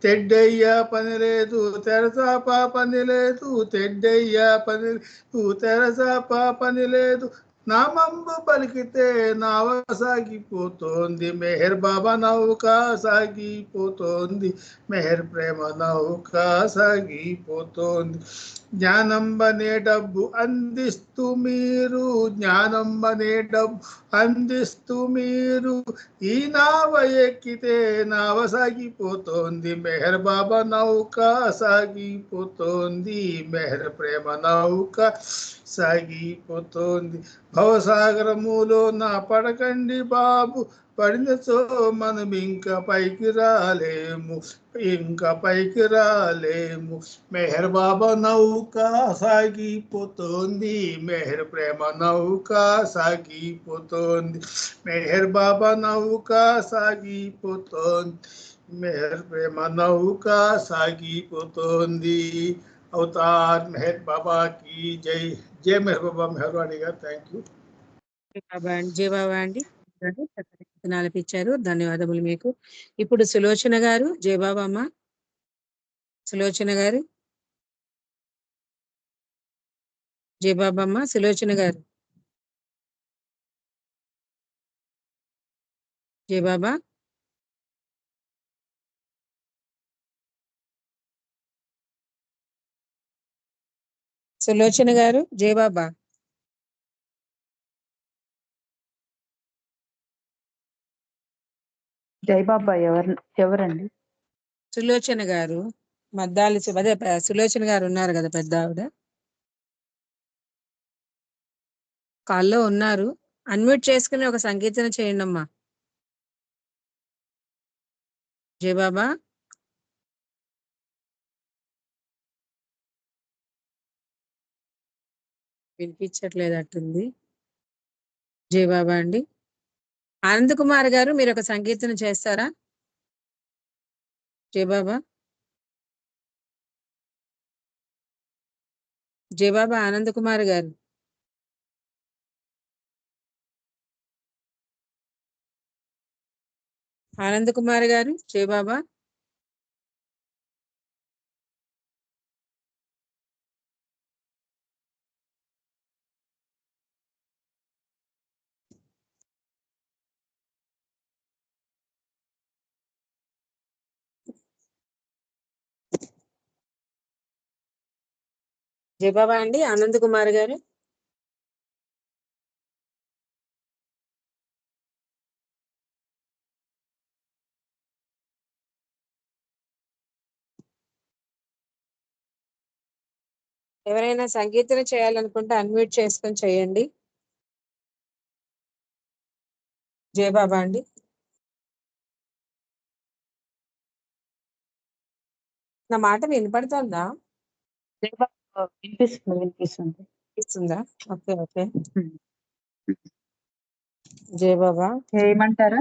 తెడ్డయ్య పని లేదు తెరచాప పని లేదు, తెడ్డయ్య పని లేదు తెరచాప పని లేదు. నామంబు పలికితే నావ సాగిపోతోంది, మెహర్ బాబా నౌకా సాగిపోతోంది, మెహర్ ప్రేమ నౌకా సాగిపోతోంది. జ్ఞానంబనే డబ్బు అందిస్తూ మీరు, జ్ఞానంబనే డబ్బు అందిస్తూ మీరు ఈ నావ ఎక్కితే నావ సాగిపోతోంది, మెహర్ బాబా నౌకా సాగిపోతోంది, మెహర్ ప్రేమ నౌకా సాగిపోతోంది. భవసాగరములో నా పడకండి బాబు, పడినచో మనం ఇంకా పైకి రాలేము, ఇంకా పైకి రాలేము. మెహర్ బాబా నౌకా సాగిపోతోంది, మెహర్ ప్రేమ నౌకా సాగిపోతోంది, మెహర్ బాబా నౌకా సాగిపోతోంది, మెహర్ ప్రేమ నౌకా సాగిపోతోంది. अवतार मेहर बाबा की जय। जय मेहर बाबा मेहरबानी గారు థ్యాంక్ యూ బాబా అండి జయ బాబా అండి ఇచ్చారు, ధన్యవాదములు మీకు. ఇప్పుడు సులోచన గారు, జయ బాబా అమ్మ. సులోచన గారు, జయ బాబా అమ్మ. సులోచన గారు, జయ బాబా. సులోచన గారు, జయ బాబా. జై బాబా ఎవరండి? సులోచన గారు, మద్దాలి అదే సులోచన గారు ఉన్నారు కదా పెద్ద ఆవిడ, కాల్లో ఉన్నారు. అన్మ్యూట్ చేసుకుని ఒక సంకీర్తన చేయండి అమ్మా. జయ బాబా. వినిపించట్లేదట్టుంది. జయ బాబా అండి. ఆనంద్ కుమార్ గారు, మీరు ఒక సంకీర్తన చేస్తారా? జయ బాబా. జయ బాబా ఆనంద్ కుమార్ గారు. ఆనంద్ కుమార్ గారు, జయ బాబా. జయ బాబా అండి, ఆనంద్ కుమార్ గారు. ఎవరైనా సంకీర్తన చేయాలనుకుంటే అన్మ్యూట్ చేసుకొని చేయండి. జయ బాబా అండి. నా మాట వినపడుతుందా? వినిపిస్తుంది. వినిపిస్తుందా? Okay okay. జయ బాబా. చేయమంటారా?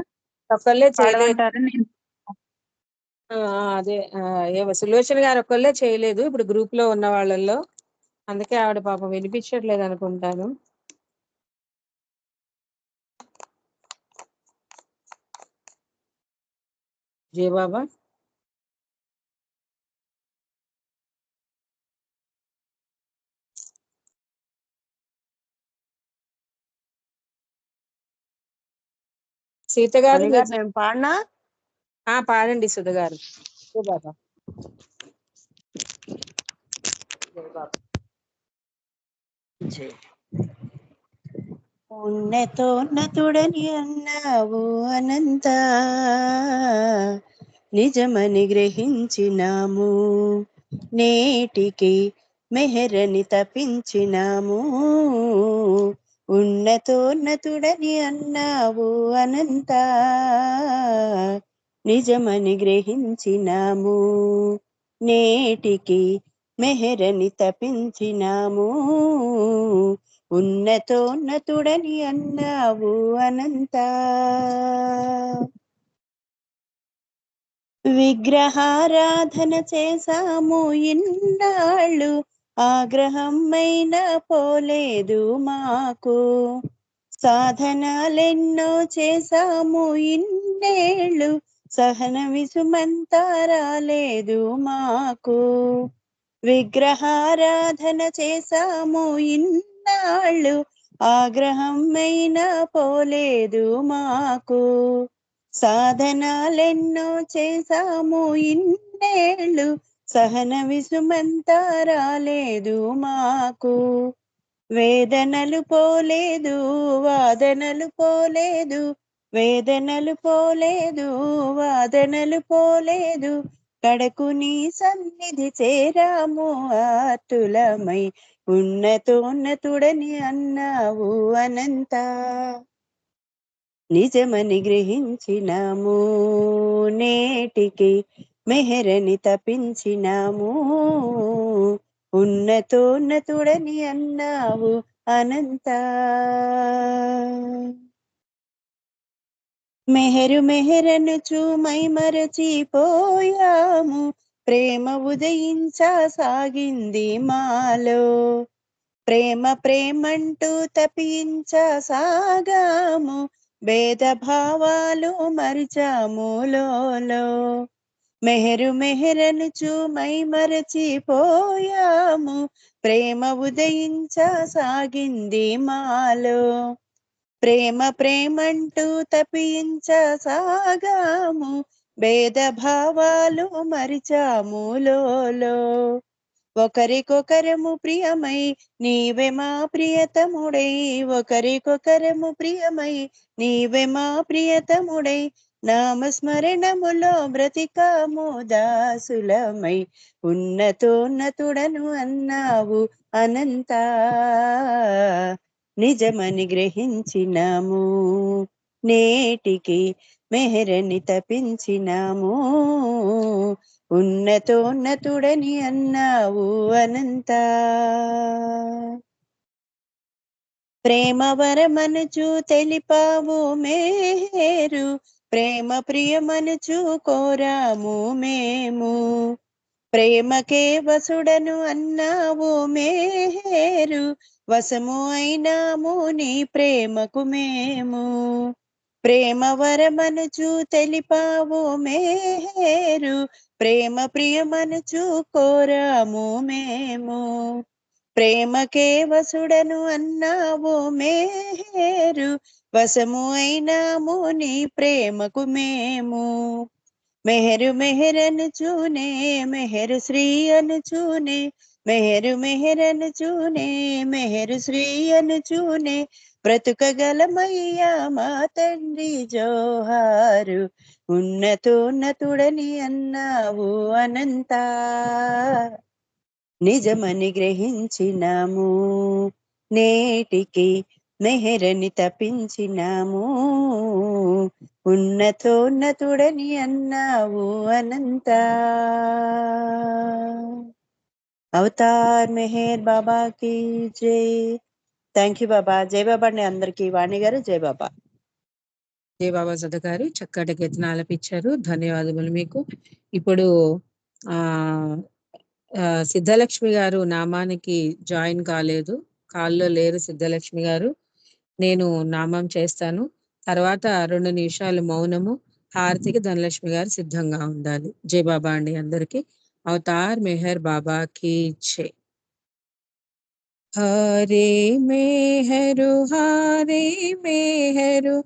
ఒక్కళ్ళే చేయలేదు. పాడమంటారా? నేను అదే సులోచన గారు ఒక్కళ్ళే చేయలేదు ఇప్పుడు గ్రూప్ లో ఉన్న వాళ్ళల్లో, అందుకే ఆవిడ పాపం వినిపించట్లేదు అనుకుంటాను. జయ బాబా. సీత గారు నేను పాడినా? పాడండి సుధ గారు. జయ బాబా. ఉన్నతోన్నతుడని అన్నావు అనంత, నిజమని గ్రహించినాము, నేటికి మెహరని తపించినాము. ఉన్నతోన్నతుడని అన్నావు అనంత, నిజమని గ్రహించినాము, నేటికి మెహరని తపించినాము. ఉన్నతోన్నతుడని అన్నావు అనంత, విగ్రహారాధన చేసాము ఇన్నాళ్ళు, ఆగ్రహమైనా పోలేదు మాకు, సాధనాలెన్నో చేసాము ఇన్నేళ్ళు, సహన విసుమంతా రాలేదు మాకు. విగ్రహారాధన చేసాము ఇన్నాళ్ళు, ఆగ్రహమైనా పోలేదు మాకు, సాధనాలెన్నో చేసాము ఇన్నేళ్ళు, సహన విసుమంతా రాలేదు మాకు. వేదనలు పోలేదు, వాదనలు పోలేదు, వేదనలు పోలేదు, వాదనలు పోలేదు, కడకు నీ సన్నిధి చేరాము ఆతులమై. ఉన్నతోన్నతుడని అన్నావు అనంత, నిజమని గ్రహించినాము, నేటికి మెహరని తపించినాము. ఉన్నతోన్నతుడని అన్నావు అనంత, మెహరు మెహరను చూమై మరచిపోయాము, ప్రేమ ఉదయించసాగింది మాలో. ప్రేమ ప్రేమంటూ తపించసాగాము, భేదభావాలు మరిచాము లోలో. మెహరు మెహరనుచు మై మరచిపోయాము, ప్రేమ ఉదయించసాగింది మాలో. ప్రేమ ప్రేమంటూ తపించసాగాము, భేదభావాలు మరిచాము లోలో. ఒకరికొకరము ప్రియమై నీవే మా ప్రియతముడై, ఒకరికొకరము ప్రియమై నీవే మా ప్రియతముడై, నామస్మరణములో బ్రతికాము దాసులమై. ఉన్నతోన్నతుడను అన్నావు అనంత, నిజమని గ్రహించినాము, నేటికి మెహరని తపించినాము. ఉన్నతోన్నతుడని అన్నావు అనంత. ప్రేమ వరమనుచు తెలిపావు మేరు, ప్రేమ ప్రియమనుచు కోరాము మేము. ప్రేమకే వసుడను అన్నావు మేరు, వశము అయినాము నీ ప్రేమకు మేము. ప్రేమ వరమనుచు తెలిపావు మేరు, ప్రేమ ప్రియమనుచు కోరాము మేము. ప్రేమకే వసుడను అన్నావు మేరు, వశము అయినాము నీ ప్రేమకు మేము. మెహరు మెహరను చూనే మెహరు శ్రీ అను చూనే, మెహరు మెహరను చూనే మెహరు శ్రీ అను చూనే, బ్రతుకగలమయ్యా మా తండ్రి జోహారు. ఉన్నతోన్నతుడని అన్నావు అనంత, నిజమని గ్రహించినాము, నేటికి మెహరని తపించినాము. ఉన్నతోన్నతుడని అన్నావు అనంత. అవతార్ మెహర్ బాబా కి జై. థ్యాంక్ యూ బాబా. జై బాబా అండి అందరికి. వాణి గారు జై బాబా. జై బాబా సద గారు చక్కటి కీర్తన ఆలపించారు, ధన్యవాదములు మీకు. ఇప్పుడు ఆ సిద్ధలక్ష్మి గారు నామానికి జాయిన్ కాలేదు, కాల్లో లేరు సిద్ధలక్ష్మి గారు. నేను నామం చేస్తాను, తర్వాత 2 నిమిషాలు మౌనము, హారతికి ధనలక్ష్మి గారు సిద్ధంగా ఉండాలి. జై బాబా అండి అందరికి. అవతార్ మెహర్ బాబా కీ జై. హరే మేహరు హరే మేహరు,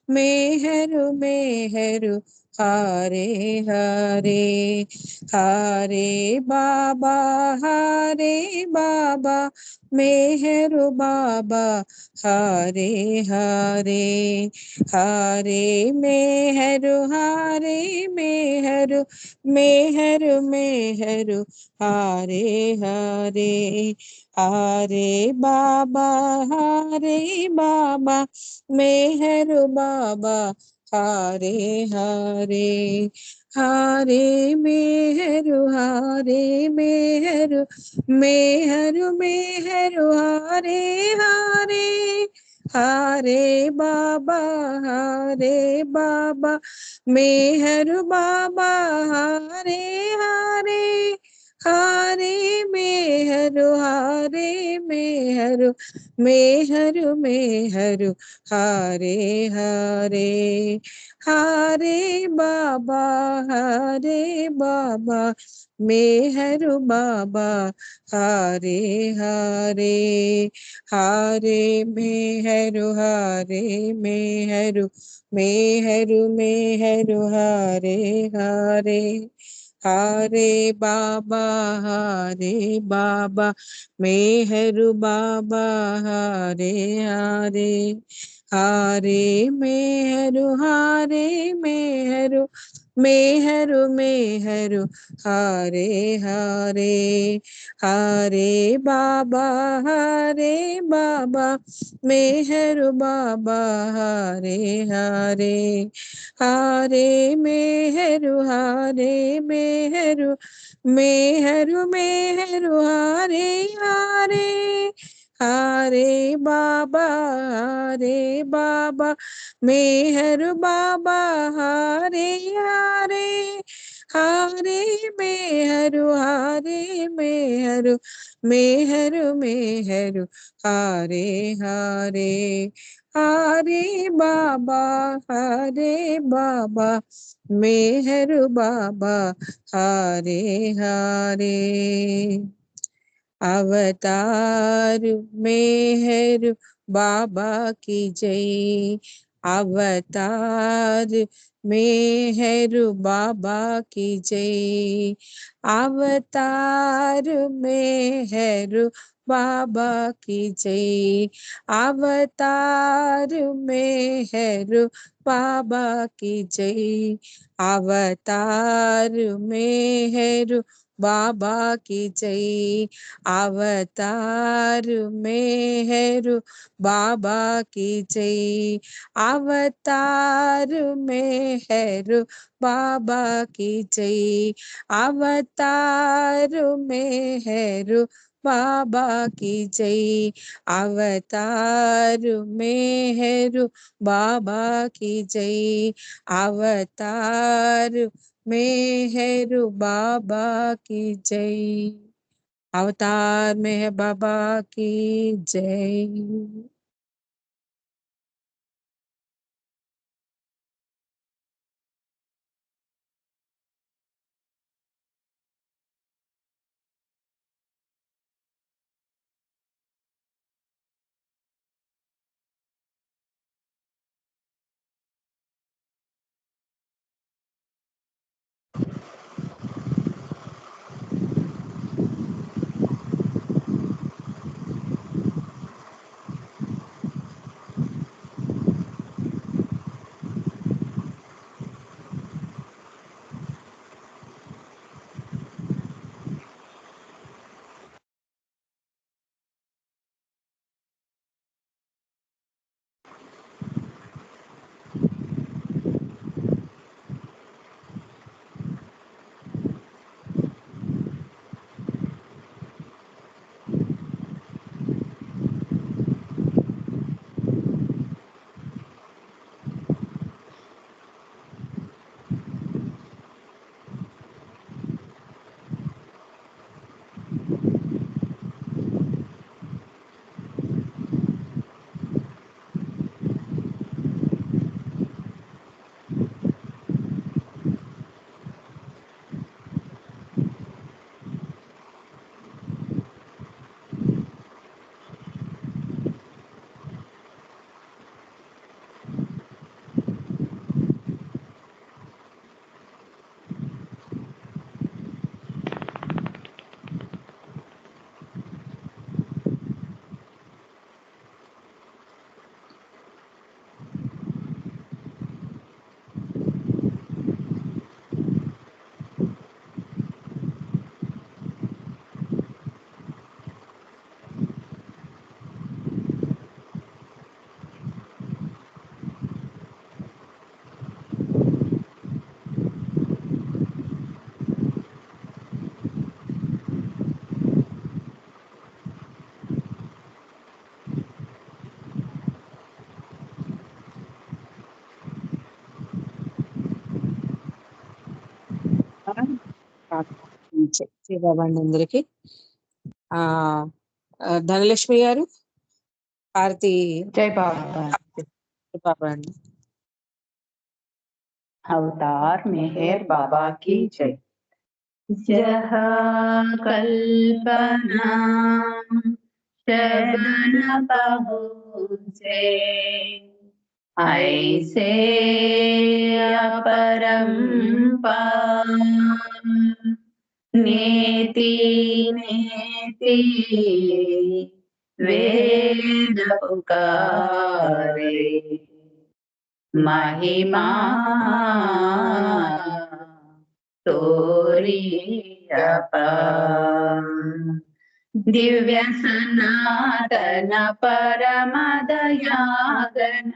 మేహరు మేహరు హరే హరే. హరే బాబా హరే బాబా, మేహరు బాబా హరే హరే. హరే మేహరు హరే మేహరు, మేహరు మేహరు హరే హరే. హరే బాబా హరే బాబా, మేహరు బాబా హరే హరే. హరే మేహరు హరే మేహరు, మేహరు మేహరు హరే హరే. హరే బాబా హరే బాబా, మేహరు బాబా హరే హరే. హరే మేహరు హరే మేహరు, మేహరు మేహరు హరే హరే. హరే బాబా హరే బాబా, మేహరు బాబా హరే హరే. హరే మేహరు హరే మేహరు, మేహరు మేహరు హరే హరే. హరే బాబా హరే బాబా, మేహరు బాబా హరే హరే. హరే మేహరు హరే మేహరు, మేహరు మేహరు హరే హరే. హరే బాబా హరే బాబా, మేహరు బాబా హరే హరే. హరే మేహరు హరే మేహరు, మేహరు మేహరు హరే హరే. హరే బాబా హరే బాబా, మేహరు బాబా హరే హరే. हारे मेहरू हारे मेहरू मेहरू मेहरू हारे हारे हारे बाबा हारे बाबा मेहरू बाबा हारे हारे अवतार मेहर बाबा की जय अवतार मेहर बाबा की जय अवतार मेहर बाबा की जय अवतार मेहर बाबा की जय अवतार मेहर बाबा की जय अवतार मेहर बाबा की जय अवतार मेहर बाबा की जय अवतार मेहर बाबा की जय अवतार मेहर बाबा की जय अवतार मेहर बाबा की जय अवतार मेहर बाबा की जय। బాబా అండి అందరికి ధనలక్ష్మి గారు హారతి జై బాబా బాబా అండి अवतार मेहर बाबा की जय जहाँ कल्पना शबन पहुँचे ऐसे अपरंपार नेति नेति वेद पुकारे महिमा तोरी अपार दिव्य सनातन परम दयागन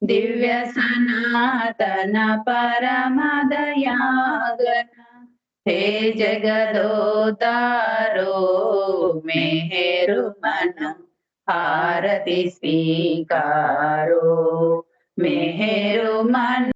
दिव्य सनातन परम दयागन हे जगदोतारो मेहरु मन आरती स्वीकारो मेहरु मन